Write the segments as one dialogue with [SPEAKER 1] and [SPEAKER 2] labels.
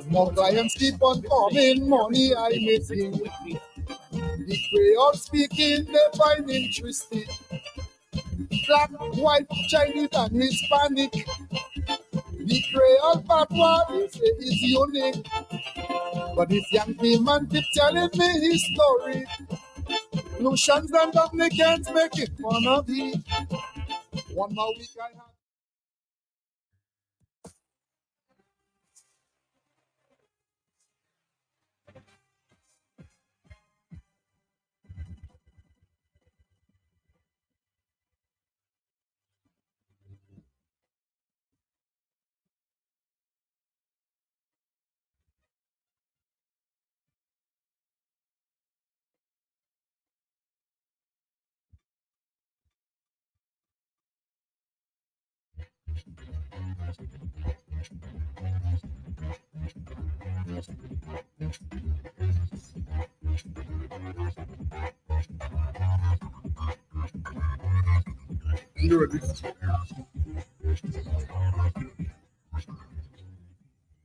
[SPEAKER 1] More clients keep on coming, money I making. The way of speaking, they find interesting. Black, white, Chinese, and Hispanic. The Creole patois, they say is unique. But this Yankee man keep telling me his story. Lucians and Dominicans make it fun of it. One more week I have.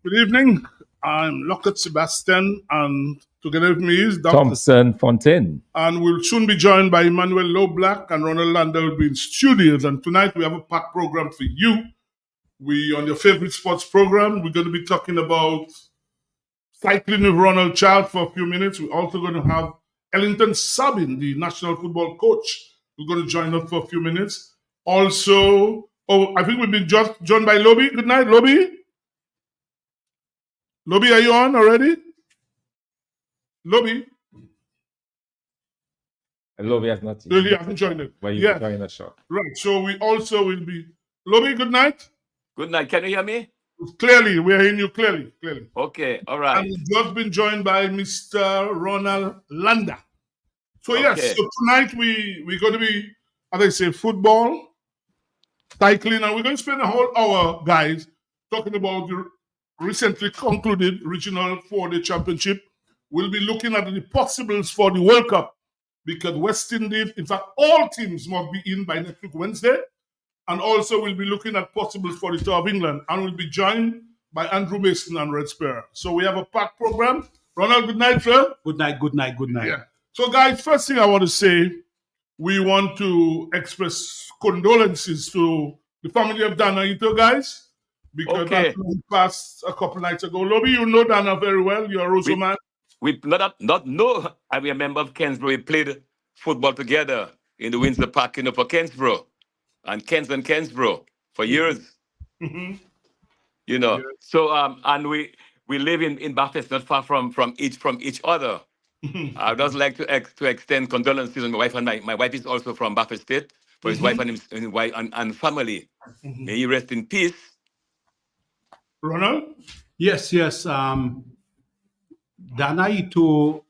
[SPEAKER 2] Good evening. I'm Lockett Sebastian, and together with me is Dr.
[SPEAKER 3] Thompson Fontaine.
[SPEAKER 2] And we'll soon be joined by Emmanuel Loblack, and Ronald Landa will be in studios. And tonight we have a packed program for you. We, on your favorite sports program, we're going to be talking about cycling with Ronald Child for a few minutes. We're also going to have Ellington Sabin, the national football coach, who's going to join us for a few minutes. Also, I think we've been just joined by Lobby. Good night, Lobby. Lobby, are you on already? Lobby?
[SPEAKER 3] Lobby has not.
[SPEAKER 2] Lobby hasn't joined it.
[SPEAKER 3] Well, you're joining us short.
[SPEAKER 2] Right, so we also will be... Lobby, good night.
[SPEAKER 4] Good night. Can you hear me?
[SPEAKER 2] Clearly, we're hearing you clearly.
[SPEAKER 4] Okay, all right.
[SPEAKER 2] And we've just been joined by Mr. Ronald Landa. So yes, so tonight we're going to be, as I say, football, cycling, and we're going to spend a whole hour, guys, talking about the recently concluded Regional 4-Day Championship. We'll be looking at the possibles for the World Cup, because West Indies, in fact, all teams must be in by next week, Wednesday. And also we'll be looking at possibles for the Tour of England, and we'll be joined by Andrew Mason and Red Spear. So we have a packed program. Ronald, good night, sir.
[SPEAKER 5] Good night.
[SPEAKER 2] Yeah. So guys, first thing I want to say, we want to express condolences to the family of Dana Ito, guys, because that passed a couple nights ago. Lobby, you know Dana very well. You're a Rosso man.
[SPEAKER 4] We not know. I remember Kensbro. We played football together in the Windsor Park, for Kensbro. And Kensbro for years.
[SPEAKER 2] Mm-hmm.
[SPEAKER 4] So and we live in Bathurst, not far from each other.
[SPEAKER 2] Mm-hmm.
[SPEAKER 4] I would just like to extend condolences on my wife, and my wife is also from Bathurst State, for his wife and his wife and family. Mm-hmm. May he rest in peace.
[SPEAKER 2] Ronald?
[SPEAKER 5] Yes. Dana Ito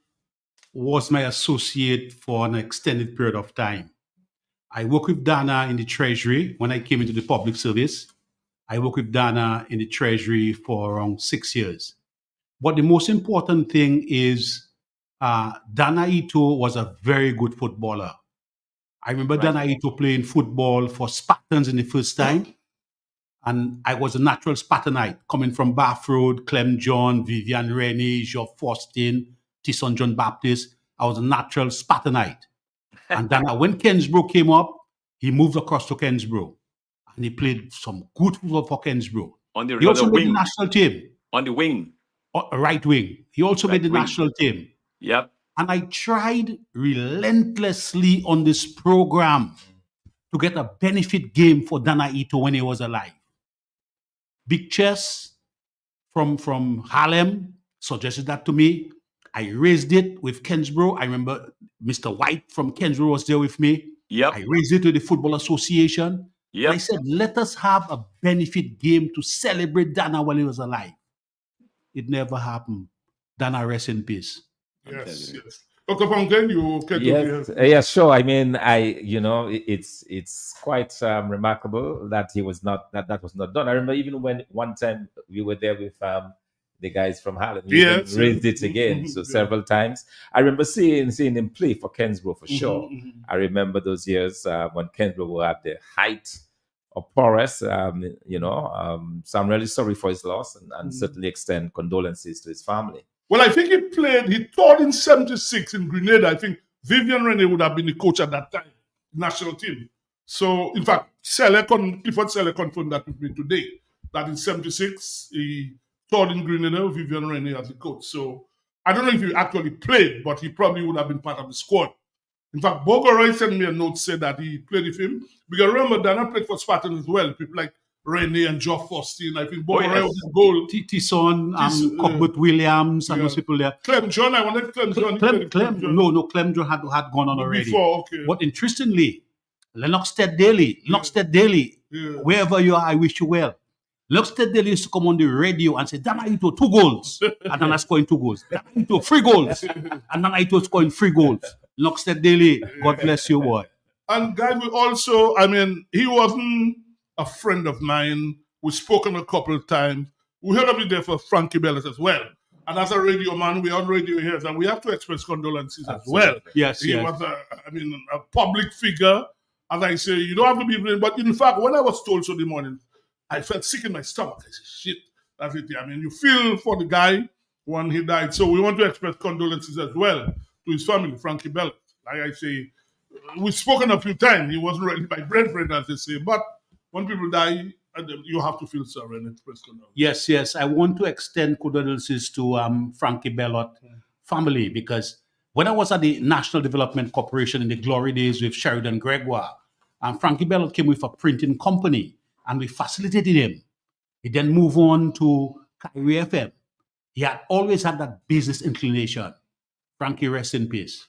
[SPEAKER 5] was my associate for an extended period of time. I worked with Dana in the Treasury when I came into the public service. I worked with Dana in the Treasury for around 6 years. But the most important thing is Dana Ito was a very good footballer. I remember Dana Ito playing football for Spartans in the first time. And I was a natural Spartanite, coming from Bath Road, Clem John, Vivian Rennie, Geoff Faustin, Tisson John Baptist. I was a natural Spartanite. And then when Kensbro came up, he moved across to Kensbro. And he played some good football for Kensbro.
[SPEAKER 4] He also
[SPEAKER 5] made the national team.
[SPEAKER 4] On the wing.
[SPEAKER 5] Right wing. He also made the national team.
[SPEAKER 4] Yep.
[SPEAKER 5] And I tried relentlessly on this program to get a benefit game for Dana Ito when he was alive. Big Chess from Harlem suggested that to me. I raised it with Kensbro. I remember Mr. White from Kensbro was there with me.
[SPEAKER 4] Yep.
[SPEAKER 5] I raised it to the Football Association.
[SPEAKER 4] Yep.
[SPEAKER 5] I said, let us have a benefit game to celebrate Dana while he was alive. It never happened. Dana, rest in peace.
[SPEAKER 2] Yes. Dr. Fontaine, you can
[SPEAKER 3] Yes, sure. I mean, it's quite remarkable that he was not that was not done. I remember even when one time we were there with the guys from Harlem. He raised it again, so several times. I remember seeing him play for Kensbro for sure. I remember those years when Kensbro were at their height. poorest. So I'm really sorry for his loss, and certainly extend condolences to his family.
[SPEAKER 2] Well, I think he taught in 76 in Grenada. I think Vivian Rene would have been the coach at that time, national team. So, in fact, Clifford Selle confirmed that with me today, that in 76, he taught in Grenada, Vivian Rene as the coach. So, I don't know if he actually played, but he probably would have been part of the squad. In fact, Bogo Roy sent me a note, said that he played with him. Because remember, Dana played for Spartan as well. People like Rene and Geoff Faustin. I think Bogo Roy was his goal.
[SPEAKER 5] Tisson, Cuthbert Williams, and those people there.
[SPEAKER 2] Clem John, I wanted Clem John.
[SPEAKER 5] Clem John had gone on already.
[SPEAKER 2] Before, okay.
[SPEAKER 5] But interestingly, Lennoxstead Daily, wherever you are, I wish you well. Lennoxstead Daily used to come on the radio and say, Dana Ito 2 goals, and Dana scoring 2 goals. Dana Ito 3 goals, and Dana Ito scoring 3 goals. Lennoxstead Daily, God bless you, boy.
[SPEAKER 2] And Guy, we also, he wasn't a friend of mine. We've spoken a couple of times. We heard of it there for Frankie Bellis as well. And as a radio man, we're on radio here, and we have to express condolences as well.
[SPEAKER 5] Yes,
[SPEAKER 2] he was a public figure. As I say, you don't have to be blamed. But in fact, when I was told so the morning, I felt sick in my stomach. I said, shit, that's it. You feel for the guy when he died. So we want to express condolences as well to his family, Frankie Bellis. Like I say, we've spoken a few times. He wasn't really my brethren, as they say. But when people die, you have to feel sorry and express condolences.
[SPEAKER 5] Yes. I want to extend condolences to Frankie Bellot family, because when I was at the National Development Corporation in the glory days with Sheridan Gregoire, Frankie Bellot came with a printing company, and we facilitated him. He then moved on to Kyrie FM. He had always had that business inclination. Frankie, rest in peace.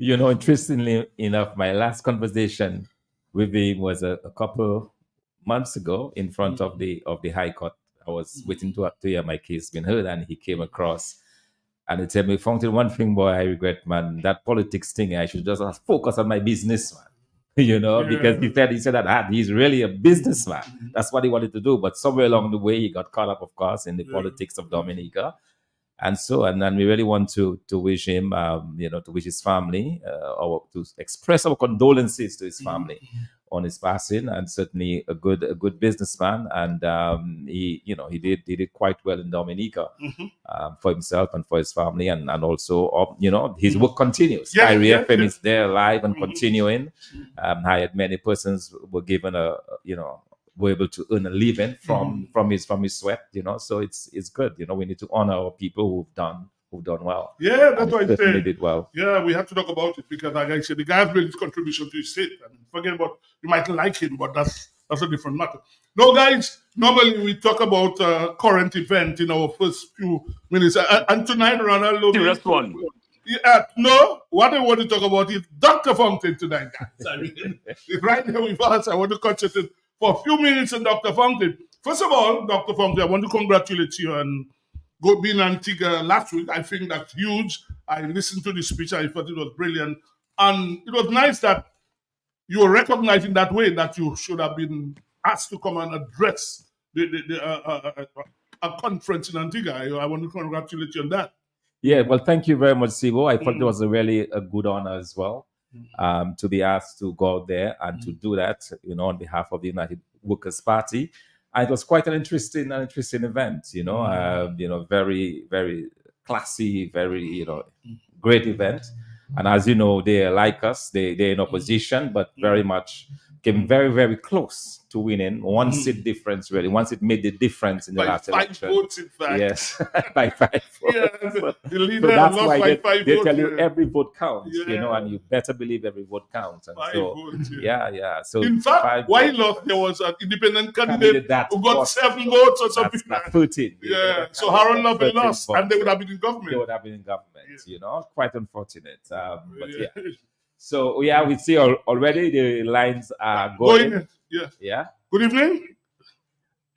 [SPEAKER 3] Interestingly enough, my last conversation with him was a couple months ago in front of the High Court. I was waiting to hear my case being heard, and he came across and he told me, Fountain, one thing, boy, I regret, man, that politics thing, I should just focus on my business, man. Because he said that he's really a businessman. That's what he wanted to do. But somewhere along the way, he got caught up, of course, in the politics of Dominica. And then we really want to wish him, to wish his family, or to express our condolences to his family on his passing. And certainly a good businessman, and he did quite well in Dominica for himself and for his family, and also his work continues. Kyrie FM is there live and continuing. Hired many persons were given were able to earn a living from his sweat, so it's good. We need to honor our people who've done well.
[SPEAKER 2] Yeah, that's what I
[SPEAKER 3] say.
[SPEAKER 2] Did well. Yeah, we have to talk about it, because like I said, the guy has made his contribution to his state. Forget about, you might like him, but that's a different matter. No, guys, normally we talk about current event in our first few minutes, and tonight, Ronald,
[SPEAKER 4] serious one.
[SPEAKER 2] No, what I want to talk about is Dr. Fountain tonight, guys. Right here with us, I want to concentrate for a few minutes on Dr. Fountain. First of all, Dr. Fountain, I want to congratulate you on being in Antigua last week. I think that's huge. I listened to the speech. I thought it was brilliant. And it was nice that you were recognized in that way, that you should have been asked to come and address a conference in Antigua. I want to congratulate you on that.
[SPEAKER 3] Yeah, well, thank you very much, Sibo. I thought it was a good honor as well, to be asked to go out there and to do that, on behalf of the United Workers' Party. And it was quite an interesting event, very, very classy, very, great event. And as you know, they're like us, they're in opposition, but very much came very, very close to winning. One seat difference, really. Once it made the difference in the last election.
[SPEAKER 2] By 5 votes, in fact.
[SPEAKER 3] Yes, by 5 votes.
[SPEAKER 2] Yeah, the leader
[SPEAKER 3] so that's
[SPEAKER 2] lost
[SPEAKER 3] why
[SPEAKER 2] by 5 votes.
[SPEAKER 3] they tell you every vote counts, and you better believe every vote counts. And
[SPEAKER 2] 5
[SPEAKER 3] so,
[SPEAKER 2] votes,
[SPEAKER 3] yeah. So
[SPEAKER 2] in fact, why lost? There was an independent candidate who got 7 votes or something.
[SPEAKER 3] That's 13.
[SPEAKER 2] Yeah, so Harold Lovely lost, and they would have been in government.
[SPEAKER 3] They would have been in government, quite unfortunate. But yeah. So, we see already the lines are going. Yeah.
[SPEAKER 2] Good evening.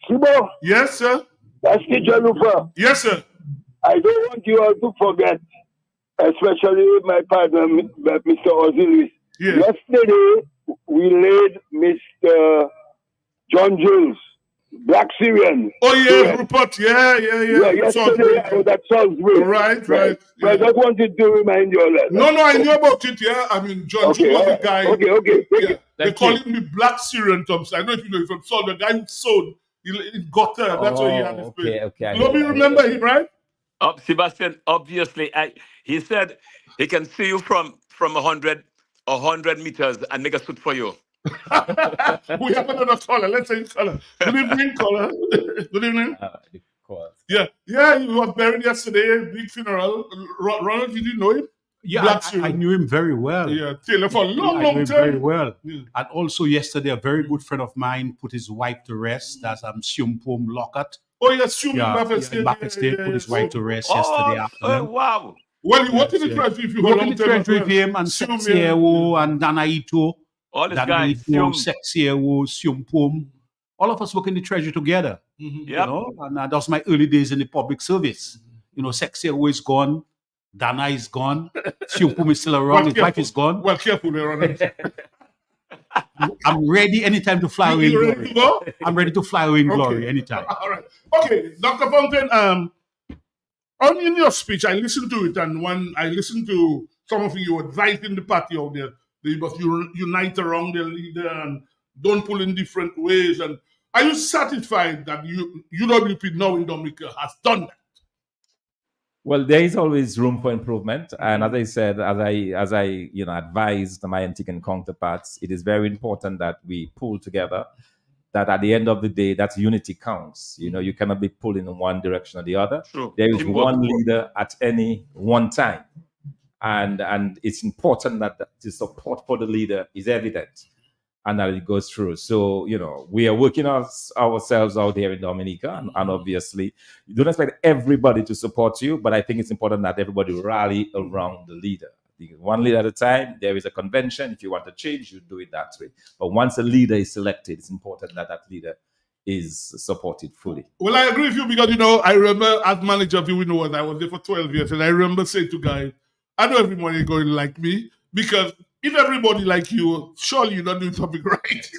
[SPEAKER 6] Sibo.
[SPEAKER 2] Yes, sir.
[SPEAKER 6] That's Jalufa.
[SPEAKER 2] Yes, sir.
[SPEAKER 6] I don't want you all to forget, especially my partner, Mr. Osiris.
[SPEAKER 2] Yes.
[SPEAKER 6] Yesterday, we laid Mr. John Jules Black Syrian.
[SPEAKER 2] Oh yeah,
[SPEAKER 6] Syrian.
[SPEAKER 2] Rupert. Yeah.
[SPEAKER 6] Yesterday that sounds great.
[SPEAKER 2] Right.
[SPEAKER 6] But I
[SPEAKER 2] Yeah.
[SPEAKER 6] just wanted to remind you of that.
[SPEAKER 2] No, I knew about it. Yeah, I mean, John
[SPEAKER 6] Okay,
[SPEAKER 2] was the guy.
[SPEAKER 6] Okay.
[SPEAKER 2] Yeah, they call him the Black Syrian Thompson. I don't know if you know him from Saul, the guy who sold. He got there. That's why he had his place.
[SPEAKER 3] Okay.
[SPEAKER 2] Nobody remember him, right?
[SPEAKER 4] Sebastian, obviously, he said he can see you from 100 meters and make a suit for you.
[SPEAKER 2] We have another caller. Let's say caller. Good evening, caller. Good evening. Yeah, he was buried yesterday. Big funeral. Ronald, did you know him?
[SPEAKER 5] Yeah, I knew him very well.
[SPEAKER 2] Yeah, Taylor for a long
[SPEAKER 5] I knew him
[SPEAKER 2] time.
[SPEAKER 5] very well.
[SPEAKER 2] Yeah.
[SPEAKER 5] And also yesterday, a very good friend of mine put his wife to rest. That's Siumpum Lockhart.
[SPEAKER 2] Oh yes, Sium
[SPEAKER 5] Buffett State put his wife to rest yesterday afternoon.
[SPEAKER 4] Wow.
[SPEAKER 2] Well, he worked in the treasury. If you
[SPEAKER 5] worked in the treasury with him and Sexieo and Danaito.
[SPEAKER 4] All these guys.
[SPEAKER 5] Sexieo, Siumpum. All of us work in the treasury together.
[SPEAKER 2] Mm-hmm.
[SPEAKER 4] Yep.
[SPEAKER 5] You know, and that was my early days in the public service. You know, Sexieo is gone. Dana is gone. Siumpum is still around. His wife is gone.
[SPEAKER 2] Well, careful there, Ronald.
[SPEAKER 5] I'm ready anytime to fly away in
[SPEAKER 2] You ready
[SPEAKER 5] glory.
[SPEAKER 2] to go?
[SPEAKER 5] I'm ready to fly away in glory anytime.
[SPEAKER 2] All right. Okay, Dr. Fountain, in your speech, I listened to it, and when I listened to some of you advising the party out there, they must unite around their leader and don't pull in different ways. And are you satisfied that UWP now in Dominica has done that?
[SPEAKER 3] Well, there is always room for improvement, and as I said, as I advised my Antiguan counterparts, it is very important that we pull together. That at the end of the day, that unity counts. You know, you cannot be pulling in one direction or the other.
[SPEAKER 4] True.
[SPEAKER 3] There is one leader at any one time, and it's important that the support for the leader is evident and that it goes through. So, we are working ourselves out here in Dominica, and obviously, you don't expect everybody to support you, but I think it's important that everybody rally around the leader. One leader at a time. There is a convention. If you want to change, you do it that way. But once a leader is selected, it's important that that leader is supported fully.
[SPEAKER 2] Well, I agree with you because, I remember as manager of UWP, I was there for 12 years, and I remember saying to guys, I know everybody is going to like me, because if everybody like you, surely you're not doing something right.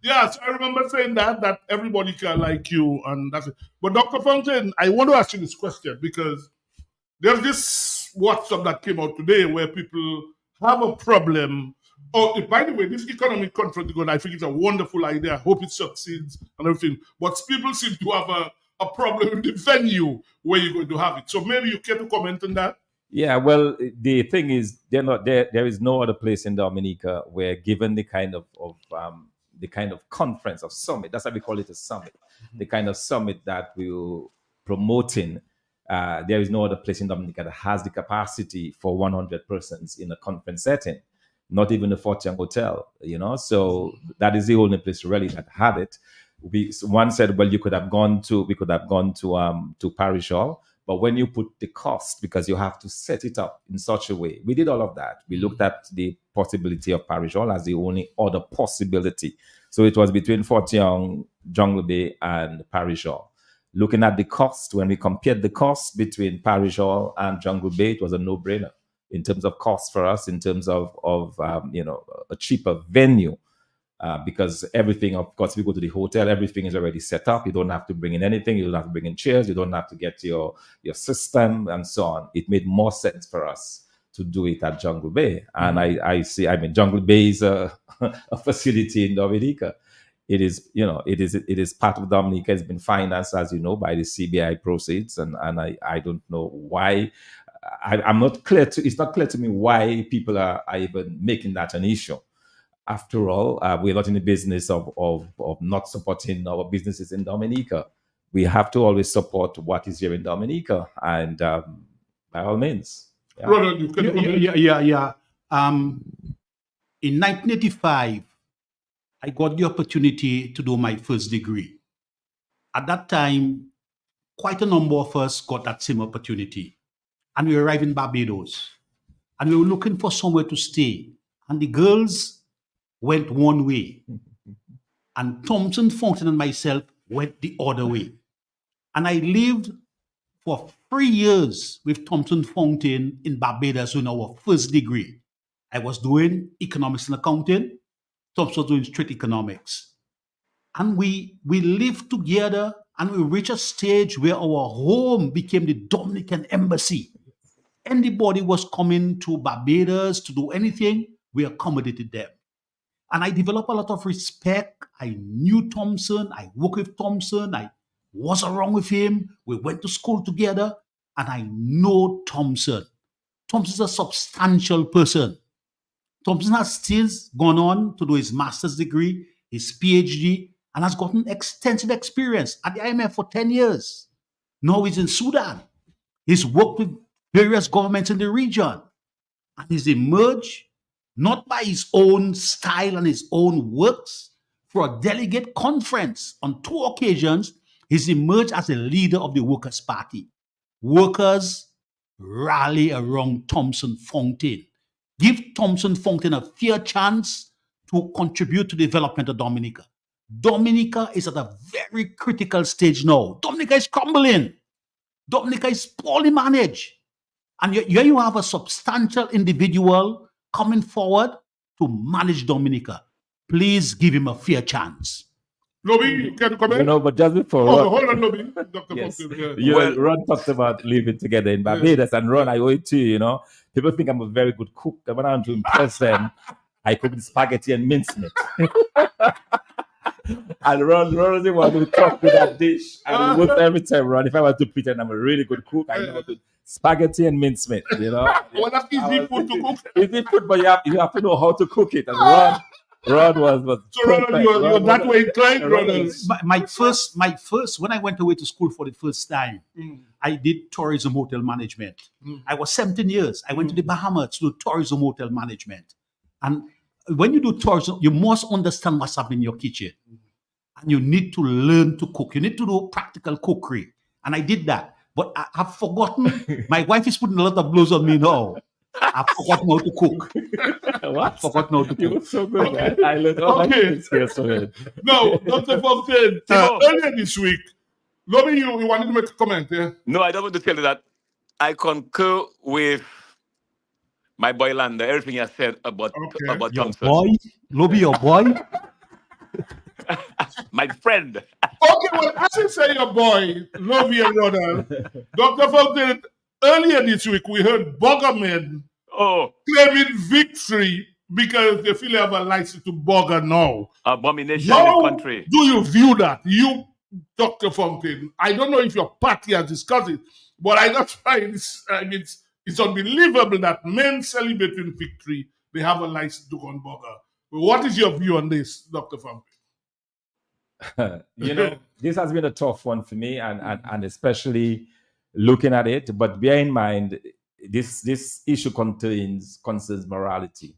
[SPEAKER 2] Yeah, so I remember saying that everybody can like you, and that's it. But Dr. Fountain, I want to ask you this question, because there's this WhatsApp that came out today where people have a problem. Oh, by the way, this economic conference, I think it's a wonderful idea. I hope it succeeds and everything. But people seem to have a problem with the venue where you're going to have it. So maybe you care to comment on that?
[SPEAKER 3] Yeah, well, the thing is, there is no other place in Dominica where, given the kind of conference of summit, that's why we call it a summit, the kind of summit that we're promoting, there is no other place in Dominica that has the capacity for 100 persons in a conference setting, not even the Fort Young Hotel, So that is the only place really that had it. One said, well, we could have gone to Parish Hall. But when you put the cost, because you have to set it up in such a way, we did all of that. We looked at the possibility of Parish Hall as the only other possibility. So it was between Fort Young, Jungle Bay, and Parish Hall. Looking at the cost, when we compared the cost between Parish Hall and Jungle Bay, it was a no-brainer in terms of cost for us, in terms of a cheaper venue. Because everything, of course, if you go to the hotel, everything is already set up. You don't have to bring in anything. You don't have to bring in chairs. You don't have to get your system and so on. It made more sense for us to do it at Jungle Bay. And I see, Jungle Bay is a facility in Dominica. It is part of Dominica. It's been financed, as you know, by the CBI proceeds. And I don't know why. It's not clear to me why people are even making that an issue. After all, we're not in the business of not supporting our businesses in Dominica. We have to always support what is here in Dominica, and by all means.
[SPEAKER 5] Yeah. In 1985, I got the opportunity to do my first degree. At that time, quite a number of us got that same opportunity. And we arrived in Barbados. And we were looking for somewhere to stay. And the girls went one way, and Thompson Fountain and myself went the other way. And I lived for 3 years with Thompson Fountain in Barbados in our first degree. I was doing economics and accounting. Thompson was doing straight economics. And we lived together, and we reached a stage where our home became the Dominican embassy. Anybody was coming to Barbados to do anything, we accommodated them. And I developed a lot of respect. I knew Thompson. I worked with Thompson. I was around with him. We went to school together. And I know Thompson. Thompson's a substantial person. Thompson has still gone on to do his master's degree, his PhD, and has gotten extensive experience at the IMF for 10 years. Now he's in Sudan. He's worked with various governments in the region. And he's emerged not by his own style and his own works. For a delegate conference on 2 occasions, he's emerged as a leader of the Workers' Party. Workers rally around Thompson Fontaine. Give Thompson Fontaine a fair chance to contribute to the development of Dominica. Dominica is at a very critical stage now. Dominica is crumbling. Dominica is poorly managed. And here you have a substantial individual coming forward to manage Dominica. Please give him a fair chance.
[SPEAKER 2] Lobby, you can comment?
[SPEAKER 3] But just before
[SPEAKER 2] hold on, Lobby. Dr.
[SPEAKER 3] Yes.
[SPEAKER 2] Fontaine, yeah.
[SPEAKER 3] Ron talked about living together in Barbados, and Ron, I owe it to you, People think I'm a very good cook. I went on to impress them. I cook the spaghetti and mincemeat. And Ron was the one who taught me that dish. And almost every time, Ron, if I want to pretend I'm a really good cook, I know how to spaghetti and mincemeat,
[SPEAKER 2] Well, that's easy food to cook.
[SPEAKER 3] Easy food, but you have to know how to cook it. And Ron was
[SPEAKER 2] so Ron, you're that way inclined, Ron.
[SPEAKER 5] My first, when I went away to school for the first time, I did tourism hotel management. I was 17 years. I went to the Bahamas to do tourism hotel management. And when you do tourism, you must understand what's happening in your kitchen. And you need to learn to cook. You need to do practical cookery. And I did that. But I've forgotten. My wife is putting a lot of blows on me now. I've forgotten how to cook.
[SPEAKER 3] What?
[SPEAKER 5] I've forgotten how to cook.
[SPEAKER 3] You were so good, man. I learned all my skills from it.
[SPEAKER 2] No, Dr. Fontaine, earlier this week, Lobby, you wanted to make a comment, yeah?
[SPEAKER 4] No, I don't want to tell you that I concur with my boy Landa, everything he said about
[SPEAKER 5] Your
[SPEAKER 4] Thompson.
[SPEAKER 5] boy? Lobby, your boy?
[SPEAKER 4] My friend.
[SPEAKER 2] Okay, well, as you say your boy, Lobby and Ronald, Dr. Fontaine, earlier this week, we heard Buggermen claiming victory because they feel they have a license to bugger now.
[SPEAKER 4] Abomination in the country.
[SPEAKER 2] Do you view that? You, Dr. Fontaine, I don't know if your party has discussed it, but I not trying. It's unbelievable that men celebrating victory, they have a license to go and bugger. What is your view on this, Dr. Fontaine?
[SPEAKER 3] This has been a tough one for me, and especially looking at it. But bear in mind, this issue concerns morality,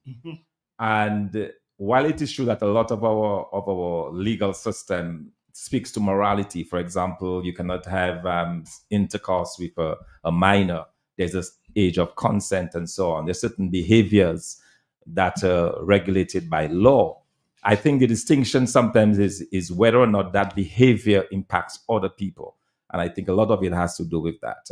[SPEAKER 3] and while it is true that a lot of our legal system speaks to morality, for example, you cannot have intercourse with a minor. There's an age of consent and so on. There's certain behaviors that are regulated by law. I think the distinction sometimes is whether or not that behavior impacts other people. And I think a lot of it has to do with that,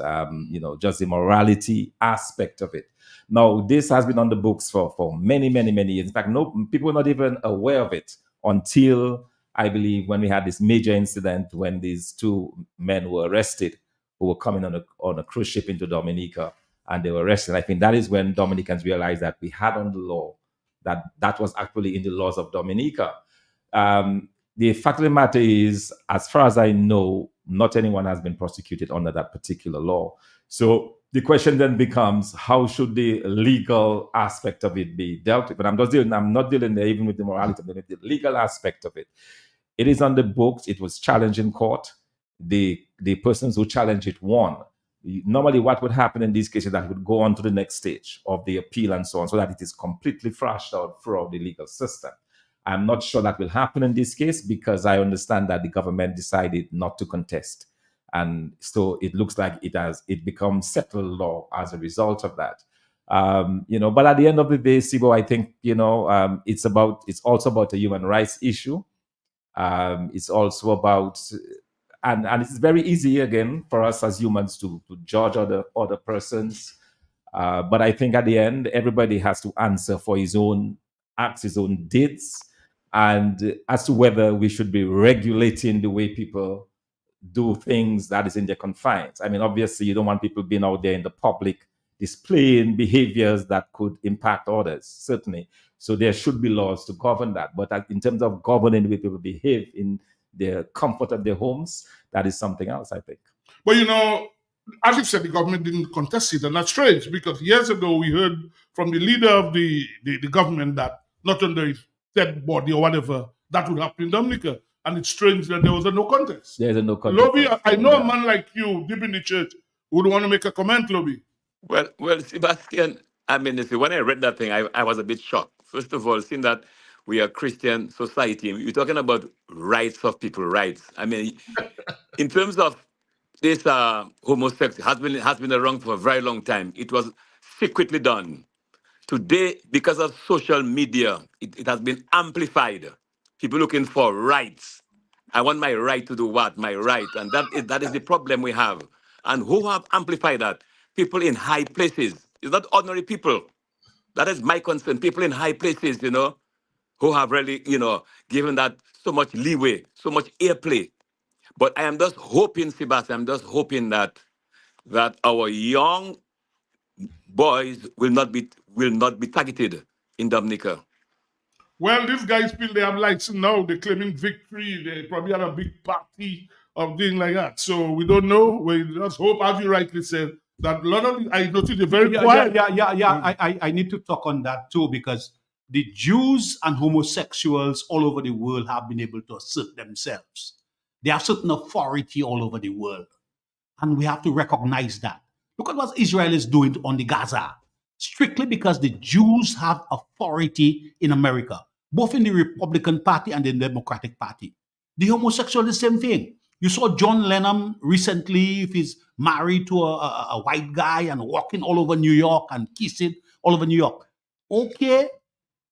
[SPEAKER 3] just the morality aspect of it. Now, this has been on the books for many, many, many years. In fact, people were not even aware of it until, I believe, when we had this major incident when these 2 men were arrested who were coming on a cruise ship into Dominica, and they were arrested. I think that is when Dominicans realized that we had on the law that was actually in the laws of Dominica. The fact of the matter is, as far as I know, not anyone has been prosecuted under that particular law. So the question then becomes, how should the legal aspect of it be dealt with? But I'm not dealing there even with the morality, but with the legal aspect of it. It is on the books. It was challenged in court. The persons who challenged it won. Normally, what would happen in these cases, that would go on to the next stage of the appeal and so on, so that it is completely thrashed out throughout the legal system. I'm not sure that will happen in this case, because I understand that the government decided not to contest. And so it looks like it becomes settled law as a result of that. But at the end of the day, Sibo, I think, it's also about a human rights issue. It's also about, and it's very easy again for us as humans to judge other persons. But I think at the end, everybody has to answer for his own acts, his own deeds. and as to whether we should be regulating the way people do things that is in their confines. I mean, obviously, you don't want people being out there in the public displaying behaviors that could impact others, certainly. So there should be laws to govern that. But in terms of governing the way people behave in the comfort of their homes, that is something else, I think.
[SPEAKER 2] But as you said, the government didn't contest it, and that's strange because years ago we heard from the leader of the government that not under his dead body or whatever that would happen in Dominica. And it's strange that there was a no contest.
[SPEAKER 3] There's a no contest.
[SPEAKER 2] Lobby, I know a man like you, deep in the church, would want to make a comment, Lobby.
[SPEAKER 4] Well, Sebastian, I mean, you see, when I read that thing, I was a bit shocked. First of all, seeing that we are a Christian society, you're talking about rights of people, rights. I mean, in terms of this homosexuality has been around for a very long time. It was secretly done. Today, because of social media, it has been amplified. People looking for rights. I want my right to do what? My right. And that is the problem we have. And who have amplified that? People in high places. It's not ordinary people. That is my concern. People in high places, who have really, given that so much leeway, so much airplay. But I am just hoping, Sebastian, that our young boys will not be targeted in Dominica.
[SPEAKER 2] Well, these guys feel they have license now. They're claiming victory. They probably had a big party of doing like that. So we don't know. We just hope, as you rightly said, that a lot of I noticed they're very quiet.
[SPEAKER 5] I need to talk on that too, because the Jews and homosexuals all over the world have been able to assert themselves. They have certain authority all over the world. And we have to recognize that. Look at what Israel is doing on the Gaza. Strictly because the Jews have authority in America, both in the Republican Party and the Democratic Party. The homosexual, the same thing. You saw John Lennon recently, if he's married to a white guy and walking all over New York and kissing all over New York. Okay,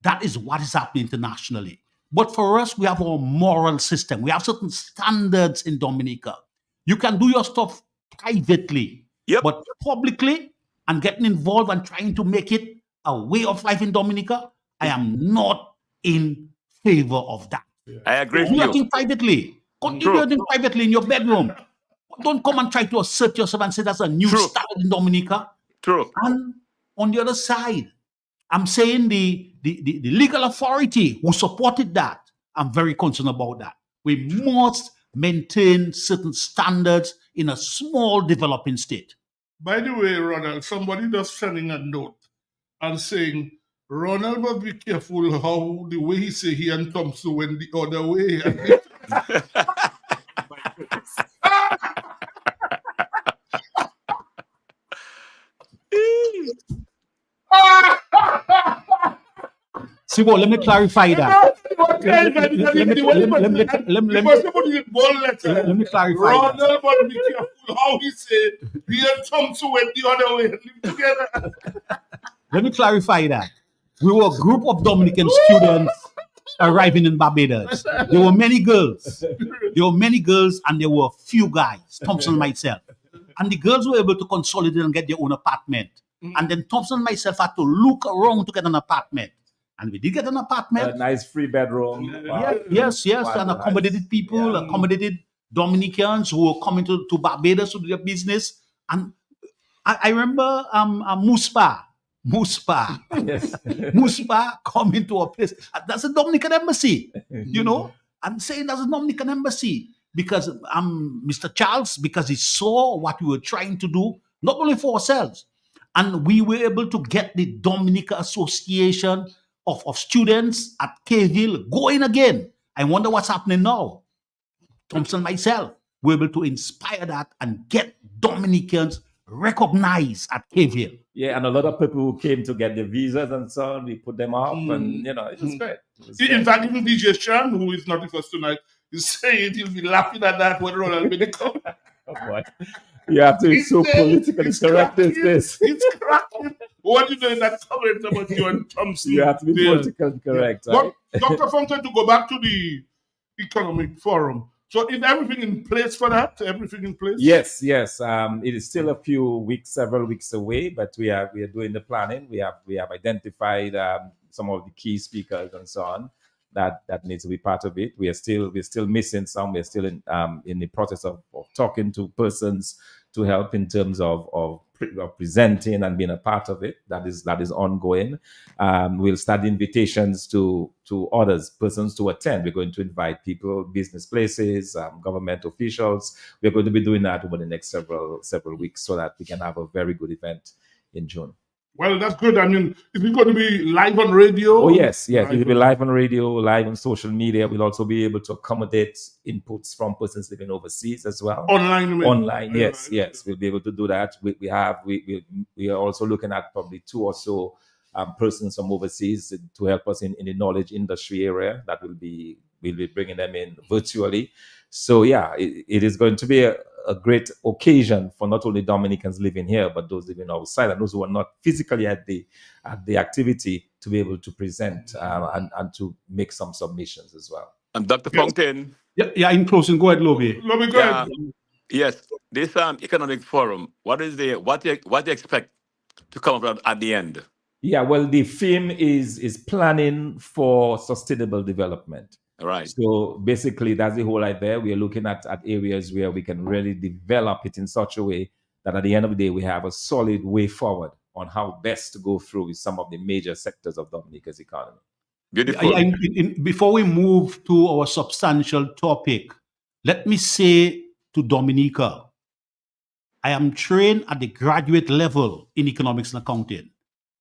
[SPEAKER 5] that is what is happening internationally. But for us, we have our moral system. We have certain standards in Dominica. You can do your stuff privately, but publicly and getting involved and trying to make it a way of life in Dominica, I am not in favor of that.
[SPEAKER 4] I agree with
[SPEAKER 5] do
[SPEAKER 4] you.
[SPEAKER 5] your thing privately. Continue your thing privately in your bedroom. Don't come and try to assert yourself and say that's a new style in Dominica.
[SPEAKER 4] True.
[SPEAKER 5] And on the other side, I'm saying the legal authority who supported that, I'm very concerned about that. We must maintain certain standards in a small developing state.
[SPEAKER 2] By the way, Ronald, somebody just sending a note and saying, Ronald must be careful how the way he say he and Thompson went the other way.
[SPEAKER 5] See, well, let me clarify that.
[SPEAKER 2] Let
[SPEAKER 5] me clarify.
[SPEAKER 2] Ronald must be careful how he say he and Thompson went the other way and live together.
[SPEAKER 5] Let me clarify that. We were a group of Dominican students arriving in Barbados. There were many girls. And there were few guys, Thompson and myself. And the girls were able to consolidate and get their own apartment. And then Thompson and myself had to look around to get an apartment. And we did get an apartment.
[SPEAKER 3] A nice 3-bedroom.
[SPEAKER 5] Wow. Yes. Wow, and accommodated people, accommodated Dominicans who were coming to Barbados to do their business. And I remember Muspa.
[SPEAKER 3] Yes.
[SPEAKER 5] Muspa coming to a place. That's a Dominican embassy, I'm saying that's a Dominican embassy because Mr. Charles, because he saw what we were trying to do, not only for ourselves. And we were able to get the Dominica Association of students at K-Ville going again. I wonder what's happening now. Thompson, myself, were able to inspire that and get Dominicans recognized at K-Ville.
[SPEAKER 3] Yeah, and a lot of people who came to get their visas and so on, we put them up and, it was great.
[SPEAKER 2] In fact, even DJ Chan, who is not with us tonight, is saying he'll be laughing at that when Ronald will come.
[SPEAKER 3] Oh, boy. You have to be so politically correct with this.
[SPEAKER 2] It's cracking. What do you do in that comment about you and Thompson?
[SPEAKER 3] You have to be politically correct. Right?
[SPEAKER 2] But Dr. Fountain, to go back to the economic forum. So is everything in place for that? Everything in place?
[SPEAKER 3] Yes. It is still several weeks away, but we are doing the planning. We have identified some of the key speakers and so on. that needs to be part of it. We're still missing some. We're still in the process of talking to persons to help in terms of presenting and being a part of it. That is ongoing. We'll start invitations to others, persons to attend. We're going to invite people, business places, government officials. We're going to be doing that over the next several weeks so that we can have a very good event in June.
[SPEAKER 2] Well, that's good. I mean, is it going to be live on radio?
[SPEAKER 3] Oh, yes. It will be live on radio, live on social media. We'll also be able to accommodate inputs from persons living overseas as well. Online, yes. We'll be able to do that. We are also looking at probably 2 or so persons from overseas to help us in the knowledge industry area. That we'll be bringing them in virtually. So, yeah, it is going to be a great occasion for not only Dominicans living here, but those living outside and those who are not physically at the activity to be able to present and to make some submissions as well.
[SPEAKER 4] And Dr. Fontaine.
[SPEAKER 5] Yeah, in closing, go ahead, Lobby.
[SPEAKER 2] Lobby, go ahead.
[SPEAKER 4] Yes, this economic forum, what do you expect to come up at the end?
[SPEAKER 3] Yeah, well, the theme is planning for sustainable development.
[SPEAKER 4] Right.
[SPEAKER 3] So basically, that's the whole idea. We are looking at areas where we can really develop it in such a way that at the end of the day, we have a solid way forward on how best to go through with some of the major sectors of Dominica's economy.
[SPEAKER 4] Beautiful.
[SPEAKER 5] Before we move to our substantial topic, let me say to Dominica, I am trained at the graduate level in economics and accounting.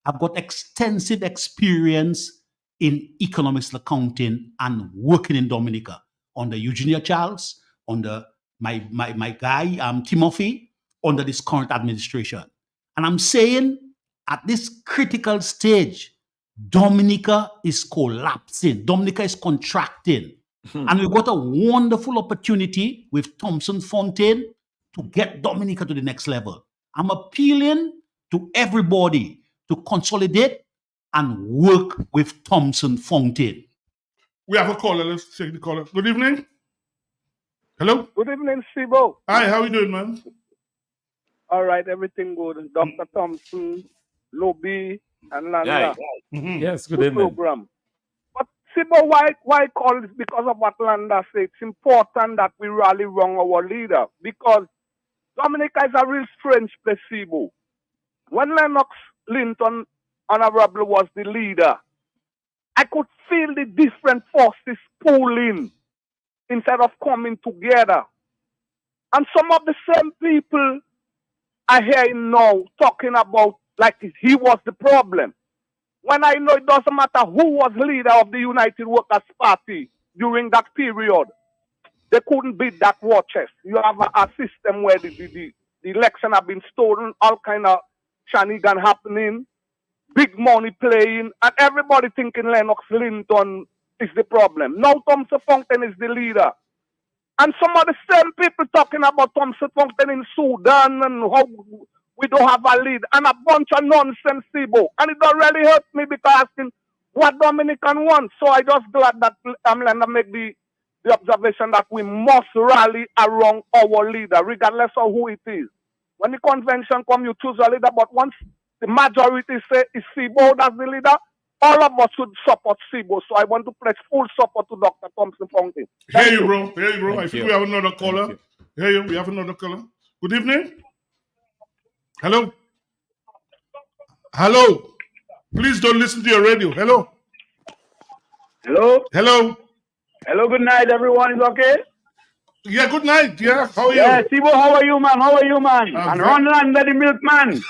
[SPEAKER 5] I've got extensive experience in economics and accounting and working in Dominica under Eugenia Charles, under my guy, Timothy, under this current administration. And I'm saying at this critical stage, Dominica is collapsing. Dominica is contracting. And we've got a wonderful opportunity with Thompson Fontaine to get Dominica to the next level. I'm appealing to everybody to consolidate and work with Thompson Fontaine.
[SPEAKER 2] We have a caller. Let's take the caller. Good evening. Hello.
[SPEAKER 7] Good evening, Sibo.
[SPEAKER 2] Hi, how are you doing, man?
[SPEAKER 7] All right, everything good. Dr. Thompson, Lobby, and Landa.
[SPEAKER 3] Yes, good evening.
[SPEAKER 7] Program. But Sibo, why call this? Because of what Landa said. It's important that we rally around our leader because Dominica is a real strange place, Sibo. When Lennox Linton Honorable was the leader, I could feel the different forces pulling instead of coming together. And some of the same people I hear now talking about like he was the problem. When I know it doesn't matter who was leader of the United Workers' Party during that period, they couldn't beat that war chest. You have a system where the election have been stolen, all kind of shenanigans happening, big money playing, and everybody thinking Lennox Linton is the problem. Now Thompson Fontaine is the leader. And some of the same people talking about Thompson Fontaine in Sudan and how we don't have a lead and a bunch of nonsense, Sibo. And it don't really hurt me because asking what Dominican wants. So I just glad that I'm going to make the observation that we must rally around our leader, regardless of who it is. When the convention comes, you choose a leader, but once the majority say is Sibo as the leader, all of us should support Sibo. So I want to pledge full support to Dr. Thompson Fontaine.
[SPEAKER 2] Hear you, bro. I think we have another caller. Hear you. We have another caller. Good evening. Hello. Hello. Please don't listen to your radio. Hello.
[SPEAKER 6] Hello.
[SPEAKER 2] Hello.
[SPEAKER 6] Hello. Good night, everyone. Is okay?
[SPEAKER 2] Yeah. Good night. Yeah. How are you?
[SPEAKER 6] Yeah, Sibo. How are you, man? And Ron Landa, the milkman.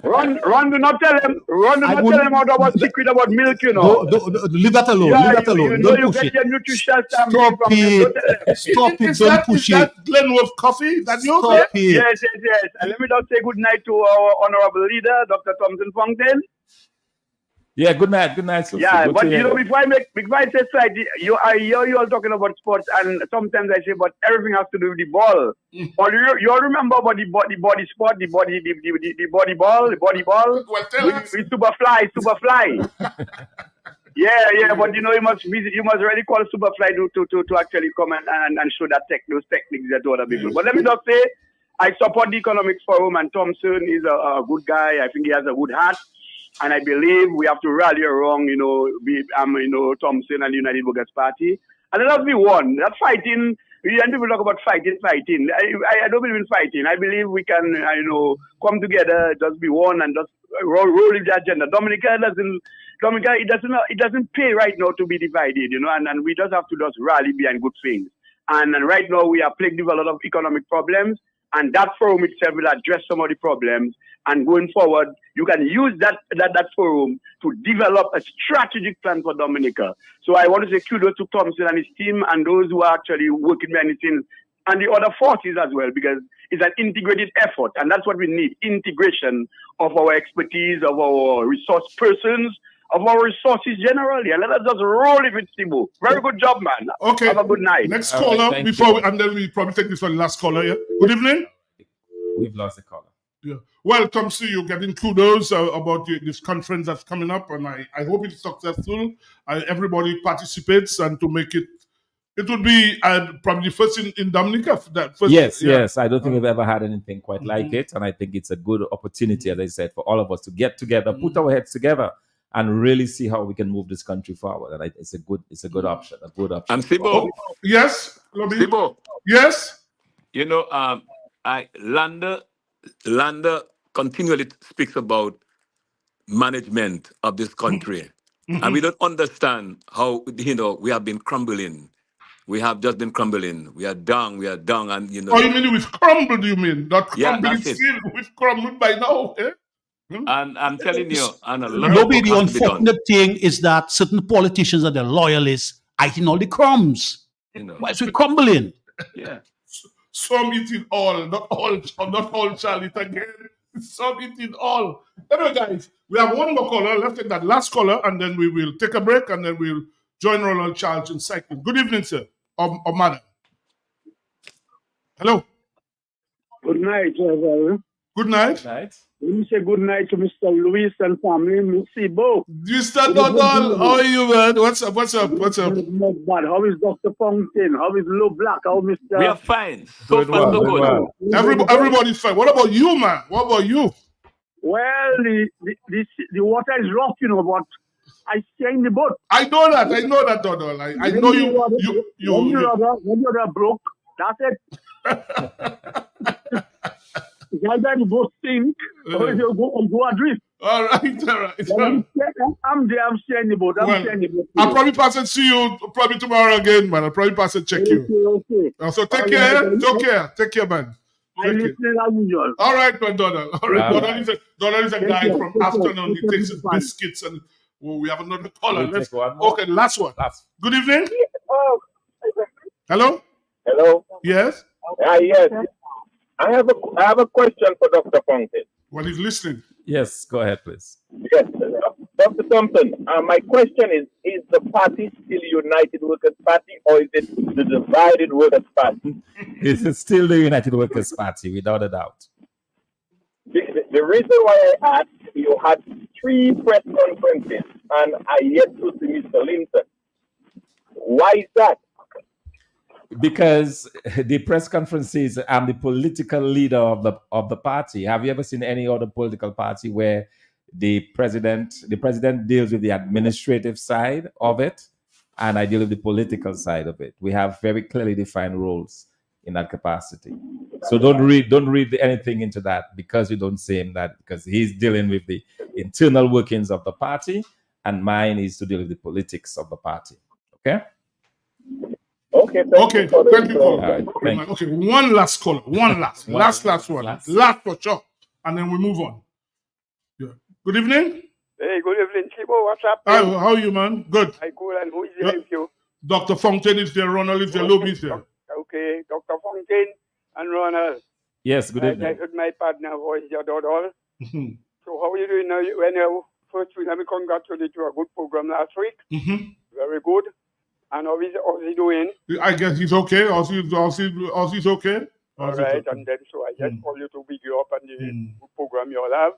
[SPEAKER 6] Ron, do not tell him. Ron, do not tell him about secret about milk, you know.
[SPEAKER 5] Leave that alone.
[SPEAKER 6] Yeah,
[SPEAKER 5] leave that alone. Don't push it. Stop it. Stop it. Don't push it.
[SPEAKER 2] Is that Glenworth Coffee? Is that yours?
[SPEAKER 5] Stop it.
[SPEAKER 6] Yes. And let me just say good night to our honorable leader, Dr. Thompson Fontaine.
[SPEAKER 3] Yeah, good night. Good night.
[SPEAKER 6] Yeah, but you know, before I say side, I hear you all talking about sports, and sometimes I say, but everything has to do with the ball. Or you all remember about the body sport, the body ball.
[SPEAKER 2] Well, tell us.
[SPEAKER 6] We Superfly. yeah, but you know, you must really call Superfly to actually come and show those techniques to other people. But let me just say, I support the Economics Forum, and Thompson is a good guy. I think he has a good heart. And I believe we have to rally around, Thompson and the United Workers' Party. And let us be one. That fighting, and people talk about fighting. I don't believe in fighting. I believe we can, come together, just be one, and just roll with the agenda. Dominica, it doesn't pay right now to be divided, and we just have to just rally behind good things. And right now we are plagued with a lot of economic problems, and that forum itself will address some of the problems. And going forward, you can use that forum to develop a strategic plan for Dominica. So I want to say kudos to Thompson and his team and those who are actually working behind the scenes and the other forces as well, because it's an integrated effort, and that's what we need: integration of our expertise, of our resource persons, of our resources generally. And let us just roll it with Sibo. Very good job, man.
[SPEAKER 2] Okay.
[SPEAKER 6] Have a good night.
[SPEAKER 2] Next caller, and then we probably take this one last caller. Yeah. Good evening.
[SPEAKER 3] We've lost the caller.
[SPEAKER 2] Yeah. Well, Thompson, you're getting kudos about this conference that's coming up, and I hope it's successful. Everybody participates, and to make it would be probably first in Dominica.
[SPEAKER 3] Yes. I don't think we've ever had anything quite like it, and I think it's a good opportunity, as I said, for all of us to get together, put our heads together, and really see how we can move this country forward. And it's a good option,
[SPEAKER 4] And Sibo,
[SPEAKER 2] yes,
[SPEAKER 4] Sibo,
[SPEAKER 2] yes,
[SPEAKER 4] Landa continually speaks about management of this country. And we don't understand how, we have been crumbling. We have just been crumbling. We are down, and
[SPEAKER 2] Oh, you mean we've crumbled, you mean? Not crumbling,
[SPEAKER 4] that's it.
[SPEAKER 2] still, we've crumbled by now, eh?
[SPEAKER 4] And I'm telling you, and a lot
[SPEAKER 5] Lobby,
[SPEAKER 4] of
[SPEAKER 5] the
[SPEAKER 4] work has to be done.
[SPEAKER 5] unfortunate thing is that certain politicians and their loyalists are eating all the crumbs. Why we're crumbling?
[SPEAKER 4] Yeah.
[SPEAKER 2] Some eating all, not all shall eat again. Some eating all. Anyway, guys, we have one more caller. Let's take that last caller, and then we will take a break, and then we'll join Ronald Charles in cycling. Good evening, sir, or madam. Hello.
[SPEAKER 8] Good night, brother.
[SPEAKER 2] Good night.
[SPEAKER 3] Good night.
[SPEAKER 8] Let me say good night to Mr. Luis and family, Mr. Bo.
[SPEAKER 2] Mr. Donald, how are you, man? What's up?
[SPEAKER 8] Not bad. How is Dr. Fountain? How is Lou Black? How Mr.
[SPEAKER 4] We are fine. So far, so good.
[SPEAKER 2] Everybody's fine. What about you, man? What about you?
[SPEAKER 8] Well, the water is rough, but I stay in the boat.
[SPEAKER 2] I know that, Donald. I know you.
[SPEAKER 8] When you're broke, that's it. Either the boat sink or you go adrift.
[SPEAKER 2] All right.
[SPEAKER 8] I'm there. I'm staying in the boat.
[SPEAKER 2] I'll probably pass and see you probably tomorrow again, man. I'll probably pass and check you.
[SPEAKER 8] Okay.
[SPEAKER 2] So take care. Take care, man.
[SPEAKER 8] I listen as usual.
[SPEAKER 2] All right, man, Donald. All right. Donald is a guy from afternoon. He takes his biscuits, and we have another caller. Okay, last one. Good evening. Hello. Yes.
[SPEAKER 9] Yes. I have a question for Dr. Fountain.
[SPEAKER 2] Well, he's listening.
[SPEAKER 3] Yes, go ahead, please.
[SPEAKER 9] Yes, Dr. Thompson. My question is the party still United Workers' Party, or is it the divided Workers' Party?
[SPEAKER 3] It's still the United Workers' Party, without a doubt.
[SPEAKER 9] The reason why I asked, you had 3 press conferences, and I yet to see Mr. Linton. Why is that?
[SPEAKER 3] Because the press conferences, I'm the political leader of the party. Have you ever seen any other political party where the president deals with the administrative side of it, and I deal with the political side of it? We have very clearly defined roles in that capacity. So don't read anything into that, because we don't say him that, because he's dealing with the internal workings of the party, and mine is to deal with the politics of the party. Okay.
[SPEAKER 9] Okay.
[SPEAKER 2] Thank you.
[SPEAKER 3] Right, thank you.
[SPEAKER 2] Okay, one last caller. Last one. Last for sure. And then we move on. Yeah. Good evening.
[SPEAKER 7] Hey, good evening, Chibo. What's up?
[SPEAKER 2] How are you, man? Good.
[SPEAKER 7] I cool, and who is here with you?
[SPEAKER 2] Dr. Fountain is there, Ronald is there, Lobby is there.
[SPEAKER 7] Okay, Dr. Fountain and Ronald.
[SPEAKER 3] Yes, good evening.
[SPEAKER 7] I heard my partner voice, Donald. So how are you doing now? First, let me congratulate you on a good program last week. Very good. And how's he doing?
[SPEAKER 2] I guess he's okay. Ozzy's okay.
[SPEAKER 7] All right, and then so I just call you to big you up on the program you all have.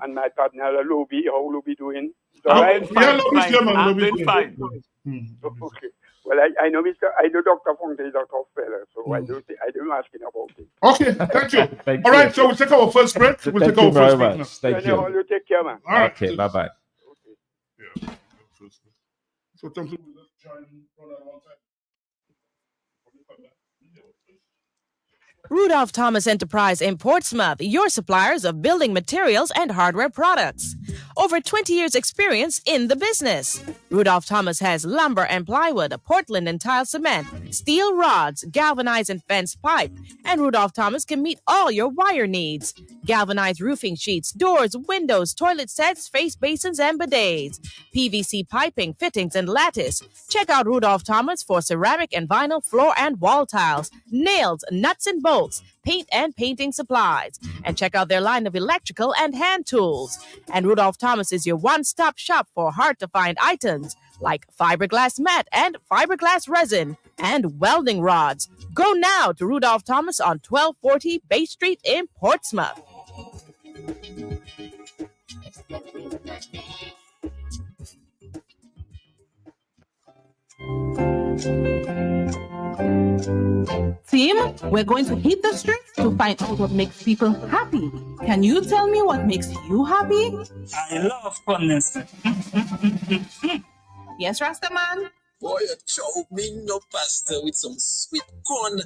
[SPEAKER 7] And my partner, Lobby, how Lobby doing?
[SPEAKER 4] I'm doing fine.
[SPEAKER 7] Okay. Well, I know Dr. Fonte is a tough fella, so I don't ask him about it.
[SPEAKER 2] Okay, thank you.
[SPEAKER 3] Thank
[SPEAKER 2] All
[SPEAKER 3] you.
[SPEAKER 2] right, so we'll take our first break. We'll
[SPEAKER 3] Thank
[SPEAKER 2] take our
[SPEAKER 3] you very
[SPEAKER 2] first break
[SPEAKER 3] much.
[SPEAKER 2] now.
[SPEAKER 3] Thank you.
[SPEAKER 7] You take care, man.
[SPEAKER 2] All right.
[SPEAKER 3] Okay, bye-bye.
[SPEAKER 2] Yeah. So Thompson will just try and run out one time.
[SPEAKER 10] Rudolph Thomas Enterprise in Portsmouth, your suppliers of building materials and hardware products. Over 20 years experience in the business. Rudolph Thomas has lumber and plywood, Portland and tile cement, steel rods, galvanized and fence pipe, and Rudolph Thomas can meet all your wire needs. Galvanized roofing sheets, doors, windows, toilet sets, face basins, and bidets. PVC piping, fittings, and lattice. Check out Rudolph Thomas for ceramic and vinyl floor and wall tiles, nails, nuts and bolts, paint and painting supplies. And check out their line of electrical and hand tools. And Rudolph Thomas is your one-stop shop for hard-to-find items like fiberglass mat and fiberglass resin and welding rods. Go now to Rudolph Thomas on 1240 Bay Street in Portsmouth.
[SPEAKER 11] Team, we're going to hit the streets to find out what makes people happy. Can you tell me what makes you happy?
[SPEAKER 12] I love funness.
[SPEAKER 11] Yes, Rastaman?
[SPEAKER 13] Boy, you chow me no pasta with some sweet corn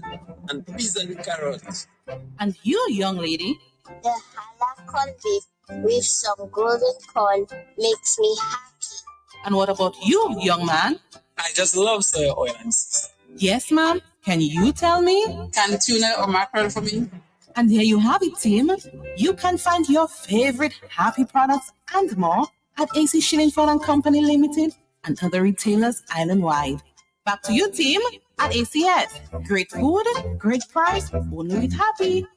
[SPEAKER 13] and peas and carrots.
[SPEAKER 11] And you, young lady?
[SPEAKER 14] The halal corned beef with some golden corn makes me happy.
[SPEAKER 11] And what about you, young man?
[SPEAKER 13] I just love soya oil and seasoning.
[SPEAKER 11] Yes, ma'am. Can you tell me?
[SPEAKER 13] Can tuna or mackerel for me?
[SPEAKER 11] And there you have it, team. You can find your favorite happy products and more at AC Shillingford and Company Limited and other retailers island-wide. Back to you, team, at ACS. Great food, great price, only with happy.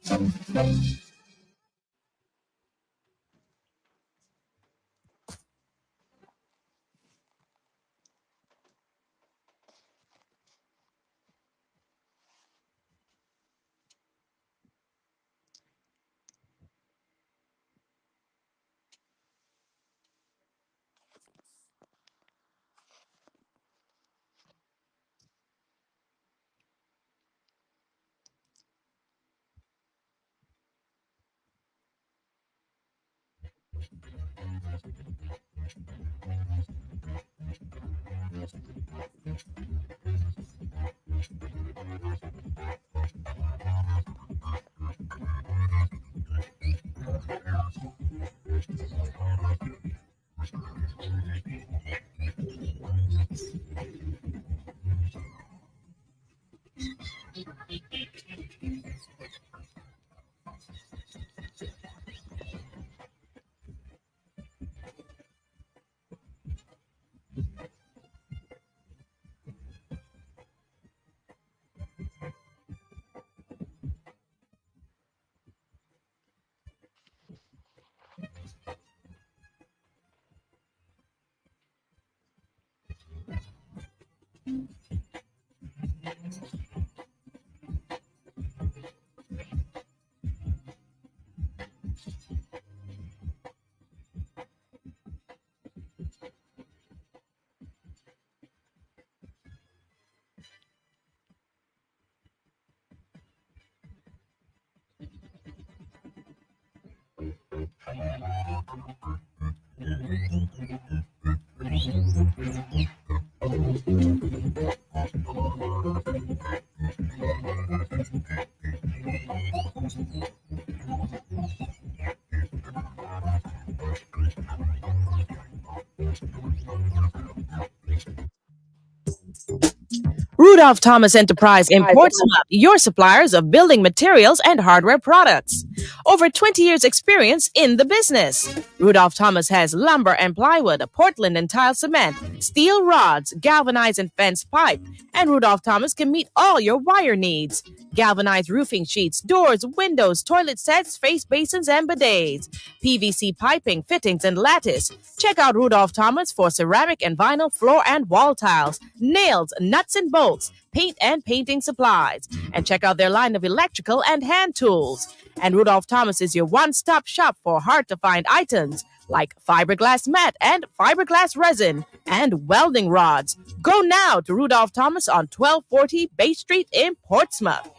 [SPEAKER 10] Rudolph Thomas Enterprise in Portsmouth, your suppliers of building materials and hardware products. Over 20 years experience in the business. Rudolph Thomas has lumber and plywood, Portland and tile cement, steel rods, galvanized and fence pipe, and Rudolph Thomas can meet all your wire needs. Galvanized roofing sheets, doors, windows, toilet sets, face basins, and bidets. PVC piping, fittings, and lattice. Check out Rudolph Thomas for ceramic and vinyl floor and wall tiles, nails, nuts and bolts, paint and painting supplies. And check out their line of electrical and hand tools. And Rudolph Thomas is your one-stop shop for hard-to-find items like fiberglass mat and fiberglass resin, and welding rods. Go now to Rudolph Thomas on 1240 Bay Street in Portsmouth.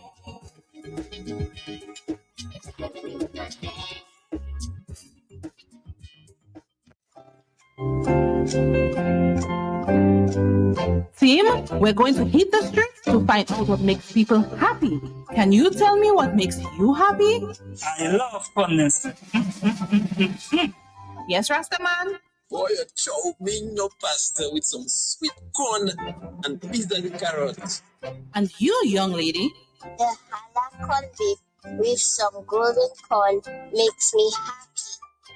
[SPEAKER 11] Team, we're going to hit the streets to find out what makes people happy. Can you tell me what makes you happy?
[SPEAKER 12] I love funness.
[SPEAKER 11] Yes, Rastaman?
[SPEAKER 13] Boy, you chow me in your pasta with some sweet corn and peas and carrots.
[SPEAKER 11] And you, young lady?
[SPEAKER 14] The halal corned beef with some golden corn makes me happy.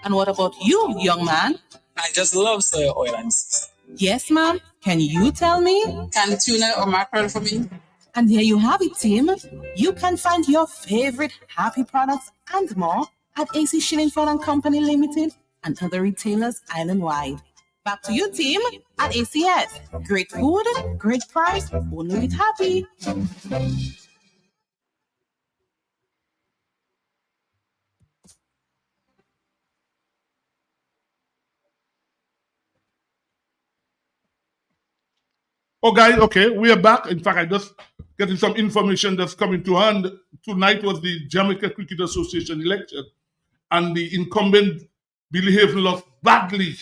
[SPEAKER 11] And what about you, young man?
[SPEAKER 12] I just love soya oil and seasoning.
[SPEAKER 11] Yes, ma'am. Can you tell me?
[SPEAKER 15] Can tuna or mackerel for me?
[SPEAKER 11] And there you have it, team. You can find your favorite happy products and more at AC Shillingford and Company Limited and other retailers island-wide. Back to you, team, at ACS. Great food, great price, only with happy.
[SPEAKER 2] Oh, guys, okay, we are back. In fact, I just getting some information that's coming to hand. Tonight was the Jamaica Cricket Association election, and the incumbent Billy Haven lost badly,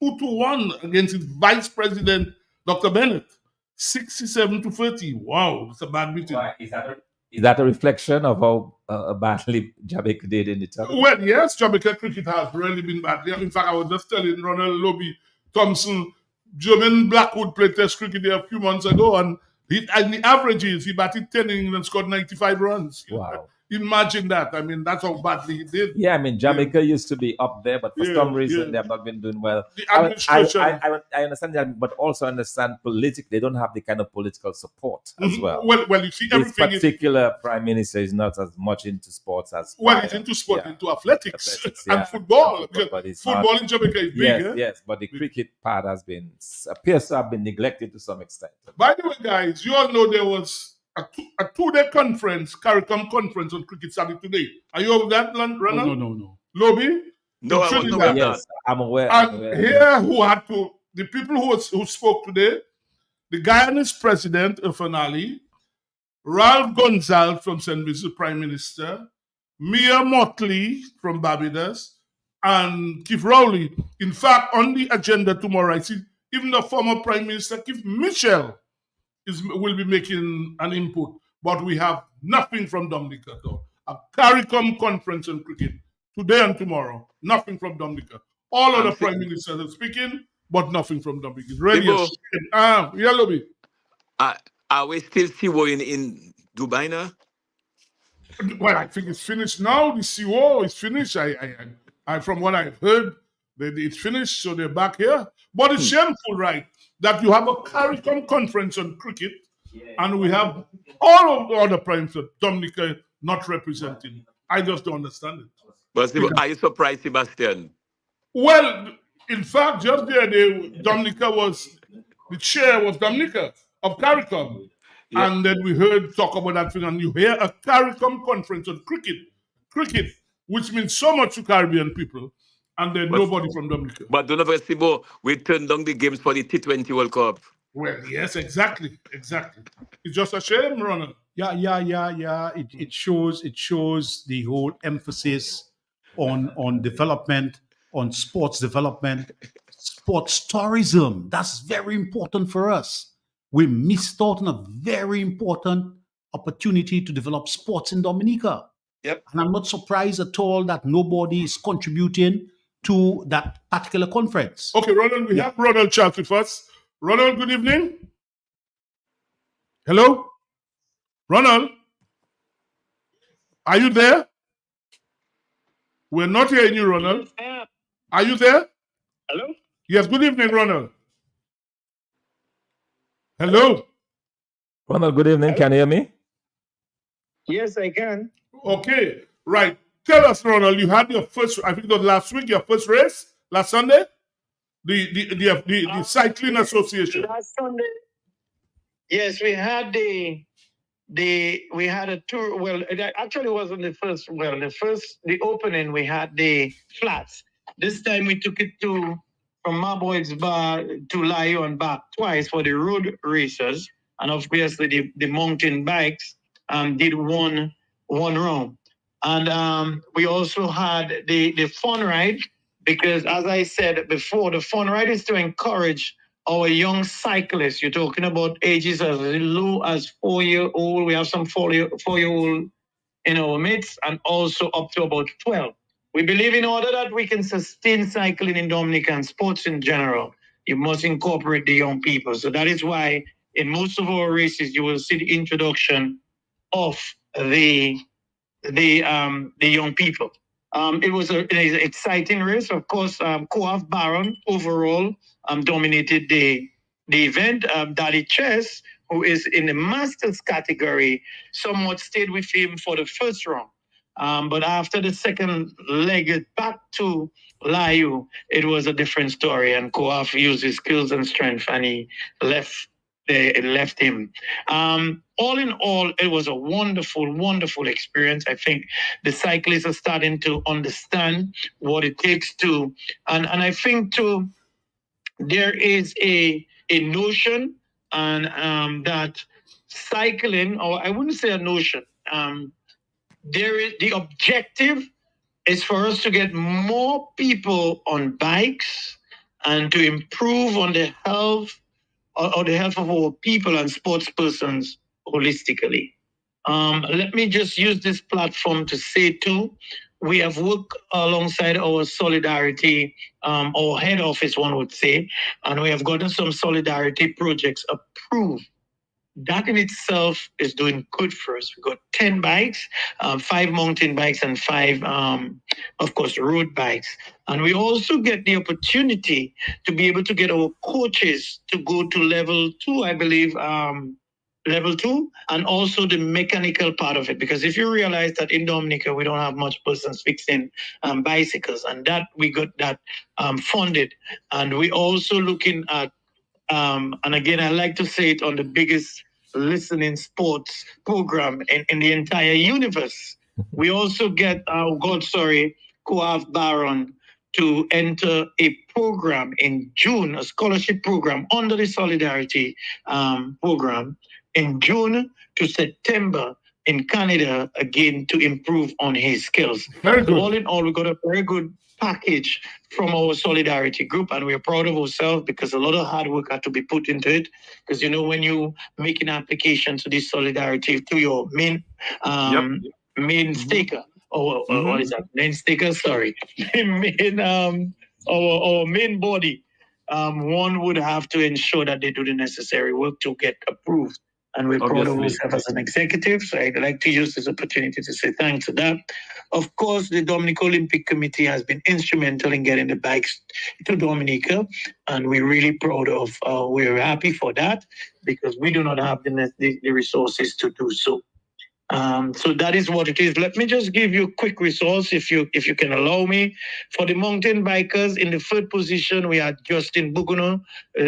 [SPEAKER 2] 2-1 against his vice president, Dr. Bennett, 67-30. Wow, it's a bad meeting.
[SPEAKER 3] Why, is that a reflection of how badly Jamaica did in the tournament?
[SPEAKER 2] Well, yes, Jamaica cricket has really been bad. In fact, I was just telling Ronald Lobby Thompson, Jermaine Blackwood played Test cricket there a few months ago, and the average is he batted 10 innings and scored 95 runs.
[SPEAKER 3] Wow.
[SPEAKER 2] Imagine that. I mean, that's how badly he did.
[SPEAKER 3] Yeah, I mean, Jamaica used to be up there, but for some reason they have not been doing well.
[SPEAKER 2] The administration.
[SPEAKER 3] I understand that, but also understand politically, they don't have the kind of political support as well.
[SPEAKER 2] Well, you see,
[SPEAKER 3] this particular prime minister is not as much into sports as
[SPEAKER 2] well. He's into sport, into athletics and football. Football in Jamaica is big.
[SPEAKER 3] Yes, but the cricket part appears to have been neglected to some extent.
[SPEAKER 2] By the way, guys, you all know there was a two-day conference, CARICOM conference on cricket started today. Are you over that, Ronald?
[SPEAKER 5] No.
[SPEAKER 2] Lobby?
[SPEAKER 4] No, I wasn't aware of that.
[SPEAKER 3] Yes, I'm aware.
[SPEAKER 2] And here, the people who spoke today, the Guyanese president, Irfan Ali, Ralph Gonzalez from St. Vincent, Prime Minister, Mia Motley from Barbados, and Keith Rowley. In fact, on the agenda tomorrow, I see even the former Prime Minister, Keith Mitchell, will be making an input, but we have nothing from Dominica though. A CARICOM conference on cricket today and tomorrow. Nothing from Dominica. All other prime ministers are speaking, but nothing from Dominica. Really, yeah, Lobby.
[SPEAKER 4] Are we still CO in Dubai now?
[SPEAKER 2] Well, I think it's finished now. The CO is finished. I from what I've heard, it's finished, so they're back here. But it's shameful, right? That you have a CARICOM conference on cricket, and we have all of the other prime ministers, Dominica, not representing. I just don't understand it.
[SPEAKER 4] But are you surprised, Sebastian?
[SPEAKER 2] Well, in fact, just the other day, the chair was Dominica of CARICOM. Yep. And then we heard talk about that thing, and you hear a CARICOM conference on cricket, which means so much to Caribbean people. And then nobody from Dominica.
[SPEAKER 4] But don't forget, Sibo, we turned down the games for the T20 World Cup.
[SPEAKER 2] Well, yes, exactly. It's just a shame, Ronald.
[SPEAKER 5] Yeah. It shows the whole emphasis on development, on sports development, sports tourism. That's very important for us. We missed out on a very important opportunity to develop sports in Dominica.
[SPEAKER 4] Yep.
[SPEAKER 5] And I'm not surprised at all that nobody is contributing to that particular conference.
[SPEAKER 2] Okay, Ronald, we have Ronald chat with us. Ronald, good evening. Hello? Ronald? Are you there? We're not hearing you, Ronald. Are you there?
[SPEAKER 16] Hello?
[SPEAKER 2] Yes, good evening, Ronald. Hello?
[SPEAKER 3] Ronald, good evening. Can you hear me?
[SPEAKER 16] Yes, I can.
[SPEAKER 2] Okay, right. Tell us, Ronald, you had your first, I think it was last week, your first race, last Sunday? The Cycling Association.
[SPEAKER 16] Last Sunday. Yes, we had we had a tour. Well, it actually wasn't the opening, we had the flats. This time we took it from Marboy's Bar to Lion back twice for the road races. And obviously the mountain bikes did one round. And we also had the fun ride, because as I said before, the fun ride is to encourage our young cyclists. You're talking about ages as low as 4-year-old. We have some 4-year-old in our midst, and also up to about 12. We believe in order that we can sustain cycling in Dominica and sports in general, you must incorporate the young people. So that is why in most of our races, you will see the introduction of the young people. It was an exciting race. Of course, Coaf Baron overall dominated the event. Daddy Chess, who is in the Masters category, somewhat stayed with him for the first round. But after the second leg back to Layu, it was a different story. And Coaf used his skills and strength, and he left him. All in all, it was a wonderful, wonderful experience. I think the cyclists are starting to understand what it takes to, and I think too, there is a notion and that cycling, or I wouldn't say a notion, there is the objective is for us to get more people on bikes and to improve on the health or the health of our people and sports persons holistically. Let me just use this platform to say too, we have worked alongside our solidarity, our head office, one would say, and we have gotten some solidarity projects approved. That in itself is doing good for us. We got 10 bikes, 5 mountain bikes and 5, of course, road bikes. And we also get the opportunity to be able to get our coaches to go to level 2, I believe, level 2, and also the mechanical part of it. Because if you realize that in Dominica, we don't have much persons fixing bicycles, and that we got that funded. And we also looking at, and again, I like to say it, on the biggest listening sports program in the entire universe. We also get, Coaf Baron to enter a program in June, a scholarship program under the Solidarity program in June to September in Canada, again, to improve on his skills.
[SPEAKER 2] Very good.
[SPEAKER 16] So all in all, we got a very good package from our Solidarity group, and we're proud of ourselves because a lot of hard work had to be put into it. Because, you know, when you make an application to this Solidarity to your main staker, or what is that? Main staker, sorry. Our main body, one would have to ensure that they do the necessary work to get approved. And we're proud of ourselves as an executive. So I'd like to use this opportunity to say thanks to that. Of course, the Dominica Olympic Committee has been instrumental in getting the bikes to Dominica. And we're really proud of, we're happy for that because we do not have the resources to do so. So that is what it is. Let me just give you a quick resource, if you can allow me. For the mountain bikers, in the third position, we had Justin Buguno.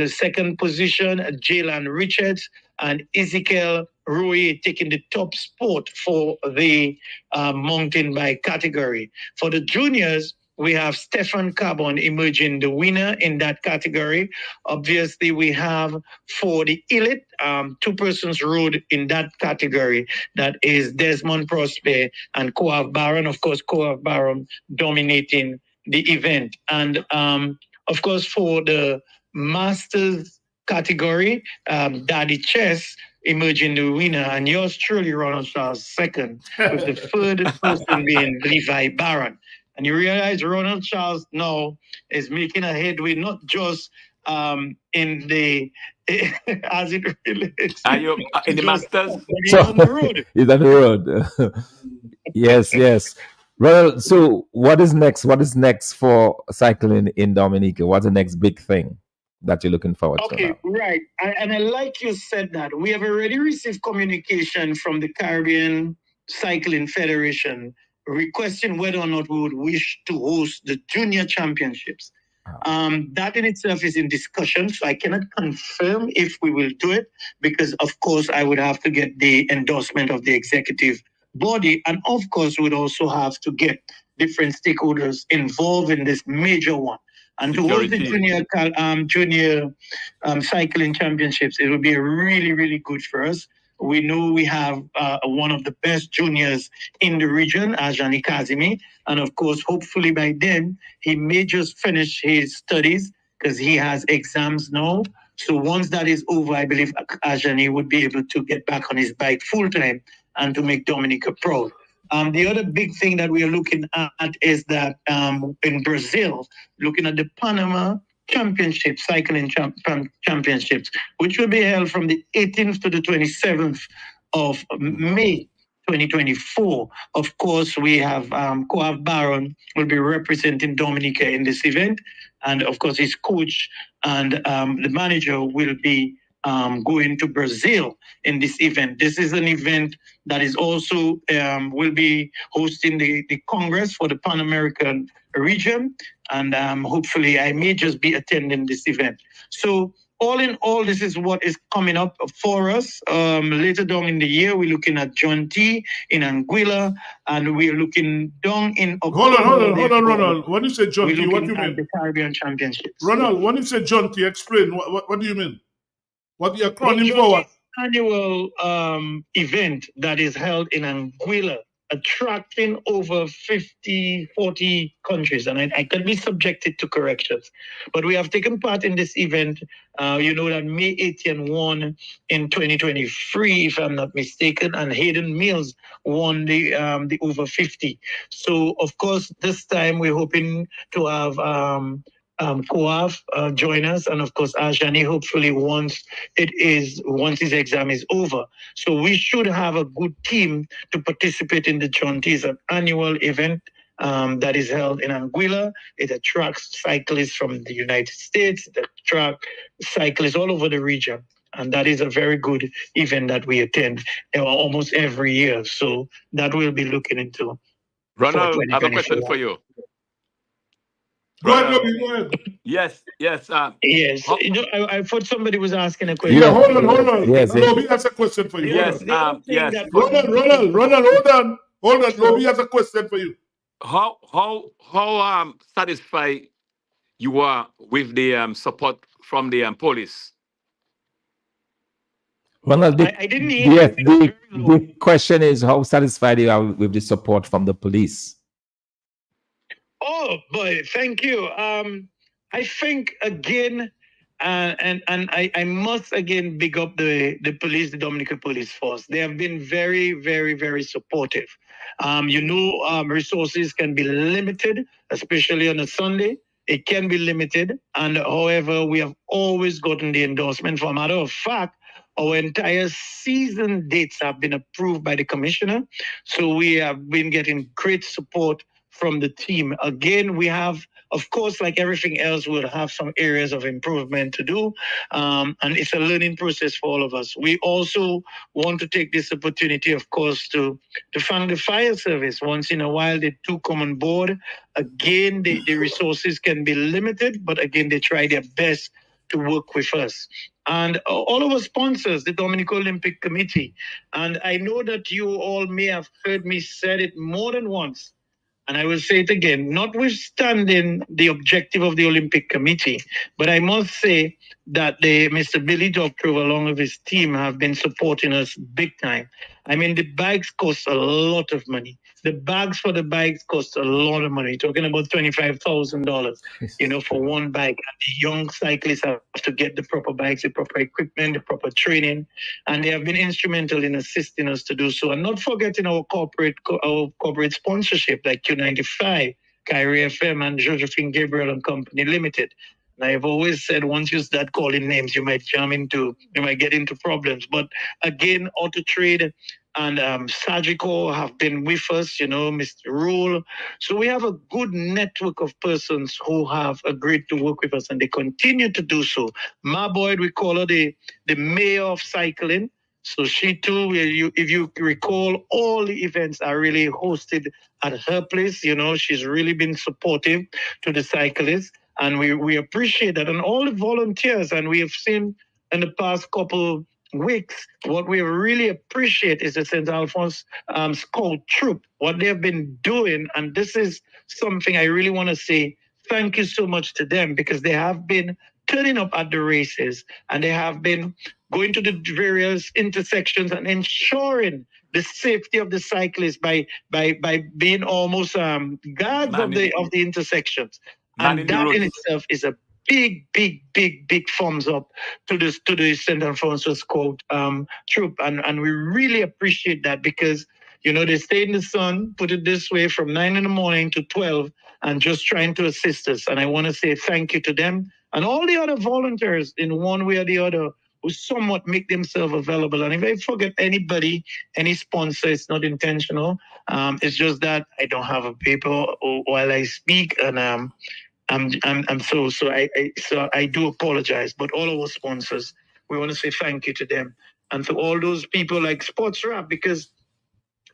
[SPEAKER 16] Second position, Jalen Richards and Ezekiel Rui taking the top spot for the mountain bike category. For the juniors, we have Stefan Carbon emerging the winner in that category. Obviously, we have for the elite, 2 persons rode in that category. That is Desmond Prosper and Coaf Baron. Of course, Coaf Baron dominating the event. And of course, for the masters category, Daddy Chess emerging the winner, and yours truly, Ronald Charles, second, with the third person being Levi Baron. And you realize Ronald Charles now is making a headway, not just in the, as it relates.
[SPEAKER 4] Are you in the Masters?
[SPEAKER 3] So,
[SPEAKER 16] on the road.
[SPEAKER 3] He's on the road. Yes. Ronald, so what is next? What is next for cycling in Dominica? What's the next big thing that you're looking forward to?
[SPEAKER 16] Okay, right. And I like you said that. We have already received communication from the Caribbean Cycling Federation requesting whether or not we would wish to host the junior championships. That in itself is in discussion, so I cannot confirm if we will do it because, of course, I would have to get the endorsement of the executive body, and of course, we would also have to get different stakeholders involved in this major one. And towards the junior cycling championships, it will be really, really good for us. We know we have one of the best juniors in the region, Ajani Kazimi. And of course, hopefully by then, he may just finish his studies because he has exams now. So once that is over, I believe Ajani would be able to get back on his bike full time and to make Dominica proud. The other big thing that we are looking at is that in Brazil, looking at the Panama Championship, cycling championships, which will be held from the 18th to the 27th of May 2024. Of course, we have Coav Baron will be representing Dominica in this event. And of course, his coach and the manager will be going to Brazil in this event. This is an event that is also will be hosting the Congress for the Pan American region. And hopefully I may just be attending this event. So all in all, this is what is coming up for us. Later down in the year, we're looking at John T in Anguilla, and we're looking down in October.
[SPEAKER 2] Hold on, Ronald. When you say John T, what do you mean?
[SPEAKER 16] The Caribbean Championships.
[SPEAKER 2] Ronald, when you say John T, explain. What do you mean? What the acronym for what?
[SPEAKER 16] Annual event that is held in Anguilla, attracting over 40 countries. And I could be subjected to corrections. But we have taken part in this event. You know that May 18 won in 2023, if I'm not mistaken, and Hayden Mills won the over 50. So, of course, this time we're hoping to have Coav join us, and of course Ajani hopefully once his exam is over. So we should have a good team to participate in the John T's annual event that is held in Anguilla. It attracts cyclists from the United States, it attracts cyclists all over the region. And that is a very good event that we attend almost every year. So that we'll be looking into.
[SPEAKER 4] Ronald, I have a question for you.
[SPEAKER 2] Go ahead.
[SPEAKER 4] Yes.
[SPEAKER 16] Yes. I thought somebody was asking a question.
[SPEAKER 2] Yeah, hold on.
[SPEAKER 3] Yes.
[SPEAKER 2] Lobby has a question for you.
[SPEAKER 4] Yes.
[SPEAKER 2] Ronald, hold on. Lobby has a question for you.
[SPEAKER 4] How satisfied you are with the support from the police?
[SPEAKER 3] Ronald,
[SPEAKER 16] I didn't hear.
[SPEAKER 3] Yes, the question is how satisfied you are with the support from the police.
[SPEAKER 16] Oh boy, thank you. I think again, and I must again big up the police, the Dominica Police Force. They have been very, very, very supportive. Resources can be limited, especially on a Sunday. It can be limited, and however, we have always gotten the endorsement. For a matter of fact, our entire season dates have been approved by the commissioner, so we have been getting great support from the team. Again, we have, of course, like everything else, we'll have some areas of improvement to do. And it's a learning process for all of us. We also want to take this opportunity, of course, to thank the fire service. Once in a while, they do come on board. Again, the resources can be limited, but again, they try their best to work with us. And all of our sponsors, the Dominican Olympic Committee. And I know that you all may have heard me say it more than once, and I will say it again, notwithstanding the objective of the Olympic Committee, but I must say that Mr. Billy Doctor, along with his team, have been supporting us big time. I mean, the bikes cost a lot of money. The bags for the bikes cost a lot of money. Talking about $25,000, for one bike. And the young cyclists have to get the proper bikes, the proper equipment, the proper training, and they have been instrumental in assisting us to do so. And not forgetting our corporate sponsorship like Q95, Kyrie FM, and Josephine Gabriel and Company Limited. And I've always said, once you start calling names, you might get into problems. But again, Auto Trade and Sagico have been with us, Mr. Rule. So we have a good network of persons who have agreed to work with us, and they continue to do so. Ma Boyd, we call her the mayor of cycling. So she too, if you recall, all the events are really hosted at her place. She's really been supportive to the cyclists, and we appreciate that. And all the volunteers, and we have seen in the past couple Wicks, what we really appreciate is the St. Alphonse Scout Troop, what they've been doing. And this is something I really want to say thank you so much to them, because they have been turning up at the races and they have been going to the various intersections and ensuring the safety of the cyclists by being almost guards of the intersections. And that in itself is a big thumbs up to the St. Alphonsus Scout troop, and we really appreciate that, because they stay in the sun, put it this way, from 9 in the morning to 12, and just trying to assist us. And I want to say thank you to them and all the other volunteers in one way or the other who somewhat make themselves available. And if I forget anybody, any sponsor, it's not intentional. It's just that I don't have a paper while I speak, and so I do apologize. But all our sponsors, we want to say thank you to them, and to all those people like Sports Rap, because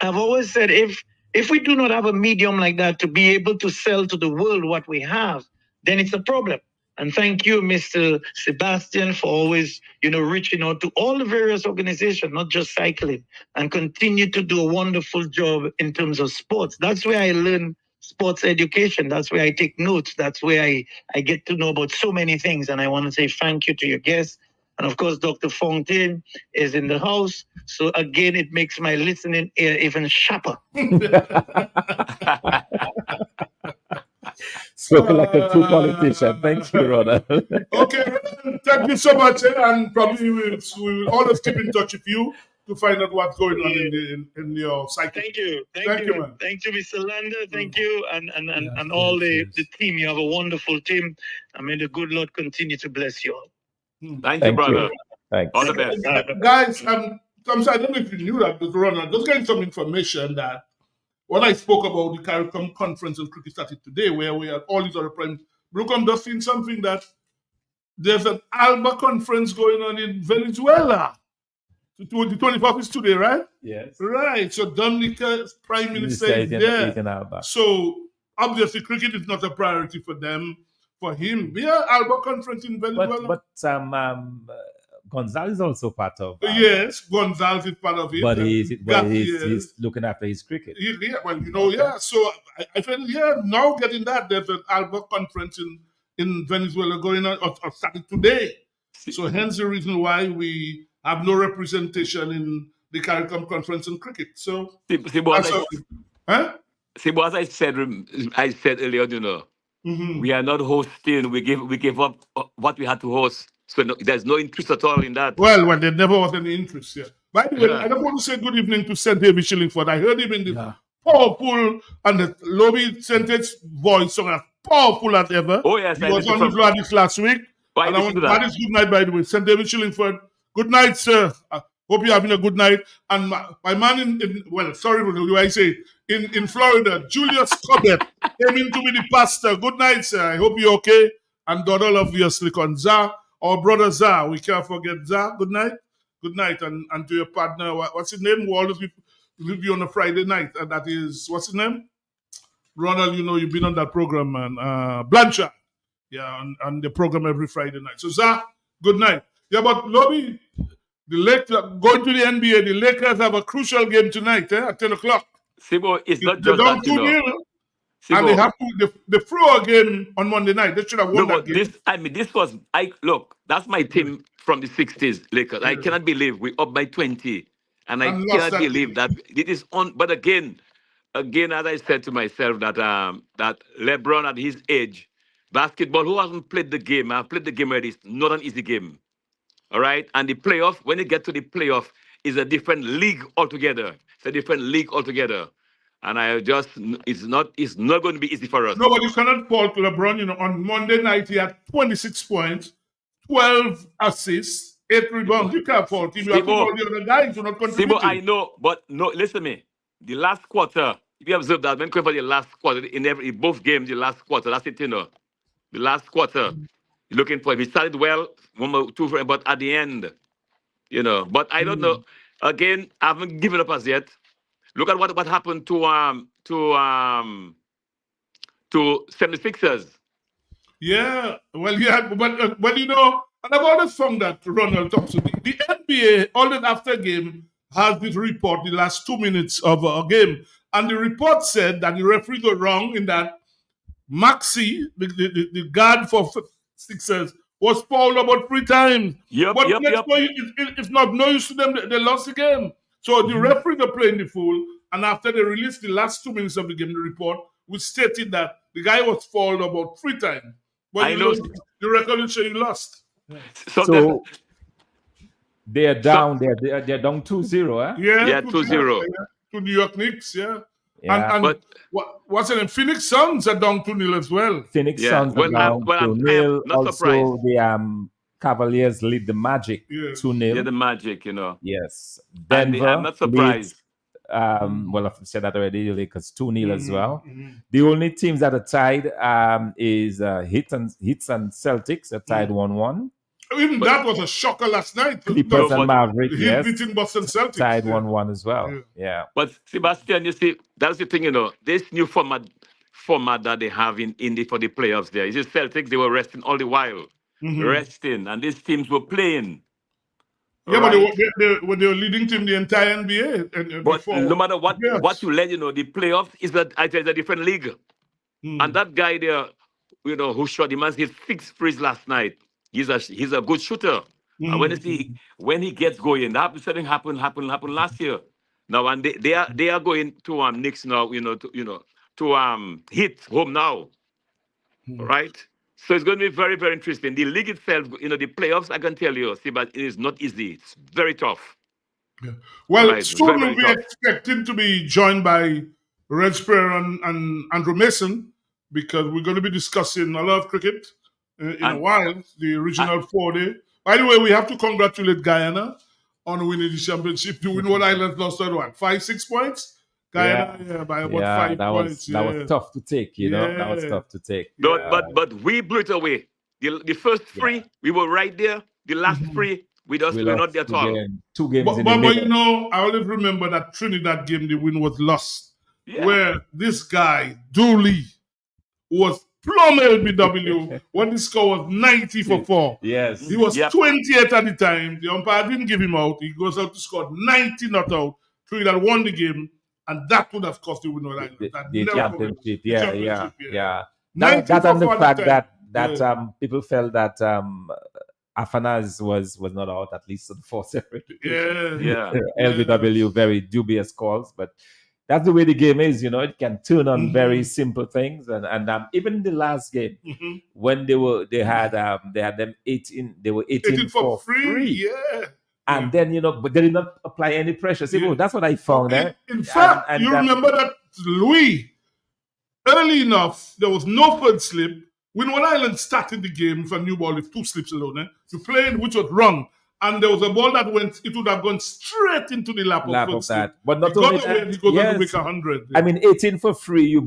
[SPEAKER 16] I've always said if we do not have a medium like that to be able to sell to the world what we have, then it's a problem. And thank you, Mr. Sebastian, for always, reaching out to all the various organizations, not just cycling, and continue to do a wonderful job in terms of sports. That's where I learn sports education. That's where I take notes. That's where I get to know about so many things. And I want to say thank you to your guests. And of course, Dr. Fontaine is in the house. So again, it makes my listening ear even sharper.
[SPEAKER 3] Spoken like a true politician. Thank you, Ronald.
[SPEAKER 2] Okay, thank you so much, and probably we will always keep in touch with you to find out what's going on in your cycle.
[SPEAKER 16] Thank you, man. Thank you, Mr. Lander. Thank you, and all the team. You have a wonderful team. I may the good Lord continue to bless you all.
[SPEAKER 4] Thank you, brother.
[SPEAKER 3] Thanks.
[SPEAKER 4] All the best,
[SPEAKER 2] guys. Thomas, I don't know if you knew that, but Ronald, just getting some information that what I spoke about the CARICOM conference on cricket started today, where we had all these other friends. Brooklyn just seen something that there's an ALBA conference going on in Venezuela. The 24th is today, right?
[SPEAKER 3] Yes.
[SPEAKER 2] Right. So Dominica's Prime Minister is there. So obviously cricket is not a priority for them, for him. Yeah, ALBA conference in Venezuela.
[SPEAKER 3] But Gonzalez is also part of.
[SPEAKER 2] Yes, Gonzalez is part of it.
[SPEAKER 3] But he's looking after his cricket.
[SPEAKER 2] Yeah. So I feel, now getting that, there's an ALBA conference in Venezuela going on, or started today. So hence the reason why we have no representation in the CARICOM conference in cricket. So,
[SPEAKER 4] as I said earlier, we are not hosting. We gave up what we had to host. So there's no interest at all in that.
[SPEAKER 2] Well, there never was any interest here. By the way, I just want to say good evening to St. David Shillingford. I heard him in the powerful and the Lobby Sentence voice song as powerful as ever.
[SPEAKER 4] Oh, yes.
[SPEAKER 2] He was on the floor this last week. And I want to good night, by the way. St. David Shillingford. Good night, sir. Hope you're having a good night. And my man in Florida, Julius Cobbett, came in to be the pastor. Good night, sir. I hope you're okay. And Donald, obviously, on Zah. Our brother Zah, we can't forget Zah. Good night. Good night. And to your partner, what's his name? Who always leave you on a Friday night. And that is, what's his name? Ronald, you've been on that program, man. Blanchard. Yeah, on the program every Friday night. So Zah, good night. Yeah, but Lobby, going to the NBA, the Lakers have a crucial game tonight, at 10 o'clock.
[SPEAKER 4] Sibo, it's not just that,
[SPEAKER 2] and they have the floor game on Monday night. They should have won that game.
[SPEAKER 4] Look, that's my team from the 60s, Lakers. I cannot believe we up by 20. And I cannot believe that it is on. But again, as I said to myself, that LeBron at his age, basketball, who hasn't played the game? I've played the game already. It's not an easy game. All right? And the playoff, when you get to the playoff, is a different league altogether. It's a different league altogether. And it's not going to be easy for us.
[SPEAKER 2] No, but you cannot fault LeBron. On Monday night, he had 26 points, 12 assists, 8 rebounds. You can't fault him. You have to all the other guys who are not contributing.
[SPEAKER 4] I know, but no, listen to me. The last quarter, if you observe that, when going for the last quarter, in both games, the last quarter, that's it, The last quarter, you're looking for it. We started well, 1 or 2, but at the end, But I don't know. Again, I haven't given up as yet. Look at what happened to 76ers.
[SPEAKER 2] Yeah, well, but And I've always found that Ronald Thompson, the NBA, always after game, has this report, the last 2 minutes of a game. And the report said that the referees were wrong in that Maxey, the guard for Sixers, was fouled about 3 times. But it's not no use to them. They lost the game. So the referees are playing the fool. And after they released the last 2 minutes of the game, the report, which stated that the guy was fouled about 3 times. But the record will show you lost.
[SPEAKER 3] So they're down. They're down 2-0, huh?
[SPEAKER 2] Yeah,
[SPEAKER 4] 2-0.
[SPEAKER 2] To New York Knicks, yeah.
[SPEAKER 3] Yeah.
[SPEAKER 2] And what's it? Phoenix Suns are down 2-0 as well.
[SPEAKER 3] Phoenix Suns are down 2-0. Also,
[SPEAKER 4] surprised.
[SPEAKER 3] the Cavaliers lead the Magic 2-0.
[SPEAKER 4] Yeah, the Magic, you know.
[SPEAKER 3] Yes.
[SPEAKER 4] Denver.
[SPEAKER 3] Denver
[SPEAKER 4] I'm not surprised.
[SPEAKER 3] Well, I've said that already. The Lakers 2-0 as well. The only teams that are tied is Hits and Celtics are tied 1-1.
[SPEAKER 2] Even that was a shocker last night.
[SPEAKER 3] Clippers and Mavericks, yes,
[SPEAKER 2] beating Boston Celtics.
[SPEAKER 3] tied 1-1 as well. Yeah.
[SPEAKER 4] But Sebastian, you see, that's the thing, you know, this new format that they have in Indy for the playoffs there. You see, Celtics, they were resting all the while. Resting, and these teams were playing.
[SPEAKER 2] Yeah, but they were the leading team the entire NBA.
[SPEAKER 4] But no matter what you let, you know, the playoffs is a different league. And that guy there, you know, who shot him, hit 6 threes last night. He's a good shooter. And when he gets going, that something happened last year. Now, and they are going to Knicks now, to hit home now, right? So it's going to be very, very interesting. The league itself, you know, the playoffs, I can tell you, see, but it is not easy. It's very tough.
[SPEAKER 2] Yeah. Well,
[SPEAKER 4] Right,
[SPEAKER 2] soon
[SPEAKER 4] very,
[SPEAKER 2] we'll be
[SPEAKER 4] very tough.
[SPEAKER 2] expecting to be joined by Red Spear and Andrew Mason, because we're going to be discussing a lot of cricket in a while, the original 4-day. By the way, we have to congratulate Guyana on winning the championship. The Windward Islands lost at what, 5-6 points? Guyana, by about 5 points.
[SPEAKER 3] That was tough to take, you know. That was tough to take.
[SPEAKER 4] But we blew it away. The first 3, we were right there. The last 3, we were not there at all.
[SPEAKER 3] 2 games
[SPEAKER 2] But,
[SPEAKER 3] in the
[SPEAKER 2] but
[SPEAKER 3] middle.
[SPEAKER 2] you know, I always remember that Trinidad game, the win was lost, where this guy, Dooley, was plumb LBW when the score was 90 for 4.
[SPEAKER 3] Yes.
[SPEAKER 2] He was 28 at the time. The umpire didn't give him out. He goes out to score 90 not out. Trinidad won the game, and that would have cost the Windward Islands.
[SPEAKER 3] The championship. Yeah.
[SPEAKER 2] 90
[SPEAKER 3] That and the
[SPEAKER 2] for 4
[SPEAKER 3] fact
[SPEAKER 2] at
[SPEAKER 3] that people felt that Afanaz was not out, at least on 4 separate occasions.
[SPEAKER 2] Yeah.
[SPEAKER 3] LBW, very dubious calls, but that's the way the game is, you know. It can turn on very simple things, and even in the last game when they had them 18, they were 18 for free.
[SPEAKER 2] Yeah.
[SPEAKER 3] And then, you know, but they did not apply any pressure. See, that's what I found.
[SPEAKER 2] In fact, you remember that Louis, early enough, there was no third slip. Windward Island started the game with a new ball with 2 slips alone. You played, which was wrong. And there was a ball that it would have gone straight into the lap of
[SPEAKER 3] that.
[SPEAKER 2] slip.
[SPEAKER 3] But not
[SPEAKER 2] he
[SPEAKER 3] only
[SPEAKER 2] got away,
[SPEAKER 3] that,
[SPEAKER 2] he goes on to
[SPEAKER 3] yes.
[SPEAKER 2] make 100.
[SPEAKER 3] I mean, 18 for free, you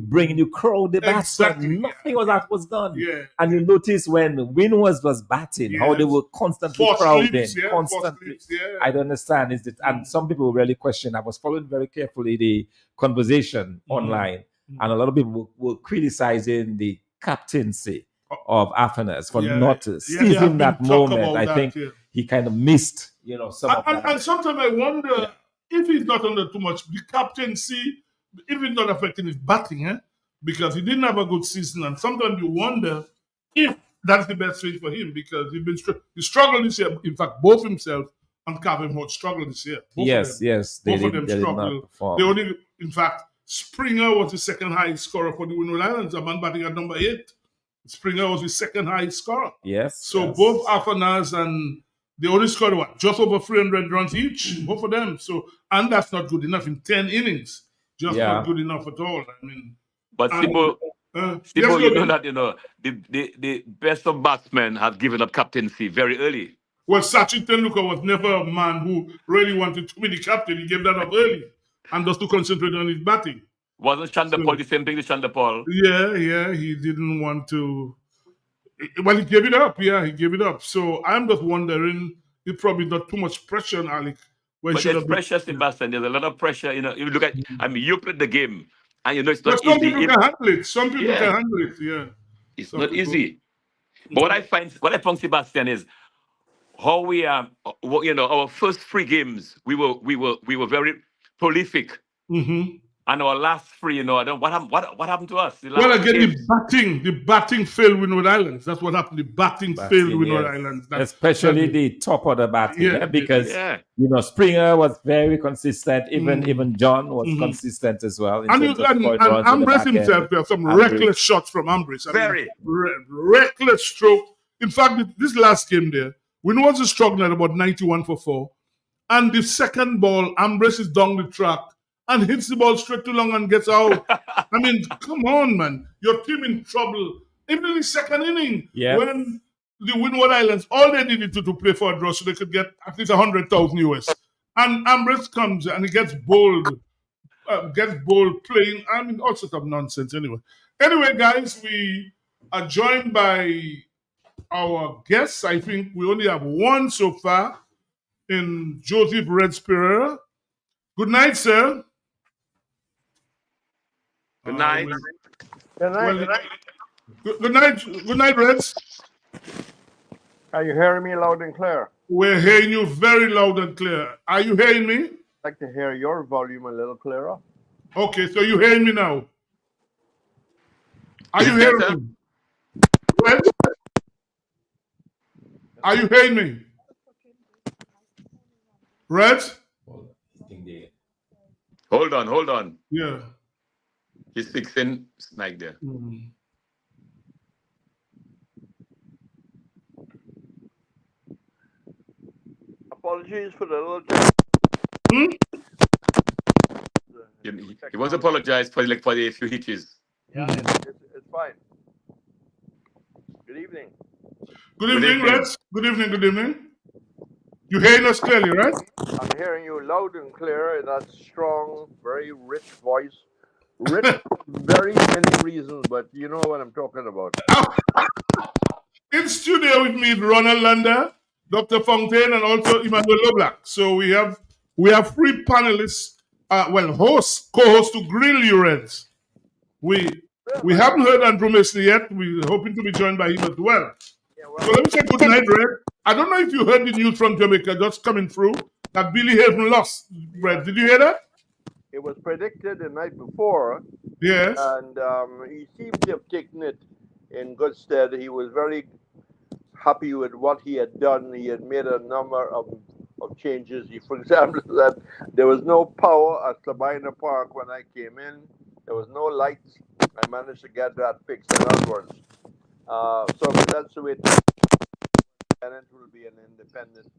[SPEAKER 3] crowd the batsman.
[SPEAKER 2] Exactly.
[SPEAKER 3] Nothing of that was done.
[SPEAKER 2] Yeah.
[SPEAKER 3] And you notice when Win was batting, how they were constantly
[SPEAKER 2] Forced
[SPEAKER 3] crowding.
[SPEAKER 2] slips, yeah,
[SPEAKER 3] Constantly.
[SPEAKER 2] forced slips, yeah.
[SPEAKER 3] I don't understand. And some people really question. I was following very carefully the conversation online, and a lot of people were criticizing the captaincy of Afanas for not seizing that moment. I think he kind of missed, you know, some of that.
[SPEAKER 2] And sometimes I wonder if he's not under too much the captaincy, if it's not affecting his batting, because he didn't have a good season. And sometimes you wonder if that's the best thing for him, because he struggled this year. In fact, both himself and Calvin Holt struggled this year.
[SPEAKER 3] Yes.
[SPEAKER 2] Both of them struggled. They only, in fact, Springer was the second highest scorer for the Windward Islands, a man batting at number 8. Springer was the second highest scorer.
[SPEAKER 3] Yes.
[SPEAKER 2] So both Afanas and they only scored just over 300 runs each, both of them. So, and that's not good enough in 10 innings. Just not good enough at all. I mean,
[SPEAKER 4] but Sibo, you know that, you know, the best of batsmen have given up captaincy very early.
[SPEAKER 2] Well, Sachin Tendulkar was never a man who really wanted to be the captain. He gave that up early and just to concentrate on his batting.
[SPEAKER 4] Wasn't Chandapal the same thing to Chandapal?
[SPEAKER 2] Yeah, he didn't want to. Well, he gave it up. Yeah, he gave it up. So I'm just wondering, it probably not too much pressure on Alec.
[SPEAKER 4] But there's pressure, Sebastian. There's a lot of pressure. You know, if you look at, I mean, you played the game, and you know it's not
[SPEAKER 2] but some
[SPEAKER 4] easy.
[SPEAKER 2] people can handle it. Some people can handle it. Yeah,
[SPEAKER 4] it's not easy. But what I find, Sebastian, is how we our first 3 games we were very prolific, and our last 3, I don't what happened to us. The last
[SPEAKER 2] Well, again,
[SPEAKER 4] games.
[SPEAKER 2] the batting failed with North Islands. That's what happened. The batting failed with North
[SPEAKER 3] yes.
[SPEAKER 2] Islands.
[SPEAKER 3] Especially the top of the batting,
[SPEAKER 2] Yeah,
[SPEAKER 3] because Springer was very consistent. Even John was consistent as well. In
[SPEAKER 2] And
[SPEAKER 3] terms of scoring runs in the
[SPEAKER 2] Ambrose
[SPEAKER 3] back end.
[SPEAKER 2] himself, there are some
[SPEAKER 3] Ambrose.
[SPEAKER 2] reckless shots from Ambrose. I mean,
[SPEAKER 4] Very.
[SPEAKER 2] reckless stroke. In fact, this last game there, we know was struggling at about 91 for 4. And the second ball, Ambrose is down the track and hits the ball straight to long and gets out. I mean, come on, man. Your team in trouble. Even in the second inning, when the Windward Islands, all they needed to play for a draw so they could get at least 100,000 US. And Ambrose comes and he gets bold playing. I mean, all sorts of nonsense anyway. Anyway, guys, we are joined by our guests. I think we only have one so far in Joseph Reds Pereira. Good night, sir.
[SPEAKER 4] Good night.
[SPEAKER 17] Good night.
[SPEAKER 2] Good night. Good night, Reds.
[SPEAKER 17] Are you hearing me loud and clear?
[SPEAKER 2] We're hearing you very loud and clear. Are you hearing me?
[SPEAKER 17] I'd like to hear your volume a little clearer.
[SPEAKER 2] Okay, so you're hearing me now. Are you hearing me? Reds? Are you hearing me? Reds?
[SPEAKER 4] Hold on.
[SPEAKER 2] Yeah.
[SPEAKER 4] He's fixing Snag there.
[SPEAKER 17] Apologies for the little.
[SPEAKER 4] He wants to apologize for the few hitches.
[SPEAKER 17] Yeah, it's fine. Good evening.
[SPEAKER 2] Good evening, Reds. Good evening. You hearing us clearly, right?
[SPEAKER 17] I'm hearing you loud and clear in that strong, very rich voice. Rich for very many reasons, but you know what I'm talking about.
[SPEAKER 2] In studio with me, Ronald Landa, Dr. Fontaine, and also Emmanuel LeBlanc. So we have 3 panelists, co-hosts to grill you, Reds. We haven't heard Andrew Messley yet. We're hoping to be joined by him as well. So let me say good night, Red. I don't know if you heard the news from Jamaica just coming through that Billy Haven lost, Red. Did you hear that?
[SPEAKER 17] It was predicted the night before.
[SPEAKER 2] Yes.
[SPEAKER 17] And he seemed to have taken it in good stead. He was very happy with what he had done. He had made a number of changes. For example, that there was no power at Sabina Park when I came in. There was no lights. I managed to get that fixed in onwards. So that's the way Lieutenant will be an independent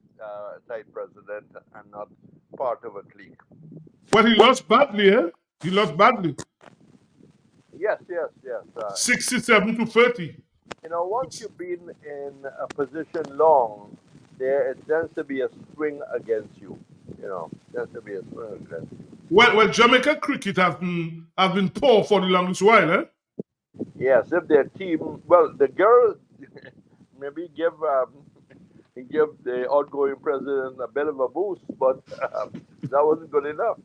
[SPEAKER 17] type president and not part of a clique.
[SPEAKER 2] Well, he lost badly, eh? He lost badly.
[SPEAKER 17] Yes.
[SPEAKER 2] 67 to 30.
[SPEAKER 17] You know, once you've been in a position long, there tends to be a swing against you.
[SPEAKER 2] Well, Jamaica cricket have been poor for the longest while, eh?
[SPEAKER 17] Yes, if their team, the girls maybe give the outgoing president a bit of a boost, but that wasn't good enough.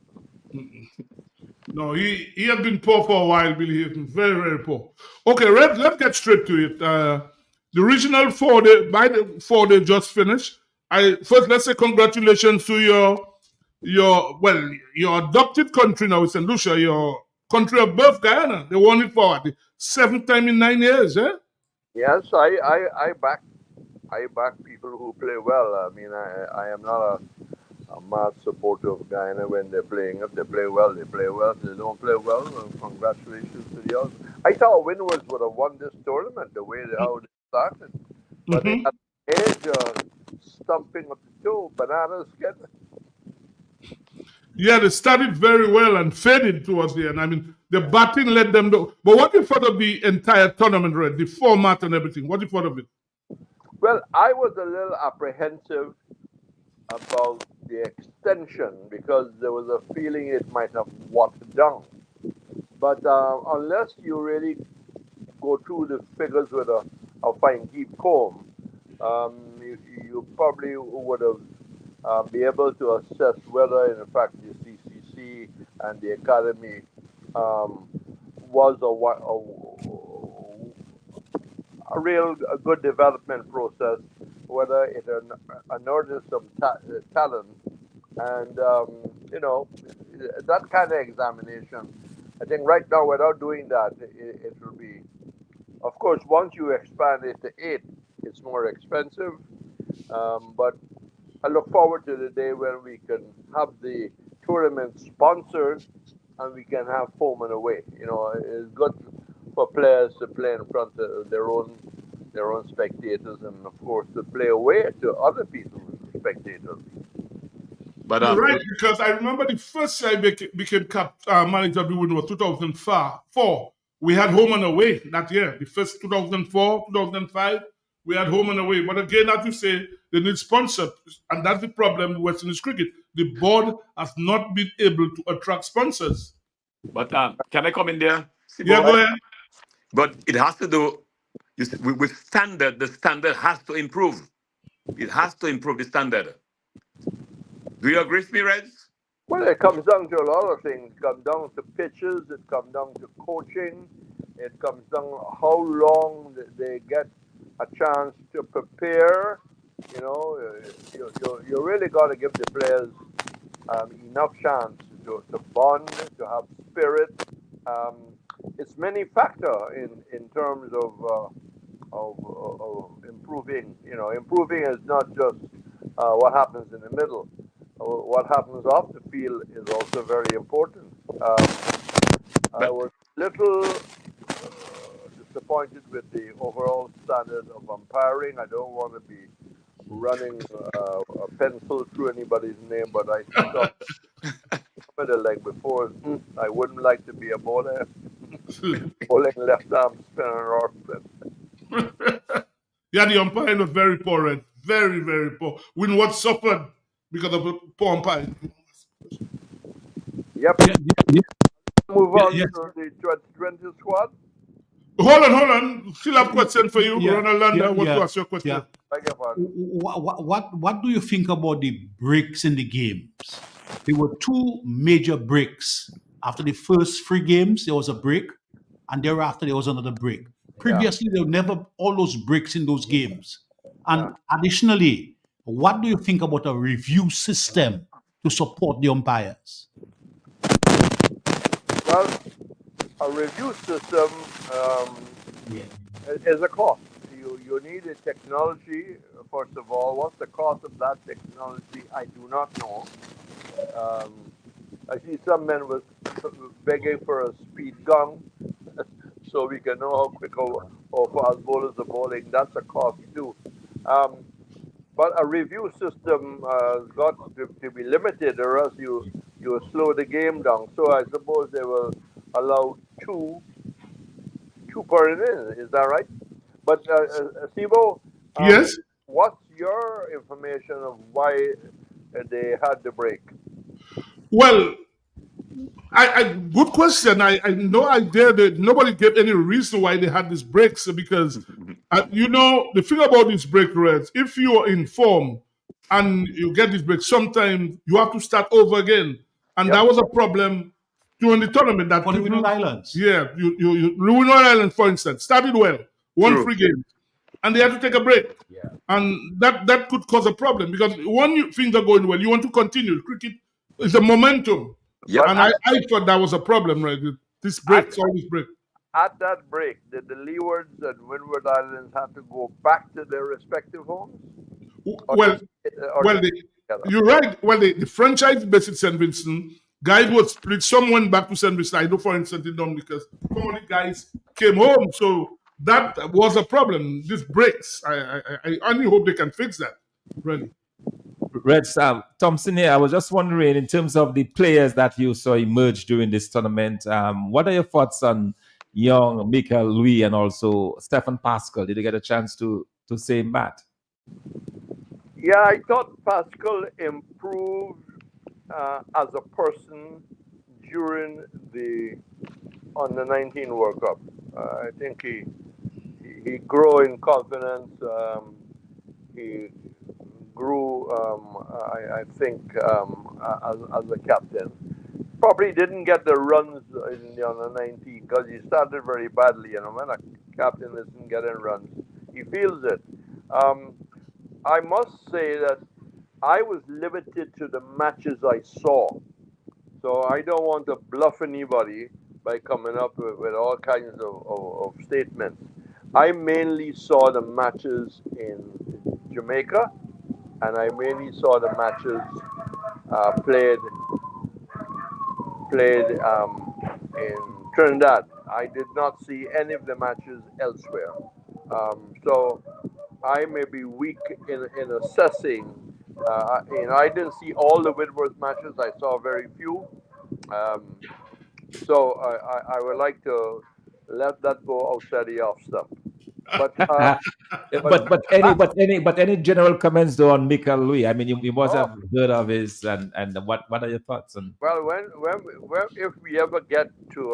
[SPEAKER 2] No, he had been poor for a while, Billy Haven. Very, very poor. Okay, let's get straight to it. The regional 4-day just finished. First, let's say congratulations to your adopted country now, St. Lucia, your country of birth, Guyana. They won it for the 7th time in 9 years, eh?
[SPEAKER 17] Yes, I back people who play well. I mean, I am not a mad supporter of Guyana when they're playing. If they play well, they play well. If they don't play well, congratulations to the others. I thought Windwards would have won this tournament the way how they started. But they had edge stumping up the toe, bananas getting.
[SPEAKER 2] Yeah, they started very well and faded towards the end. I mean, the batting let them know. But what do you thought of the entire tournament, Red? The format and everything? What do you thought of it?
[SPEAKER 17] Well, I was a little apprehensive about the extension because there was a feeling it might have watered down. But unless you really go through the figures with a fine-tooth comb, you probably would have be able to assess whether, in fact, the CCC and the academy was a good development process whether it unearthes some talent, and that kind of examination. I think right now, without doing that, it will be. Of course, once you expand it to 8, it's more expensive. But I look forward to the day when we can have the tournament sponsored and we can have home and away. It's good for players to play in front of their own spectators, and of course to play away to other people's spectators.
[SPEAKER 2] But you're right, because I remember the first year I became manager of the Wind was 2004. We had home and away that year. The first 2004, 2005, we had home and away. But again, as you say, they need sponsors. And that's the problem with West Indies cricket. The board has not been able to attract sponsors.
[SPEAKER 4] But can I come in there?
[SPEAKER 2] Yeah, go ahead.
[SPEAKER 4] But it has to do with standard. The standard has to improve. It has to improve the standard. Do you agree with me, Reds?
[SPEAKER 17] Well, it comes down to a lot of things. It comes down to pitches. It comes down to coaching. It comes down to how long they get a chance to prepare. You really got to give the players enough chance to bond, to have spirit. It's many factor in terms of improving. Improving is not just what happens in the middle. What happens off the field is also very important. I was a little disappointed with the overall standard of umpiring. I don't want to be running a pencil through anybody's name, but I thought with the leg before, I wouldn't like to be a bowler. Bowling left arm spinner or spin.
[SPEAKER 2] Yeah, the umpiring was very poor, Red. Very, very poor. Winwood suffered because of the poor umpiring.
[SPEAKER 17] Yep. Move on to the 2020 squad.
[SPEAKER 2] Hold on. Still have a question for you, Ronald Landa. What was your question?
[SPEAKER 5] What do you think about the breaks in the games? There were 2 major breaks. After the first 3 games, there was a break, and thereafter there was another break. Previously, there were never all those breaks in those games. And additionally, what do you think about a review system to support the umpires?
[SPEAKER 17] Well, a review system is a cost. You need a technology, first of all. What's the cost of that technology? I do not know. I see some men was begging for a speed gun so we can know how quick or fast bowlers are bowling. That's a cost too. But a review system has got to be limited, or else you slow the game down. So I suppose they will allow two per inning. Is that right? But Sibo,
[SPEAKER 2] yes.
[SPEAKER 17] What's your information of why they had the break?
[SPEAKER 2] Well, good question. I no idea that nobody gave any reason why they had these breaks, because the thing about these break, Reds, if you are in form and you get this break, sometimes you have to start over again, and that was a problem during the tournament. That
[SPEAKER 5] for the Winner Islands,
[SPEAKER 2] Winner Islands, for instance, started well, won 3 games, and they had to take a break, and that could cause a problem, because when things are going well, you want to continue. Cricket is a momentum. And I thought that was a problem, right? This breaks, all this break.
[SPEAKER 17] At that break, did the Leewards and Windward Islands have to go back to their respective homes?
[SPEAKER 2] You're right. Well, the franchise based at St. Vincent, guys would split. Some went back to St. Vincent. I know, for instance, they don't, because some of the guys came home. So that was a problem. This breaks. I only hope they can fix that, really.
[SPEAKER 3] Reds, Thompson here. I was just wondering, in terms of the players that you saw emerge during this tournament, what are your thoughts on young Michael Louis and also Stephen Pascal? Did you get a chance to say that?
[SPEAKER 17] Yeah, I thought Pascal improved as a person during the Under-19 World Cup. I think he grew in confidence. He grew, I think, as a captain. Probably didn't get the runs in the Under-19 because he started very badly. When a captain isn't getting runs, he feels it. I must say that I was limited to the matches I saw. So I don't want to bluff anybody by coming up with all kinds of statements. I mainly saw the matches in Jamaica, and I mainly saw the matches played in Trinidad. I did not see any of the matches elsewhere. So I may be weak in assessing. I didn't see all the Whitworth matches. I saw very few. So I would like to let that go outside the off stuff.
[SPEAKER 3] But any general comments though on Michael Louis? I mean, you must have heard of his, and what are your thoughts on?
[SPEAKER 17] Well, if we ever get to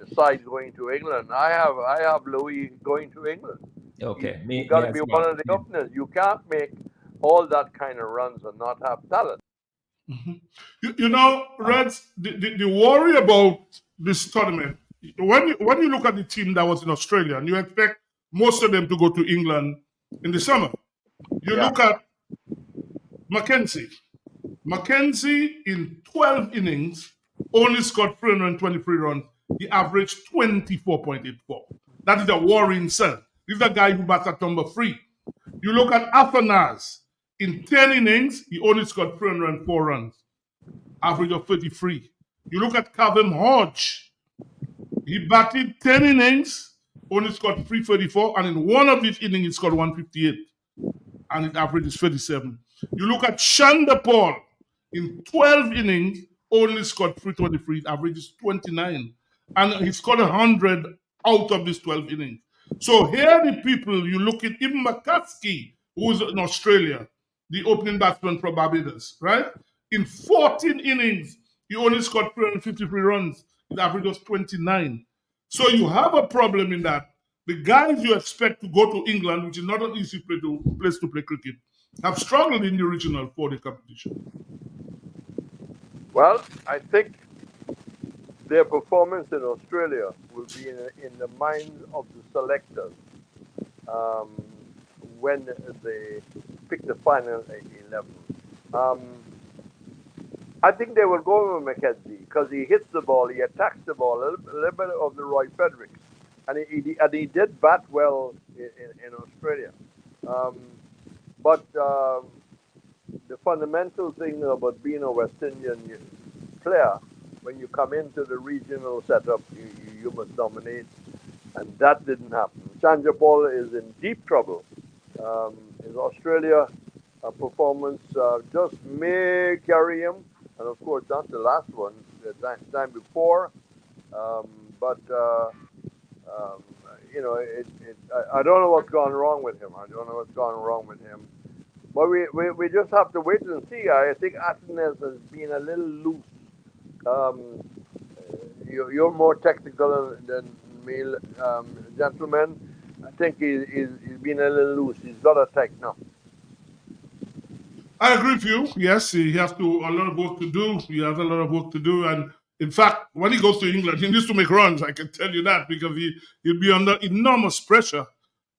[SPEAKER 17] decide going to England, I have Louis going to England.
[SPEAKER 3] Okay,
[SPEAKER 17] you got to be one of the openers. You can't make all that kind of runs and not have talent.
[SPEAKER 2] You know, Reds, the worry about this tournament, when you look at the team that was in Australia, and you expect most of them to go to England in the summer. You look at Mackenzie. Mackenzie in 12 innings only scored 323 runs. He averaged 24.84. That is a worrying cell. This is a guy who bats at number 3. You look at Athanase. In 10 innings, he only scored 304 runs. Average of 33. You look at Calvin Hodge. He batted 10 innings, only scored 334, and in one of these innings, he scored 158, and his average is 37. You look at Shanda Paul, in 12 innings, only scored 323, his average is 29, and he scored 100 out of these 12 innings. So here are the people, you look at even McCaskey, who's in Australia, the opening batsman for Barbados, right? In 14 innings, he only scored 353 runs, his average was 29. So you have a problem in that the guys you expect to go to England, which is not an easy place to play cricket, have struggled in the regional 4-day competition.
[SPEAKER 17] Well, I think their performance in Australia will be in the minds of the selectors when they pick the final 11. I think they will go with McKenzie because he hits the ball, he attacks the ball, a little bit of the Roy Fredericks, and he did bat well in Australia. But the fundamental thing about being a West Indian player, when you come into the regional setup, you must dominate, and that didn't happen. Chandra Paul is in deep trouble. His Australia performance just may carry him. And of course, not the last one, the time before. But I don't know what's gone wrong with him. But we just have to wait and see. I think Athanase has been a little loose. You're more technical than me, gentlemen. I think he's been a little loose. He's got to tighten up.
[SPEAKER 2] I agree with you. Yes, he has a lot of work to do. He has a lot of work to do. And in fact, when he goes to England, he needs to make runs. I can tell you that because he'll be under enormous pressure.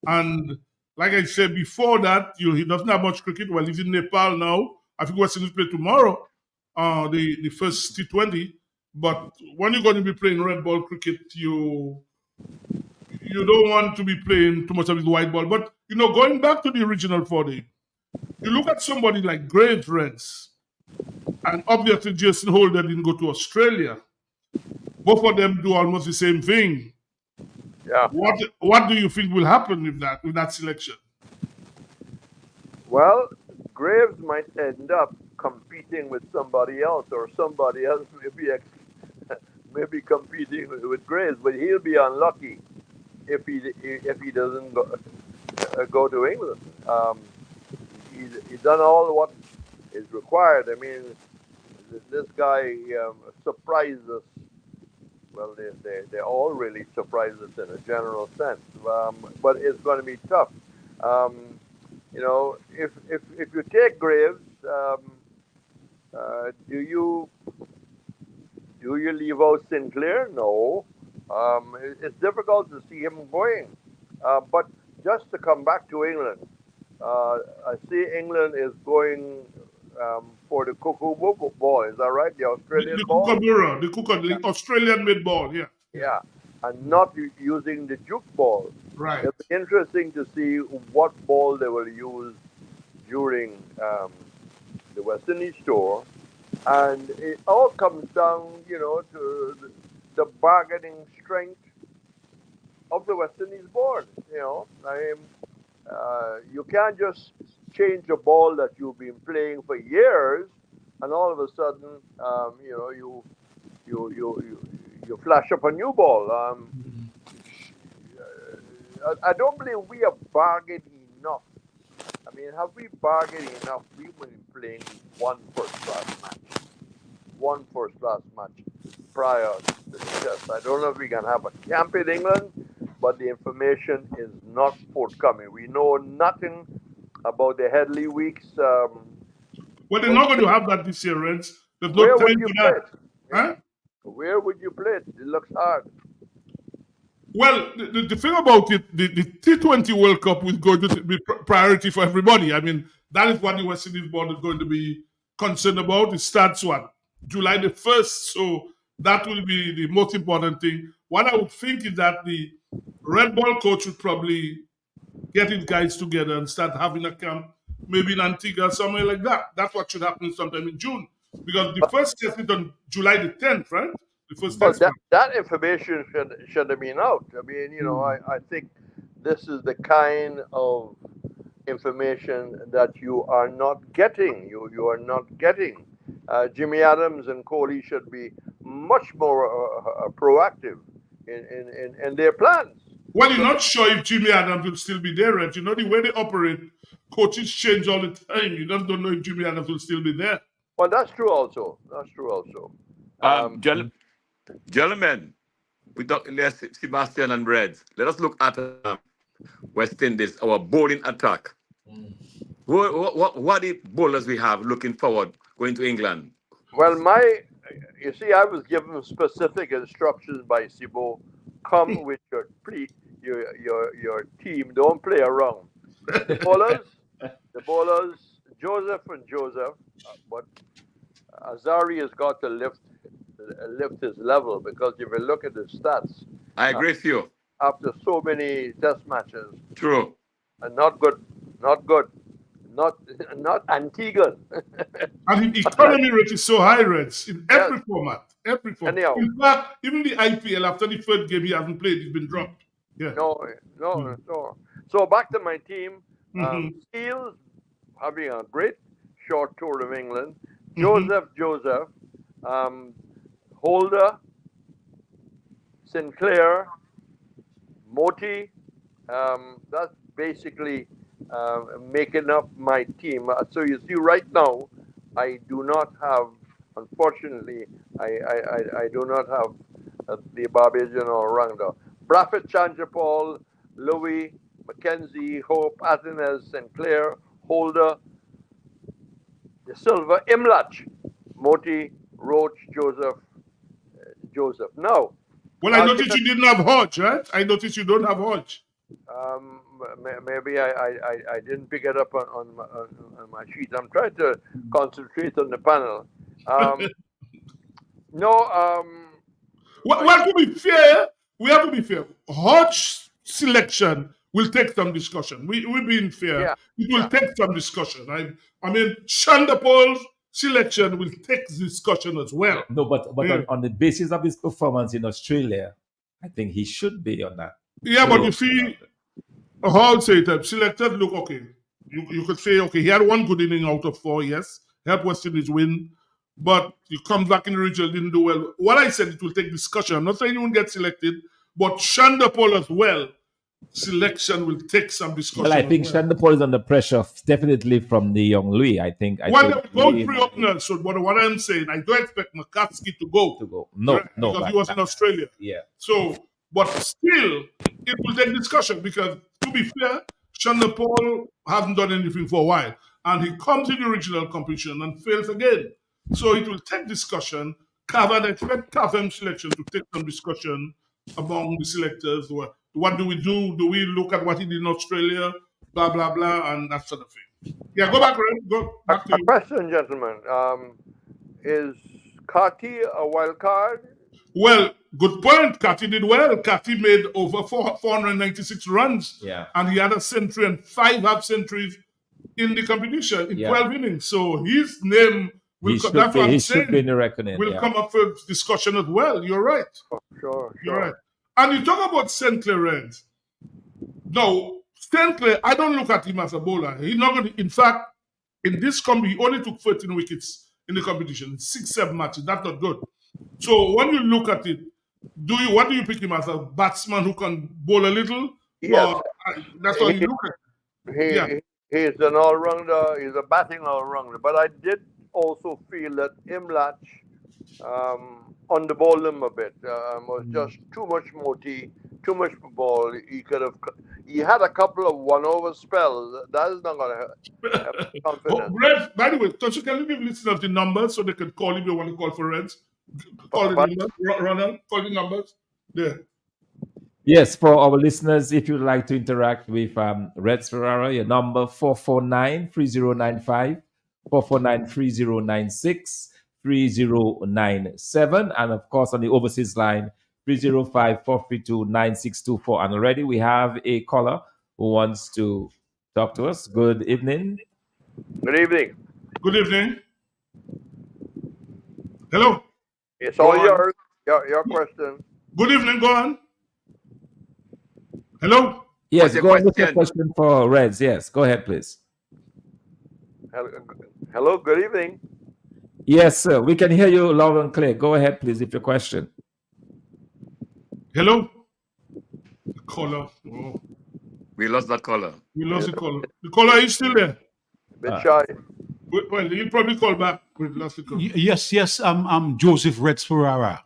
[SPEAKER 2] And like I said before that, he doesn't have much cricket. Well, he's in Nepal now. I think West Indies play tomorrow, the first T20. But when you're going to be playing red ball cricket, you don't want to be playing too much of the white ball. But, going back to the original 4-day, you look at somebody like Graves Reds, and obviously Jason Holder didn't go to Australia. Both of them do almost the same thing.
[SPEAKER 17] Yeah.
[SPEAKER 2] What do you think will happen with that selection?
[SPEAKER 17] Well, Graves might end up competing with somebody else, or somebody else maybe competing with Graves, but he'll be unlucky if he doesn't go to England. He's done all what is required. I mean, this guy surprised us. Well, they all really surprised us in a general sense. But it's going to be tough. If you take Graves, do you leave out Sinclair? No. It's difficult to see him going. But just to come back to England, I see England is going for the Kookaburra ball. Is that right? The Australian
[SPEAKER 2] The
[SPEAKER 17] ball?
[SPEAKER 2] Kookaburra, the Australian-made ball, yeah.
[SPEAKER 17] Yeah, and not using the juke ball.
[SPEAKER 2] Right.
[SPEAKER 17] It'll be interesting to see what ball they will use during the West Indies tour. And it all comes down, to the bargaining strength of the West Indies board. You can't just change a ball that you've been playing for years, and all of a sudden, you flash up a new ball. I don't believe we have bargained enough. I mean, have we bargained enough? We've been playing one first-class match prior to the test. I don't know if we can have a camp in England, but the information is not forthcoming. We know nothing about the Headley weeks.
[SPEAKER 2] Well, they're not going to have that this year, Reds. There's no
[SPEAKER 17] Where
[SPEAKER 2] time
[SPEAKER 17] would you
[SPEAKER 2] for
[SPEAKER 17] play
[SPEAKER 2] that. Huh?
[SPEAKER 17] Where would you play it? It looks hard.
[SPEAKER 2] Well, the thing about it, the T20 World Cup is going to be priority for everybody. I mean, that is what the West Indies board is going to be concerned about. It starts July the 1st, so that will be the most important thing. What I would think is that the Red Ball coach would probably get his guys together and start having a camp, maybe in Antigua, somewhere like that. That's what should happen sometime in June. Because the first test is on July the 10th, right? The first test.
[SPEAKER 17] That information should have been out. I mean, I think this is the kind of information that you are not getting. You are not getting. Jimmy Adams and Kohli should be much more proactive in their plans.
[SPEAKER 2] Well, you're not sure if Jimmy Adams will still be there, right? You know, the way they operate, coaches change all the time. You just don't know if Jimmy Adams will still be there.
[SPEAKER 17] Well, that's true also.
[SPEAKER 4] Gentlemen, we talk Sebastian and Reds. Let us look at West Indies, our bowling attack. What the bowlers we have looking forward going to England?
[SPEAKER 17] Well, you see, I was given specific instructions by Sibo. Come with your team. Don't play around. The bowlers, Joseph and Joseph, but Azari has got to lift his level, because if you look at the stats,
[SPEAKER 4] I agree with you.
[SPEAKER 17] After so many test matches,
[SPEAKER 4] true,
[SPEAKER 17] and not good, not Antigua.
[SPEAKER 2] And the economy rate is so high, Reds, in every format.
[SPEAKER 17] Anyhow.
[SPEAKER 2] In fact, even the IPL, after the third game he hasn't played, he's been dropped. Yeah.
[SPEAKER 17] No. So back to my team. Steele having a great short tour of England. Joseph, Holder, Sinclair, Moti. That's basically making up my team. So you see, right now, I do not have, unfortunately, I do not have the Barbadian all-rounder. Braffett, Chandrapal, Louis, Mackenzie, Hope, Athens, Sinclair, Holder, De Silva, Imlach, Moti, Roach, Joseph. Now.
[SPEAKER 2] Well, I noticed you didn't have Hodge, right? I noticed you don't have Hodge.
[SPEAKER 17] Maybe I didn't pick it up on my sheet. I'm trying to concentrate on the panel.
[SPEAKER 2] Well, to be fair, we have to be fair. Hodge selection will take some discussion. We're being fair.
[SPEAKER 17] Yeah.
[SPEAKER 2] It will take some discussion. I mean, Chandrapal's selection will take discussion as well.
[SPEAKER 3] No, but on the basis of his performance in Australia, I think he should be on that.
[SPEAKER 2] Yeah, but you see, how I would say it, selected look okay. You could say, okay, he had one good inning out of 4, yes. Helped West Indies win. But he comes back in the regional, didn't do well. What I said, it will take discussion. I'm not saying he won't get selected, but Chandrapal as well, selection will take some discussion.
[SPEAKER 3] Well, I think Chandrapal is under pressure, definitely from the young Louis. I think.
[SPEAKER 2] Both pre-openers. So, but what I'm saying, I don't expect McCaskey to go.
[SPEAKER 3] No,
[SPEAKER 2] because he was in Australia.
[SPEAKER 3] Yeah.
[SPEAKER 2] So, but still, it will take discussion, because to be fair, Chandrapal hasn't done anything for a while, and he comes in the regional competition and fails again. So it will take discussion. I expect CAFM selection to take some discussion among the selectors. What do we do? Do we look at what he did in Australia? blah blah blah, and that sort of thing. Yeah, go back, Ren. Go back to
[SPEAKER 17] A
[SPEAKER 2] you.
[SPEAKER 17] question, gentlemen. Is Carty a wild card?
[SPEAKER 2] Well, good point. Cathy did well. Cathy made over 496 runs.
[SPEAKER 3] Yeah.
[SPEAKER 2] And he had a century and 5 half centuries in the competition in 12 innings. So his name will come. That's what I'm saying.
[SPEAKER 3] Should be in the reckoning.
[SPEAKER 2] Will come up for discussion as well. You're right.
[SPEAKER 17] Sure.
[SPEAKER 2] You're right. And you talk about St. Clair Reds. No, St. Clair, I don't look at him as a bowler. He's not going to, in fact, in this company, he only took 13 wickets in the competition, 6-7 matches. That's not good. So when you look at it, what do you pick him as, a batsman who can bowl a little?
[SPEAKER 17] Yes.
[SPEAKER 2] That's how you look at it.
[SPEAKER 17] He's an all-rounder. He's a batting all-rounder. But I did also feel that Imlach underbowled him a bit. Was just too much moti, too much ball. He had a couple of one-over spells. That is not going to have confidence.
[SPEAKER 2] Reds, by the way, Toshu, can you give listeners the numbers so they can call if they want to call for Reds? Call the numbers. Ronald, call the numbers. There.
[SPEAKER 3] Yes, for our listeners, if you'd like to interact with Reds Ferrara, your number 449-3095, 449-3096, 3097, and of course on the overseas line 305-432-9624. And already we have a caller who wants to talk to us. Good evening.
[SPEAKER 17] Good evening.
[SPEAKER 2] Good evening. Hello.
[SPEAKER 17] It's all yours. Your question.
[SPEAKER 2] Good evening. Go on. Hello.
[SPEAKER 3] Yes, go on with your question for Reds. Yes, go ahead, please.
[SPEAKER 17] Hello. Good evening.
[SPEAKER 3] Yes, sir. We can hear you loud and clear. Go ahead, please, with your question.
[SPEAKER 2] Hello. The caller. Oh.
[SPEAKER 4] We lost that caller.
[SPEAKER 2] We lost the caller. The caller is still there.
[SPEAKER 17] Bit shy.
[SPEAKER 2] Well, you probably call back. We lost the caller.
[SPEAKER 5] Yes. I'm Joseph Reds Ferrara.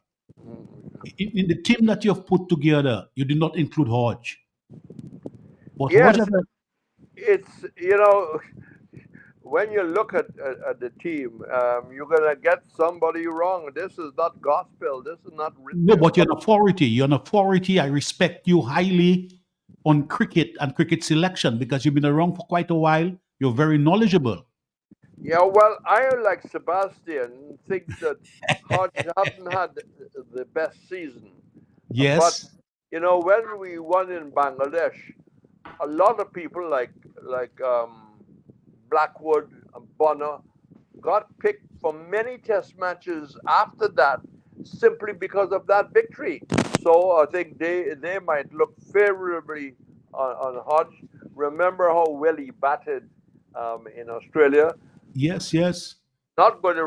[SPEAKER 5] In the team that you have put together, you did not include Hodge. But
[SPEAKER 17] yes, it's, when you look at the team, you're going to get somebody wrong. This is not gospel. This is not written.
[SPEAKER 5] No, but you're an authority. You're an authority. I respect you highly on cricket and cricket selection because you've been around for quite a while. You're very knowledgeable.
[SPEAKER 17] Yeah, well, I, like Sebastian, think that Hodge hasn't had the best season.
[SPEAKER 5] Yes.
[SPEAKER 17] But, when we won in Bangladesh, a lot of people like Blackwood and Bonner got picked for many test matches after that simply because of that victory. So I think they might look favorably on Hodge. Remember how well he batted in Australia?
[SPEAKER 5] Yes.
[SPEAKER 17] Not going to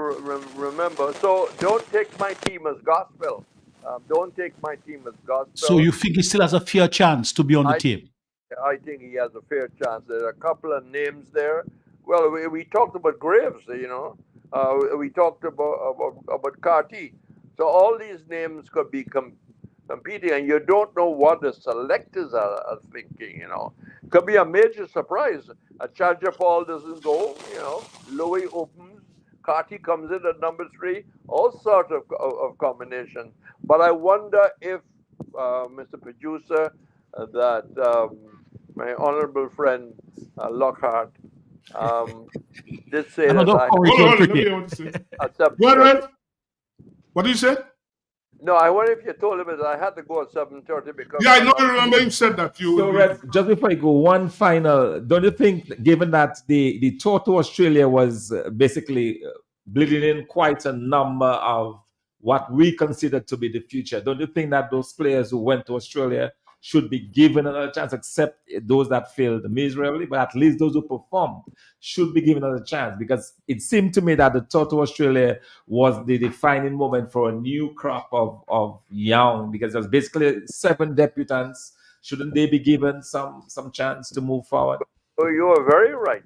[SPEAKER 17] remember. So don't take my team as gospel. Don't take my team as gospel.
[SPEAKER 5] So you think he still has a fair chance to be on the team?
[SPEAKER 17] I think he has a fair chance. There are a couple of names there. Well, we talked about Graves, we talked about Carty. So all these names could be competing, and you don't know what the selectors are thinking, Could be a major surprise. A Chandra Paul doesn't go, Louis opens, Carty comes in at number 3, all sorts of combinations. But I wonder if, Mr. Producer, that my honorable friend Lockhart did say that
[SPEAKER 2] What did you say?
[SPEAKER 17] No, I wonder if you told him that I had to go at 7:30 because.
[SPEAKER 2] Yeah, I know. I remember you said that.
[SPEAKER 3] Just before you go, one final. Don't you think, given that the tour to Australia was basically bleeding in quite a number of what we consider to be the future, don't you think that those players who went to Australia should be given another chance, except those that failed miserably, but at least those who performed should be given another chance? Because it seemed to me that the tour to Australia was the defining moment for a new crop of young, because there's basically 7 debutants. Shouldn't they be given some chance to move forward?
[SPEAKER 17] Oh, you are very right.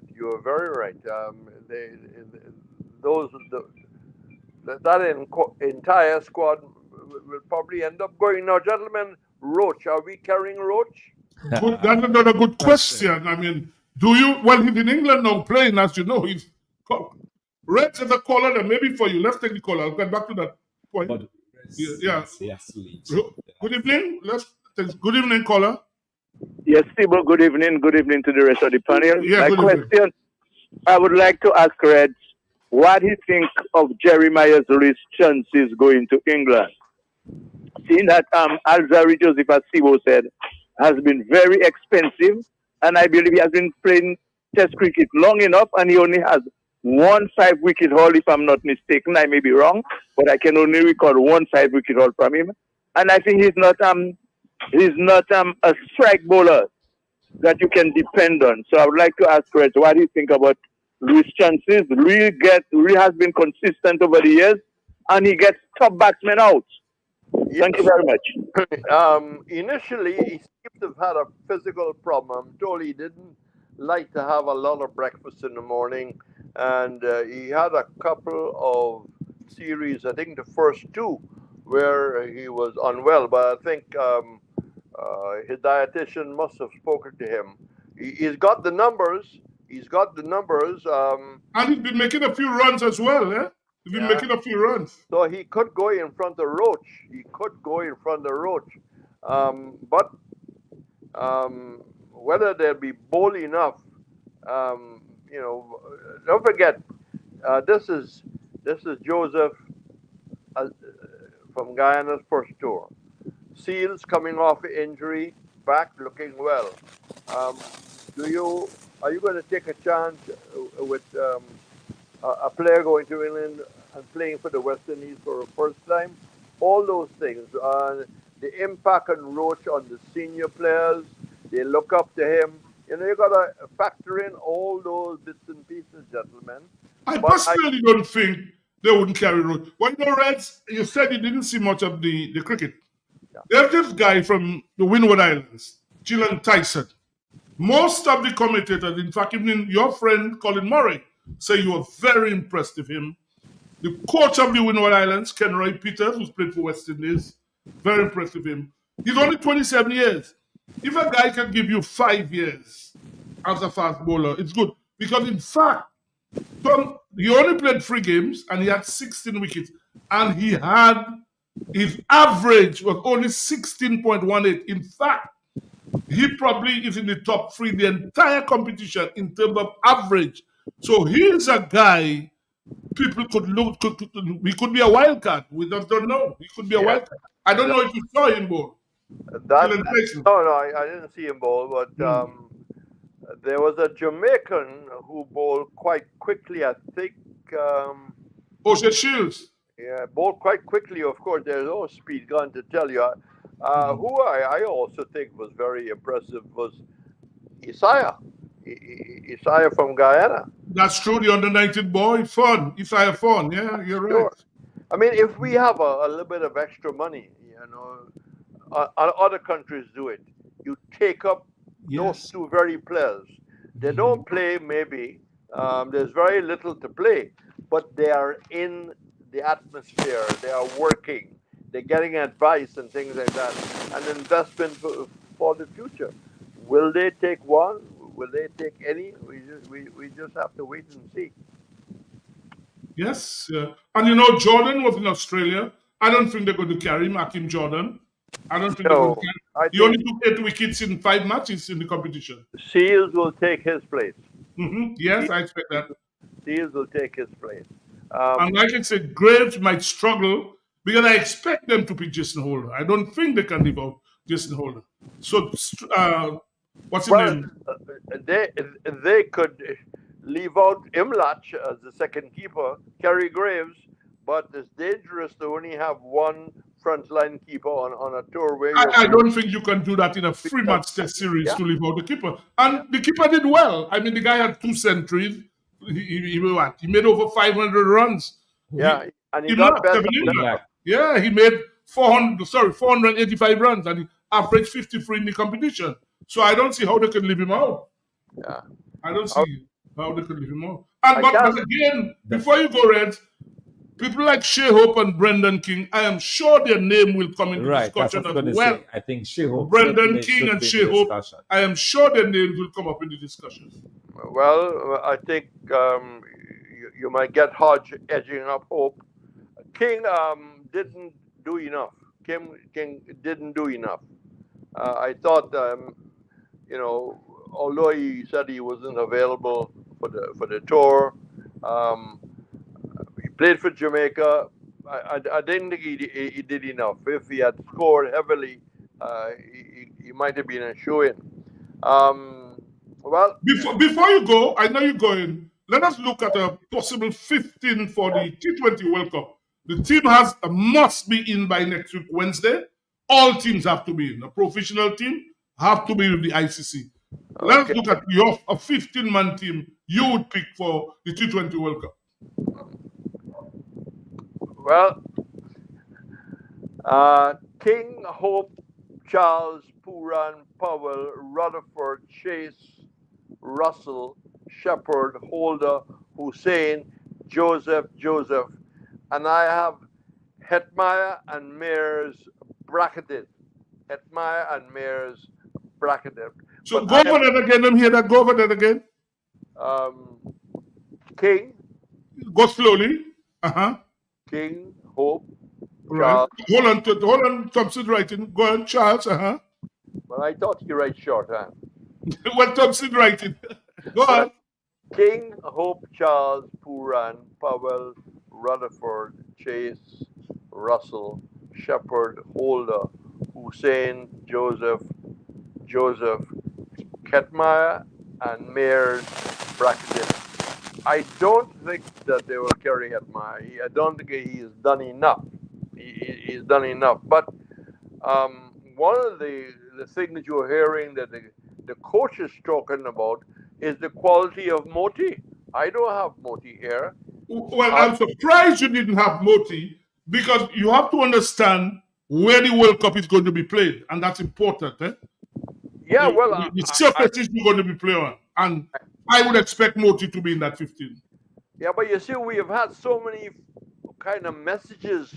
[SPEAKER 17] That entire squad will probably end up going. Now, gentlemen, Roach, are we carrying Roach?
[SPEAKER 2] Good, that's another good question. I mean, he's in England now playing, as you know. He's Reds is a caller, then maybe for you. Let's take the caller. I'll get back to that point.
[SPEAKER 3] Yes.
[SPEAKER 2] Good evening. Good evening, caller.
[SPEAKER 18] Yes, Steve, good evening. Good evening to the rest of the panel.
[SPEAKER 2] Yeah,
[SPEAKER 18] My question, I would like to ask Red what he think of Jeremiah Lewis chances going to England. Seeing that Alzari Joseph, as Sibo said, has been very expensive, and I believe he has been playing Test cricket long enough, and he only has 1 5-wicket haul, if I'm not mistaken. I may be wrong, but I can only recall 1 5-wicket haul from him. And I think he's not a strike bowler that you can depend on. So I would like to ask Red, what do you think about Louis' chances? Louis has been consistent over the years, and he gets top batsmen out. Thank you very much.
[SPEAKER 17] Initially, he seems to have had a physical problem. I'm told he didn't like to have a lot of breakfast in the morning, and he had a couple of series, I think the first 2, where he was unwell, but I think his dietitian must have spoken to him. He's got the numbers.
[SPEAKER 2] And he's been making a few runs as well, eh? He's been making a few runs.
[SPEAKER 17] So he could go in front of Roach. But whether they'll be bold enough, don't forget, this is Joseph from Guyana's first tour. Seals coming off injury, back looking well. Are you going to take a chance with a player going to England and playing for the West Indies for the first time? All those things, the impact on Roach on the senior players, they look up to him. You got to factor in all those bits and pieces, gentlemen.
[SPEAKER 2] I personally don't think they wouldn't carry Roach. Well, Reds, you said you didn't see much of the cricket. Yeah. There's this guy from the Windward Islands, Gillian Tyson. Most of the commentators, in fact, even your friend Colin Murray, say you were very impressed with him. The coach of the Windward Islands, Ken Roy Peters, who's played for West Indies, very impressed with him. He's only 27 years. If a guy can give you 5 years as a fast bowler, it's good. Because in fact, he only played 3 games and he had 16 wickets. And his average was only 16.18. In fact, he probably is in the top 3 the entire competition in terms of average. So he's a guy people could look. He could be a wild card. We just don't know. He could be a wild card. I don't know if you saw him bowl.
[SPEAKER 17] No, I didn't see him bowl, but there was a Jamaican who bowled quite quickly. I think.
[SPEAKER 2] O'Shea Shields.
[SPEAKER 17] Yeah, bowled quite quickly. Of course, there's no speed gun to tell you. Who I also think was very impressive was Isaiah. Isaiah from Guyana.
[SPEAKER 2] That's true. The under-19 boy, Fun. Isaiah Fun. Yeah, you're right.
[SPEAKER 17] I mean, if we have a little bit of extra money, other countries do it. You take up those 2 very players. They don't play, maybe. There's very little to play, but they are in the atmosphere. They are working. They're getting advice and things like that. An investment for the future. Will they take one? Will they take any? We just have to wait and see.
[SPEAKER 2] Yes. And Jordan was in Australia. I don't think they're going to carry him, Hakeem Jordan. I don't think they're going to carry him. He only took 8 wickets in 5 matches in the competition.
[SPEAKER 17] Seals will take his place.
[SPEAKER 2] Yes, I expect that.
[SPEAKER 17] Seals will take his place.
[SPEAKER 2] And like I said, Graves might struggle because I expect them to pick Jason Holder. I don't think they can leave out Jason Holder. So, what's his name?
[SPEAKER 17] They could leave out Imlach as the second keeper, Kerry Graves, but it's dangerous to only have one frontline keeper on a tour where
[SPEAKER 2] I don't think you can do that in a 3-match test series to leave out the keeper. And the keeper did well. I mean, the guy had 2 centuries. He made over 500 runs.
[SPEAKER 17] Yeah, and he got better.
[SPEAKER 2] Yeah, he made 485 runs, and he averaged 53 in the competition. So I don't see how they can leave him out.
[SPEAKER 17] Yeah,
[SPEAKER 2] I don't see how they can leave him out. And but again, before you go, Reds, people like Shea Hope and Brendan King, I am sure their name will come into discussion as well.
[SPEAKER 3] I think Shea Hope,
[SPEAKER 2] Brendan King and Shea Hope, I am sure their names will come up in the discussion.
[SPEAKER 17] Well, I think you might get Hodge edging up Hope. King didn't do enough. King didn't do enough. I thought you know, although he said he wasn't available for the tour, he played for Jamaica. I didn't think he did enough. If he had scored heavily, he might have been a shoe-in. Well,
[SPEAKER 2] before you go, I know you're going. Let us look at a possible 15 for the T20 World Cup. The team must be in by next week, Wednesday. All teams have to be in. A professional team have to be with the ICC. Let's look at a 15-man team you would pick for the T20 World Cup.
[SPEAKER 17] Well, King, Hope, Charles, Puran, Powell, Rutherford, Chase, Russell, Shepherd, Holder, Hussein, Joseph, and I have Hetmeyer and Mears bracketed. Hetmeyer and Mears bracketed.
[SPEAKER 2] So go over that again. Let me hear that. Go over that again.
[SPEAKER 17] King.
[SPEAKER 2] Go slowly.
[SPEAKER 17] King, Hope,
[SPEAKER 2] Right.
[SPEAKER 17] Charles.
[SPEAKER 2] Hold on, Thompson writing. Go on, Charles.
[SPEAKER 17] Well, I thought you write shorthand.
[SPEAKER 2] What Thompson writing? Go on.
[SPEAKER 17] King, Hope, Charles, Puran, Powell, Rutherford, Chase, Russell, Shepherd, Holder, Hussein, Joseph, Ketmeyer, and Mears bracketed. I don't think that they will carry Ketmeyer. I don't think he's done enough. He's done enough. But one of the things you're hearing that the coach is talking about is the quality of Moti. I don't have Moti here.
[SPEAKER 2] Well, I'm surprised you didn't have Moti, because you have to understand where the World Cup is going to be played, and that's important.
[SPEAKER 17] Yeah,
[SPEAKER 2] the surfaces you're going to be playing on, and I would expect Moti to be in that 15.
[SPEAKER 17] Yeah, but you see, we have had so many kind of messages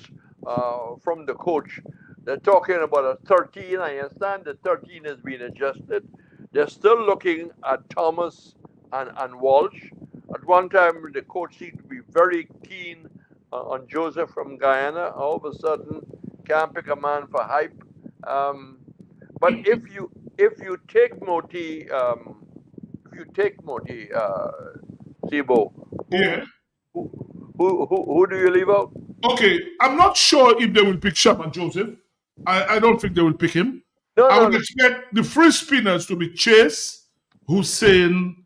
[SPEAKER 17] from the coach. They're talking about a 13. I understand the 13 has been adjusted. They're still looking at Thomas and Walsh. At one time, the coach seemed to be very keen on Joseph from Guyana. All of a sudden, can't pick a man for hype. But if you take Moti, Sibo, who do you leave out?
[SPEAKER 2] Okay, I'm not sure if they will pick Shabba Joseph. I don't think they will pick him. I would expect the free spinners to be Chase, Hussein,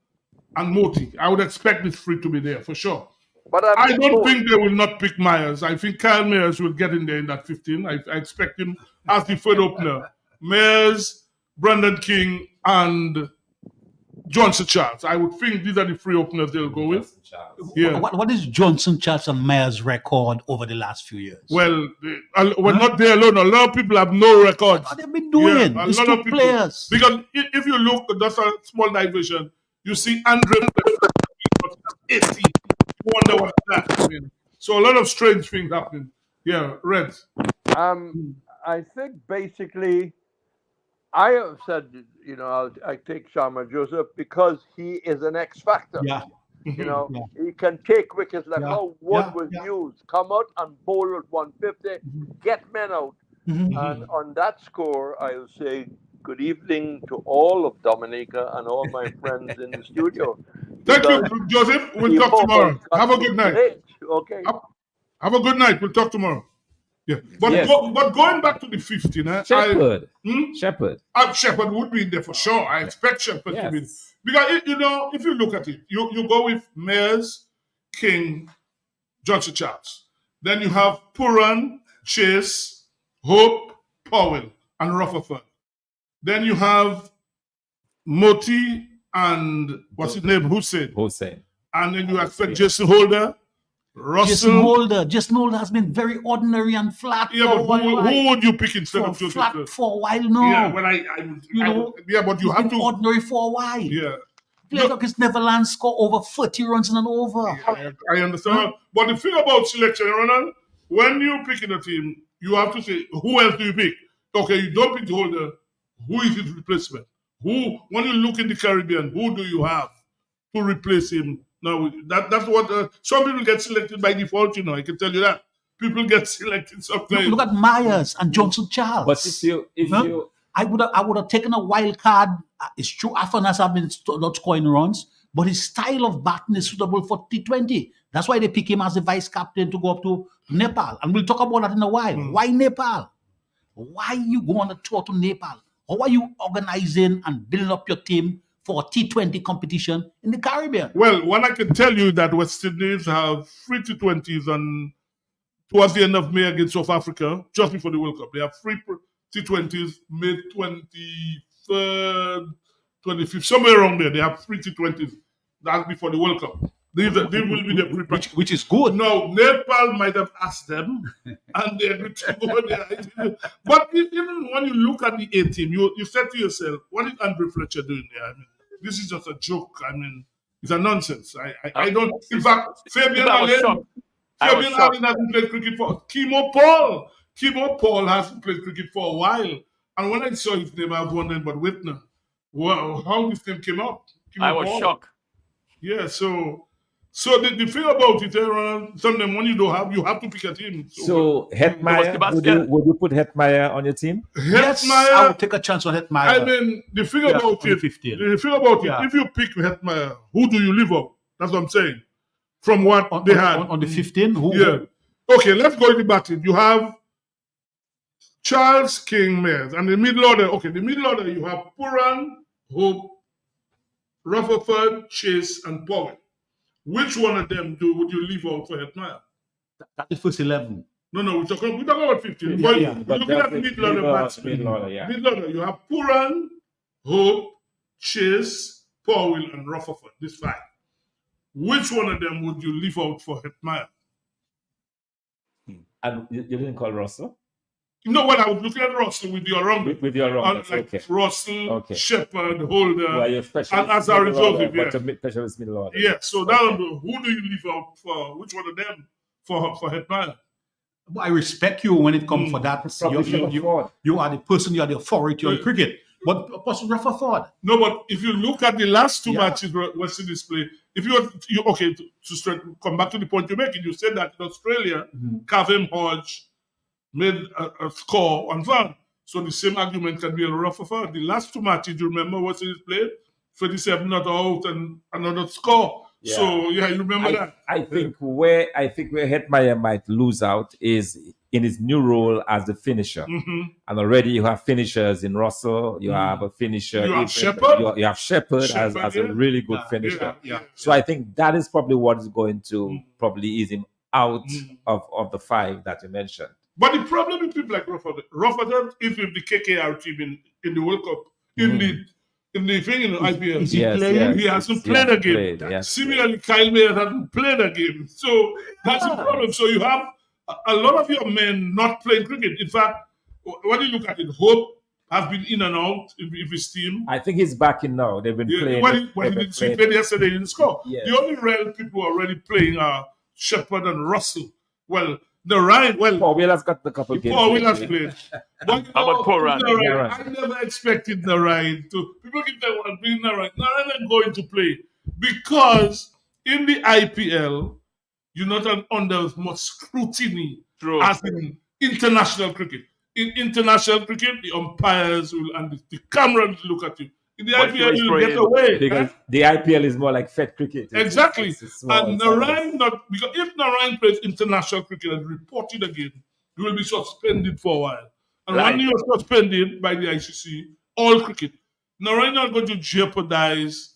[SPEAKER 2] and Moti. I would expect this three to be there for sure.
[SPEAKER 17] But
[SPEAKER 2] I don't think they will not pick Myers. I think Kyle Myers will get in there in that 15. I expect him as the third opener. Myers, Brandon King, and Johnson Charles. I would think these are the three openers they'll go with. Yeah.
[SPEAKER 5] What is Johnson Charles and Myers' record over the last few years?
[SPEAKER 2] Well, we're not there alone. A lot of people have no records.
[SPEAKER 5] What have they been doing?
[SPEAKER 2] Yeah,
[SPEAKER 5] These two players.
[SPEAKER 2] Because if you look, that's a small diversion. You see Andre 80. You wonder what that means. So a lot of strange things happening. Yeah, Red.
[SPEAKER 17] I think basically, I have said, I take Sharma Joseph because he is an X factor.
[SPEAKER 5] Yeah.
[SPEAKER 17] He can take wickets like how Wood was used, come out and bowl at 150, get men out. And on that score, I'll say good evening to all of Dominica and all my friends in the studio.
[SPEAKER 2] Thank you, Joseph. We'll talk tomorrow. Have a good night.
[SPEAKER 17] Okay.
[SPEAKER 2] Have a good night. We'll talk tomorrow. Yeah, but but going back to the 15,
[SPEAKER 3] Shepherd.
[SPEAKER 2] Shepherd would be in there for sure. I expect Shepherd to be in. Because if you look at it, you go with Mears, King, Johnson Charles. Then you have Puran, Chase, Hope, Powell, and Rutherford. Then you have Moti and what's his name? Hussein. And then you expect Jason Holder. Russell.
[SPEAKER 5] Jason Holder has been very ordinary and flat.
[SPEAKER 2] Yeah, but who would you pick instead of Joseph?
[SPEAKER 5] Flat for a while now.
[SPEAKER 2] Yeah, but you have to
[SPEAKER 5] ordinary for a while.
[SPEAKER 2] Yeah.
[SPEAKER 5] Played like his Neverland score over 30 runs in an over.
[SPEAKER 2] Yeah, I understand. But the thing about selection, Ronald, when you pick in a team, you have to say, who else do you pick? Okay, you don't pick the Holder. Who is his replacement? When you look in the Caribbean, who do you have to replace him? No, that's what some people get selected by default. I can tell you that people get selected sometimes.
[SPEAKER 5] Look at Myers and Johnson Charles.
[SPEAKER 3] But
[SPEAKER 5] I would have taken a wild card. It's true, Afanas have been not scoring runs, but his style of batting is suitable for T20. That's why they pick him as the vice captain to go up to Nepal. And we'll talk about that in a while. Why Nepal? Why you go on a tour to Nepal? How are you organizing and building up your team for a T20 competition in the Caribbean?
[SPEAKER 2] Well, what I can tell you that West Indies have 3 T20s on towards the end of May against South Africa, just before the World Cup. They have 3 T20s, May 23rd, 25th, somewhere around there. They have 3 T20s. That's before the World Cup. They will be the pre-practice.
[SPEAKER 5] Which is good.
[SPEAKER 2] No, Nepal might have asked them, and they agreed to go there. But even when you look at the A team, you said to yourself, what is Andrew Fletcher doing there? I mean, this is just a joke. I mean, it's a nonsense. I don't. In fact, Fabian Allen hasn't played cricket for. Kimo Paul hasn't played cricket for a while. And when I saw his name, I was wondering, but Whitner, wow, how this name came up?
[SPEAKER 4] I was shocked.
[SPEAKER 2] Yeah, so the thing about it, sometimes when you have to pick a team.
[SPEAKER 3] So Hetmeyer, would you put Hetmeyer on your team?
[SPEAKER 5] Yes, I would take a chance on Hetmeyer.
[SPEAKER 2] I mean, the thing about it, if you pick Hetmeyer, who do you leave out? That's what I'm saying. From what they had.
[SPEAKER 5] On the 15?
[SPEAKER 2] Yeah. Okay, let's go to the batting. You have Charles King Mayers. And the middle order, you have Puran, Hope, Rutherford, Chase, and Powell. Which one of them would you leave out for Hetmeyer?
[SPEAKER 5] That's the first 11.
[SPEAKER 2] No, we're talking about 15. But looking at the middle order batsmen. Middle order, you have Puran, Hope, Chase, Powell, and Rutherford. This 5. Which one of them would you leave out for Hetmeyer?
[SPEAKER 3] And you didn't call Russell?
[SPEAKER 2] No, when I was looking at Russell with your wrong.
[SPEAKER 3] With your wrong, okay.
[SPEAKER 2] Russell, Shepherd, Holder,
[SPEAKER 3] and
[SPEAKER 2] as a result of
[SPEAKER 3] it. Specialist middle order.
[SPEAKER 2] Yeah, so now who do you leave out for? Which one of them for Hetmeyer?
[SPEAKER 5] I respect you when it comes for that. You are the person, you are the authority on cricket. But Apostle Rutherford.
[SPEAKER 2] No, but if you look at the last 2 matches West Indies play, if to come back to the point you're making, you said that in Australia, Kavem Hodge made a score on Van. So the same argument can be a Rutherford. The last 2 matches, you remember West Indies played? 37 not out and another score.
[SPEAKER 3] Yeah.
[SPEAKER 2] So you remember that.
[SPEAKER 3] I think where Hetmeyer might lose out is in his new role as the finisher. And already you have finishers in Russell, you have a finisher.
[SPEAKER 2] You have Shepherd.
[SPEAKER 3] You have Shepherd as a really good finisher. So I think that is probably what is going to probably ease him out of the 5 that you mentioned.
[SPEAKER 2] But the problem with people like Rutherford is with the KKR team in the World Cup, in the thing in the IPL.
[SPEAKER 5] Is he playing?
[SPEAKER 2] He hasn't played a game. Similarly, Kyle Mayers hasn't played a game. So that's the problem. So you have a lot of your men not playing cricket. In fact, when you look at it, Hope has been in and out with his team.
[SPEAKER 3] I think he's back in now. They've been playing.
[SPEAKER 2] When he played yesterday, he didn't score. Yeah. The only real people who are already playing are Shepherd and Russell. Well, Paul
[SPEAKER 3] Wheeler's got a couple games.
[SPEAKER 2] Paul Wheeler's played. But
[SPEAKER 4] how about Puran?
[SPEAKER 2] I never expected Narayan to. People keep saying, well, bring Narayan. Narayan is going to play because in the IPL, you're not under as much scrutiny as in international cricket. In international cricket, the umpires and the cameras look at you. In the IPL, you get away.
[SPEAKER 3] Because the IPL is more like Fed cricket.
[SPEAKER 2] Exactly. And Narayan, because if Narayan plays international cricket and reported again, he will be suspended for a while. And when you are suspended by the ICC, all cricket, Narayan is not going to jeopardize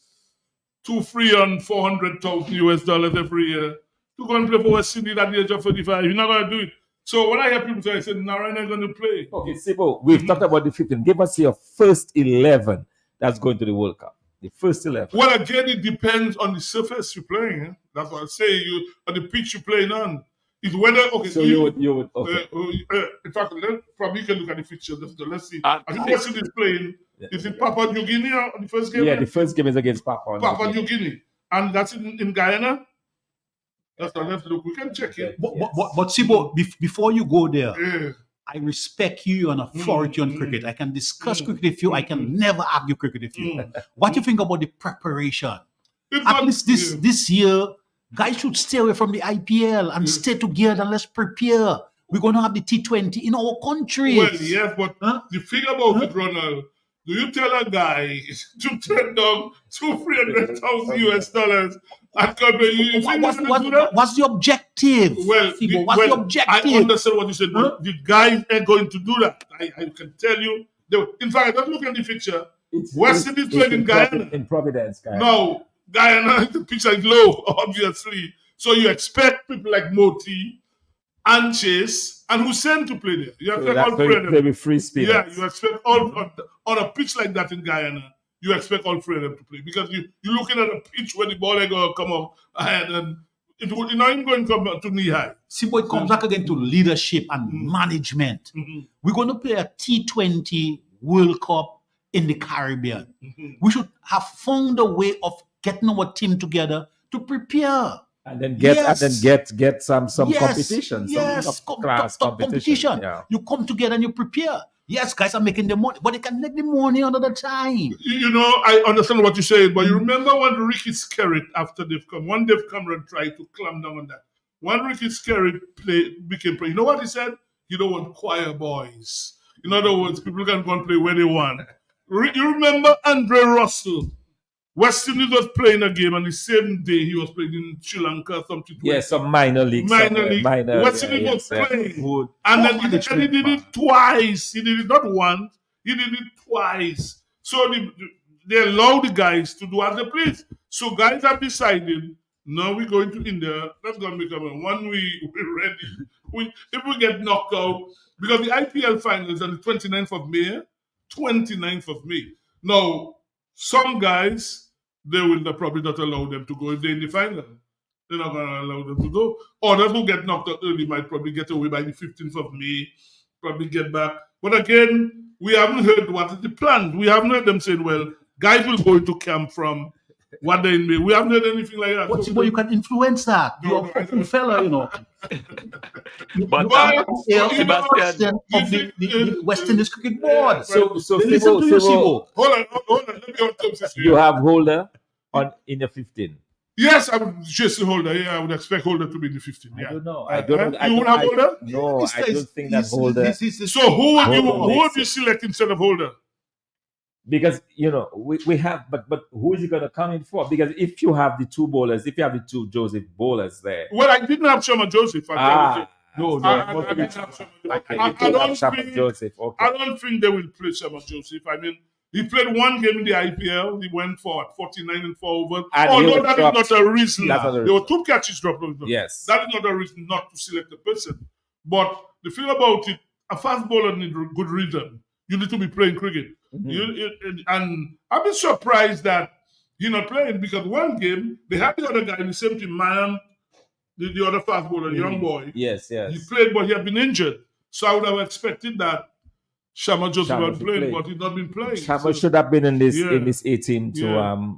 [SPEAKER 2] $200,000 and $400,000 every year to go and play for West Indies at the age of 35. You're not going to do it. So when I hear people say, I said, Narayan is going to play.
[SPEAKER 3] Okay, Sibo, we've talked about the 15. Give us your first 11 that's going to the World Cup. The first 11.
[SPEAKER 2] Well, again, it depends on the surface you're playing. Eh? That's what I say. On the pitch you're playing on. It's whether
[SPEAKER 3] So you would. Okay.
[SPEAKER 2] In fact, probably you can look at the fixture. Let's see. I think West Indies playing. Yeah. Is it Papua New Guinea on the first game?
[SPEAKER 3] Yeah, the first game is against Papua
[SPEAKER 2] New Guinea, and that's in Guyana. Let's look. We can check it.
[SPEAKER 5] But Sibo, before you go there. I respect you and authority on cricket. I can discuss cricket with you. I can never argue cricket with you. What do you think about the preparation? At least this year, guys should stay away from the IPL and stay together and let's prepare. we're going to have the T20 in our countries.
[SPEAKER 2] Well, yes, but the thing about it, Ronald, do you tell a guy to turn down $300,000 US and come you think he's gonna do that?
[SPEAKER 5] What's the objective?
[SPEAKER 2] Well,
[SPEAKER 5] what's the objective?
[SPEAKER 2] I understand what you said, but the guys ain't going to do that. I can tell you. In fact, don't look at the picture. West Indies playing in Guyana.
[SPEAKER 3] In Providence, Guyana.
[SPEAKER 2] No, Guyana, the picture is low, obviously. So you expect people like Moti and Chase and Hussein to play there. You expect all three of them.
[SPEAKER 3] Play with free spinners.
[SPEAKER 2] Yeah, you expect all on a pitch like that in Guyana. You expect all three of them to play because you're looking at a pitch where the ball ain't gonna come up ahead and it's not even going to come to knee high.
[SPEAKER 5] See, but it comes back again to leadership and management. We're going to play a T20 World Cup in the Caribbean. We should have found a way of getting our team together to prepare.
[SPEAKER 3] And then get some competition, some class competition. Yeah.
[SPEAKER 5] You come together and you prepare. Yes, guys are making the money, but they can make the money another time.
[SPEAKER 2] You know, I understand what you're saying, but you remember when Ricky Skerritt, after Dave Cameron tried to clamp down on that. When Ricky Skerritt became president, you know what he said? You don't want choir boys. In other words, people can go and play where they want. You remember Andre Russell? West Indies was playing a game, and the same day he was playing in Sri Lanka, something.
[SPEAKER 3] Yeah, some minor league.
[SPEAKER 2] West Indies was playing. And then he did it twice. He did it not once, he did it twice. So they allow the guys to do as they please. So guys have decided, now we're going to India. Let's go and make a one. When we're ready. If we get knocked out, because the IPL final is on the 29th of May. 29th of May. Now, some guys, they will probably not allow them to go if they're in the final. They're not going to allow them to go. Others who get knocked out early might probably get away by the 15th of May, probably get back. But again, we haven't heard what is the plan. We haven't heard them saying, well, guys will go into camp from what they in May. We haven't heard anything like that.
[SPEAKER 5] But you can influence that. You're a fucking fella, you know.
[SPEAKER 4] But
[SPEAKER 5] Sebastian of the West Indies Cricket Board.
[SPEAKER 3] So
[SPEAKER 5] listen to you, Sibo.
[SPEAKER 2] Hold on. Let me answer this.
[SPEAKER 3] You have Holder in the 15.
[SPEAKER 2] Yes, I would just Holder. Yeah, I would expect Holder to be in the 15. Yeah.
[SPEAKER 3] I don't know.
[SPEAKER 2] You would have Holder?
[SPEAKER 3] No, I don't think that Holder.
[SPEAKER 2] So who would you select instead of Holder?
[SPEAKER 3] Because we have, but who is he going to come in for? Because if you have the two bowlers, if you have the two Joseph bowlers there,
[SPEAKER 2] well, I didn't have Sharma Joseph.
[SPEAKER 3] I don't
[SPEAKER 2] think they will play Sharma Joseph. I mean, he played one game in the IPL. He went for 49 and 4 overs. Although that is not a reason. There were 2 catches dropped.
[SPEAKER 3] Yes,
[SPEAKER 2] that is not a reason not to select the person. But the thing about it, a fast bowler needs good rhythm. You need to be playing cricket. And I've been surprised that he's not playing because one game, they had the other guy in the same team, man, the other fast bowler, young boy.
[SPEAKER 3] Yes.
[SPEAKER 2] He played, but he had been injured. So I would have expected that Sharma Joseph had played, but he's not been playing.
[SPEAKER 3] Sharma should have been in this 18 to...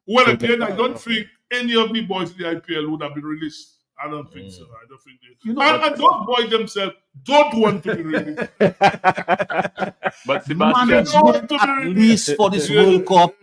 [SPEAKER 2] Well, again, I don't think any of the boys in the IPL would have been released. I don't think so. I don't think they. And those boys themselves don't want to be released.
[SPEAKER 4] But Sebastian,
[SPEAKER 5] management, at least for this World Cup,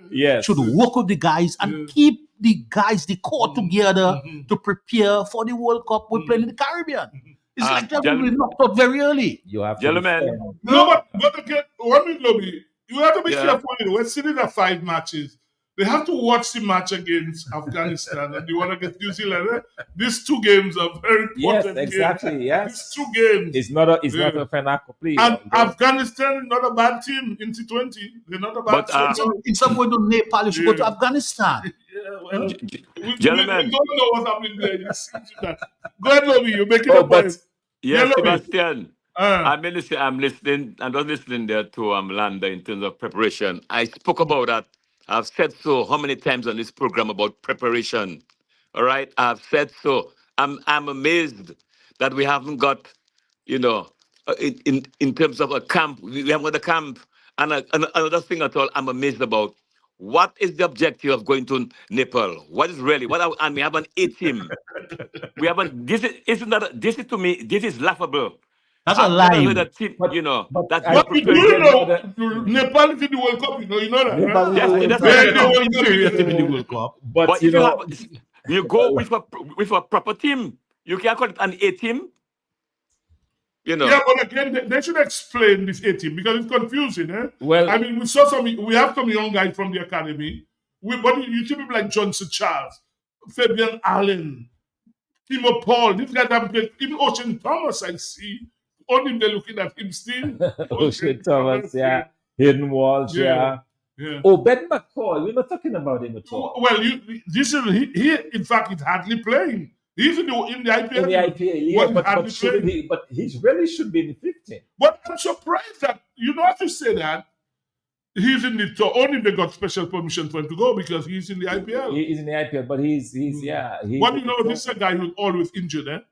[SPEAKER 5] should work with the guys and keep the guys, the core together to prepare for the World Cup we're playing in the Caribbean. It's like they're really knocked out very early.
[SPEAKER 3] You have
[SPEAKER 4] gentlemen.
[SPEAKER 2] No, but again, one minute, Lobby. You have to be careful. We're sitting at 5 matches. They have to watch the match against Afghanistan and they want to get New Zealand. These 2 games are very important.
[SPEAKER 3] Yes, exactly.
[SPEAKER 2] Games.
[SPEAKER 3] Yes,
[SPEAKER 2] these 2 games.
[SPEAKER 3] It's not a financial play.
[SPEAKER 2] And Afghanistan is not a bad team in T20. They're not a bad team.
[SPEAKER 5] In some way, to Nepal, you should go to Afghanistan.
[SPEAKER 2] Well,
[SPEAKER 4] gentlemen,
[SPEAKER 2] we don't know what's happening there. You see that. Go ahead, Lobby. You're making a point.
[SPEAKER 4] Yes, Sebastian. I'm listening. I'm not listening there to Landa in terms of preparation. I spoke about that. I've said so how many times on this program about preparation. All right, I've said so. I'm amazed that we haven't got, in terms of a camp. We haven't got a camp. And another thing at all, I'm amazed about. What is the objective of going to Nepal? What is really and we have an A team. We haven't. This is to me. This is laughable.
[SPEAKER 5] That's a lie.
[SPEAKER 2] But you do know Nepal is in the World Cup. You know that.
[SPEAKER 5] That's the World Cup.
[SPEAKER 4] But you go with a proper team. You can't call it an A team. You know.
[SPEAKER 2] Yeah, but again, they should explain this 18 because it's confusing.
[SPEAKER 3] Well,
[SPEAKER 2] I mean, we have some young guys from the academy. But you see people like Johnson Charles, Fabian Allen, Timo Paul. These guys have played. Even Ocean Thomas, I see. Only they're looking at him still.
[SPEAKER 3] Ocean Thomas, yeah. Hayden Walsh, yeah. Oh, Ben McCoy. We're not talking about him at all.
[SPEAKER 2] Well, he in fact is hardly playing. He's in the IPL.
[SPEAKER 3] In the IPL, yeah, but he really should be in the 15.
[SPEAKER 2] But I'm surprised that you don't have to say that. He's in the tour. Only they got special permission for him to go because he's in the IPL.
[SPEAKER 3] He's in the IPL, but he's
[SPEAKER 2] But this is a guy who's always injured,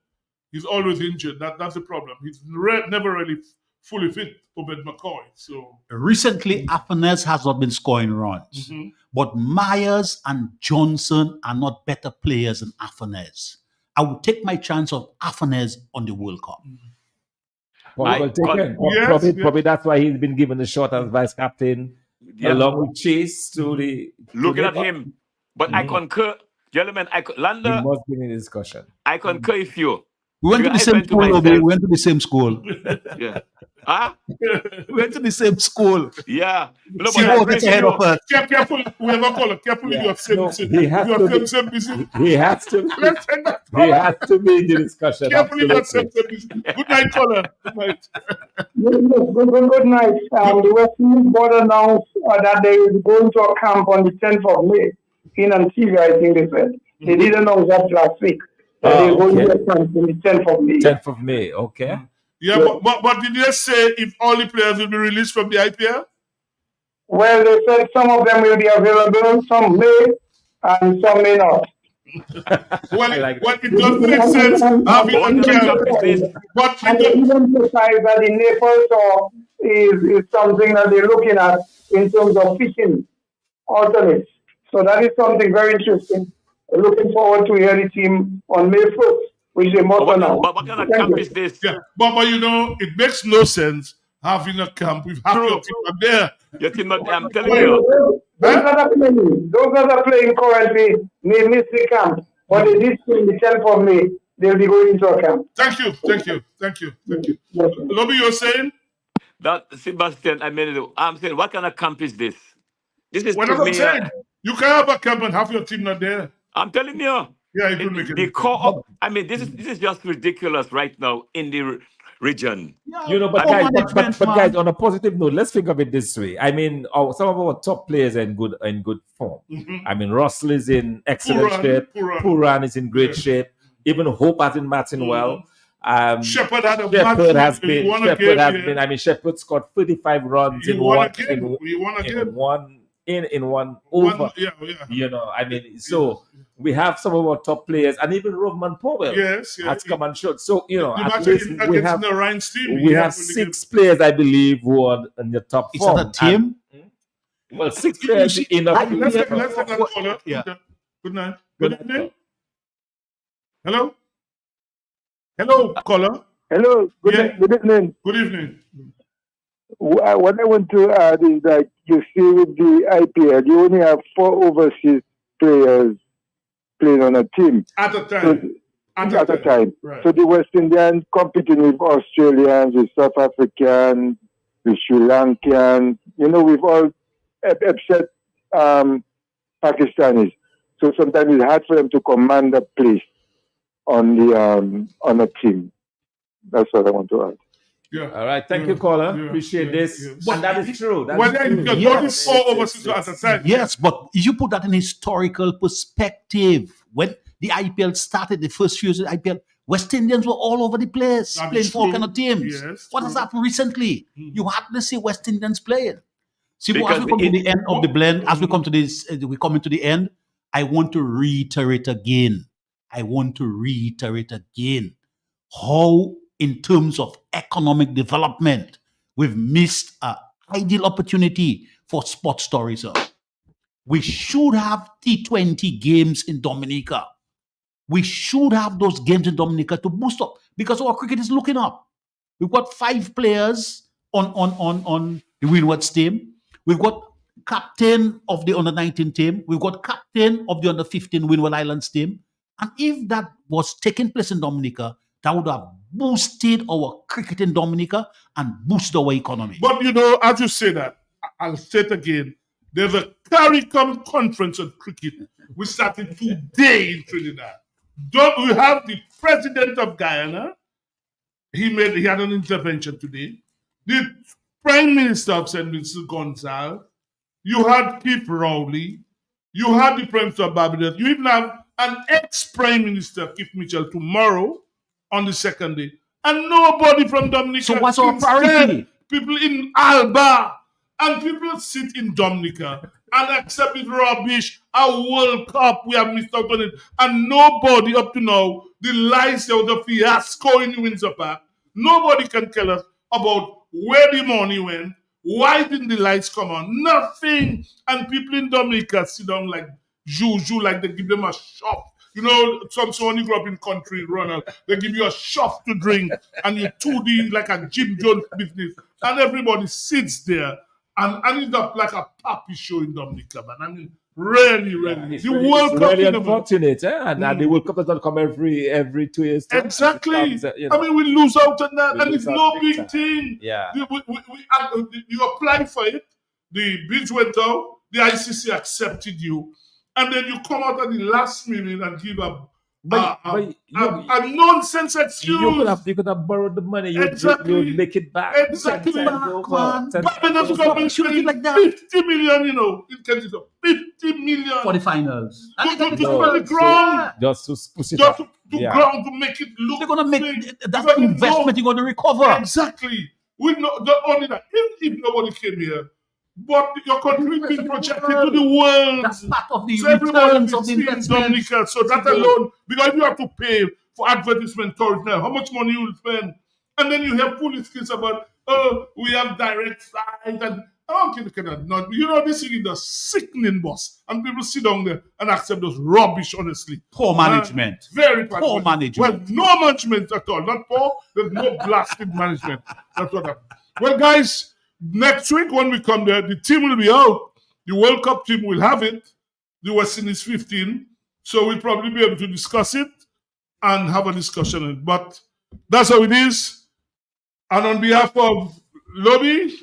[SPEAKER 2] He's always injured. That's the problem. He's never really fully fit for Ben McCoy. So
[SPEAKER 5] recently, Afanez has not been scoring runs, but Myers and Johnson are not better players than Afanez. I would take my chance of Afanez on the World Cup.
[SPEAKER 3] Probably that's why he's been given the shot as vice captain, along with Chase to the.
[SPEAKER 4] Looking at him, but I concur, gentlemen. Landa,
[SPEAKER 3] he must be in the discussion.
[SPEAKER 4] I concur with you.
[SPEAKER 5] We went to the same school. We went to the same school.
[SPEAKER 4] Yeah. Huh?
[SPEAKER 5] We went to the same school.
[SPEAKER 4] Yeah.
[SPEAKER 5] No, but gets ahead of us.
[SPEAKER 2] Careful, whoever call it. Careful, you have same.
[SPEAKER 3] He has to be in the discussion.
[SPEAKER 2] Careful, you have same. Good night, caller. Good night.
[SPEAKER 19] Good night. The West Indies board announced that they will go into a camp on the 10th of May in Antigua, I think they said. They did announce that last week. They will go into a camp on the 10th of May.
[SPEAKER 3] 10th of May, okay.
[SPEAKER 2] Yeah, but did they say if all the players will be released from the IPL?
[SPEAKER 19] Well, they said some of them will be available, some may, and some may not.
[SPEAKER 2] It does make sense having a camp. But
[SPEAKER 19] even emphasize that the Naples is something that they're looking at in terms of fishing alternates. So that is something very interesting. Looking forward to hear the team on May 1st. Which they must announce.
[SPEAKER 4] But what kind of camp is this?
[SPEAKER 2] Yeah, but it makes no sense having a camp with half your team up there.
[SPEAKER 4] Your team, I'm telling you.
[SPEAKER 19] Those that are playing currently may miss the camp, but they did say the 10th of May they'll be going into a camp.
[SPEAKER 2] Thank you. Lobby, you're saying?
[SPEAKER 4] That Sebastian, I'm saying, what kind of camp is this? This is
[SPEAKER 2] what I'm saying. You can have a camp and have your team not there.
[SPEAKER 4] I'm telling you.
[SPEAKER 2] Yeah, it could make it.
[SPEAKER 4] The core. This is just ridiculous right now in the region.
[SPEAKER 3] But guys, on a positive note, let's think of it this way. Some of our top players are in good form. Russell is in excellent shape. Puran is in great shape. Even Hope has been matching well.
[SPEAKER 2] Shepherd
[SPEAKER 3] has been. Shepherd scored 35 runs in one over. So we have some of our top players, and even Roman Powell has come and showed. So at least we have 6 players, I believe, who are in the top 4.
[SPEAKER 5] Is that a team?
[SPEAKER 3] Well, 6 players in a team.
[SPEAKER 2] Let's take that caller. Yeah. Good night. Good evening. Hello, caller.
[SPEAKER 20] Hello. Good evening.
[SPEAKER 2] Good evening.
[SPEAKER 20] What I want to add is that you see with the IPL, you only have 4 overseas players playing on a team.
[SPEAKER 2] At a time.
[SPEAKER 20] At a time.
[SPEAKER 2] Right.
[SPEAKER 20] So the West Indians competing with Australians, with South Africans, with Sri Lankan. We've all upset Pakistanis. So sometimes it's hard for them to command a place on a team. That's what I want to add.
[SPEAKER 2] Yeah.
[SPEAKER 3] All right. Thank you, caller. Appreciate this. And that is true.
[SPEAKER 5] Yes, but you put that in historical perspective. When the IPL started, the first few years of the IPL, West Indians were all over the place, playing for all kind of teams.
[SPEAKER 2] Yes,
[SPEAKER 5] what has happened recently? You hardly see West Indians playing. See, as we come to the end of the blend, as we come to this, we come into the end, I want to reiterate again. How, in terms of economic development, we've missed an ideal opportunity for sports tourism. We should have T20 games in Dominica. We should have those games in Dominica to boost up because our cricket is looking up. We've got 5 players on the Windward's team. We've got captain of the under-19 team. We've got captain of the under-15 Windward Islands team. And if that was taking place in Dominica, that would have boosted our cricket in Dominica and boosted our economy.
[SPEAKER 2] But you know, as you say that, I'll say it again. There's a CARICOM conference on cricket. We started today in Trinidad. We have the president of Guyana. He had an intervention today. The Prime Minister of St. Vincent Gonzalez. You had Pete Rowley. You had the Prime Minister of Barbados. You even have an ex-Prime Minister, Keith Mitchell, tomorrow on the second day. And nobody from Dominica.
[SPEAKER 5] So what's our priority?
[SPEAKER 2] People in Alba and people sit in Dominica and accept it rubbish. A World Cup, we have missed out on it. And nobody up to now, the lies of the fiasco in Windsor Park, nobody can tell us about where the money went, why didn't the lights come on? Nothing. And people in Dominica sit down like juju, like they give them a shop. You know, someone you grew up in country, Ronald, they give you a shop to drink and you 2D like a Jim Jones business. And everybody sits there and it's up like a puppy show in Dominica, man. I mean, really.
[SPEAKER 3] It's really unfortunate, and the World Cup does not come every 2 years.
[SPEAKER 2] Exactly.
[SPEAKER 3] You know.
[SPEAKER 2] I mean, we lose out on that, and it's no big thing.
[SPEAKER 3] Yeah.
[SPEAKER 2] You apply for it, the bids went out, the ICC accepted you, and then you come out at the last minute and give a nonsense excuse.
[SPEAKER 3] You could have borrowed the money. You would make it back.
[SPEAKER 2] Exactly. Barbados government spending like that. 50 million, you know, in terms of 50 million
[SPEAKER 5] for the finals.
[SPEAKER 3] Just to push it
[SPEAKER 2] ground to make it look.
[SPEAKER 5] They're gonna make that's an investment you're gonna recover.
[SPEAKER 2] Exactly. We know not only that, if nobody came here, but your country is being projected to the world.
[SPEAKER 5] That's part of the
[SPEAKER 2] returns
[SPEAKER 5] of the investment.
[SPEAKER 2] Dominica. So that alone, because if you have to pay for advertisement towards now, how much money you will spend? And then you have foolish kids about, we have direct flight and not. You know, this is the sickening, boss. And people sit down there and accept those rubbish, honestly.
[SPEAKER 5] Poor management.
[SPEAKER 2] Very
[SPEAKER 5] poor management.
[SPEAKER 2] Well, no management at all. Not poor, there's no blasted management. That's what happened. Well, guys, next week when we come there, the team will be out. The World Cup team will have it. The West Indies 15. So we'll probably be able to discuss it and have a discussion on it. But that's how it is. And on behalf of Lobby,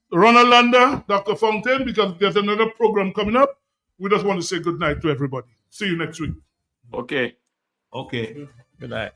[SPEAKER 2] Ronald Landa, Dr. Fontaine, because there's another program coming up, we just want to say good night to everybody. See you next week.
[SPEAKER 4] Okay.
[SPEAKER 3] Good night.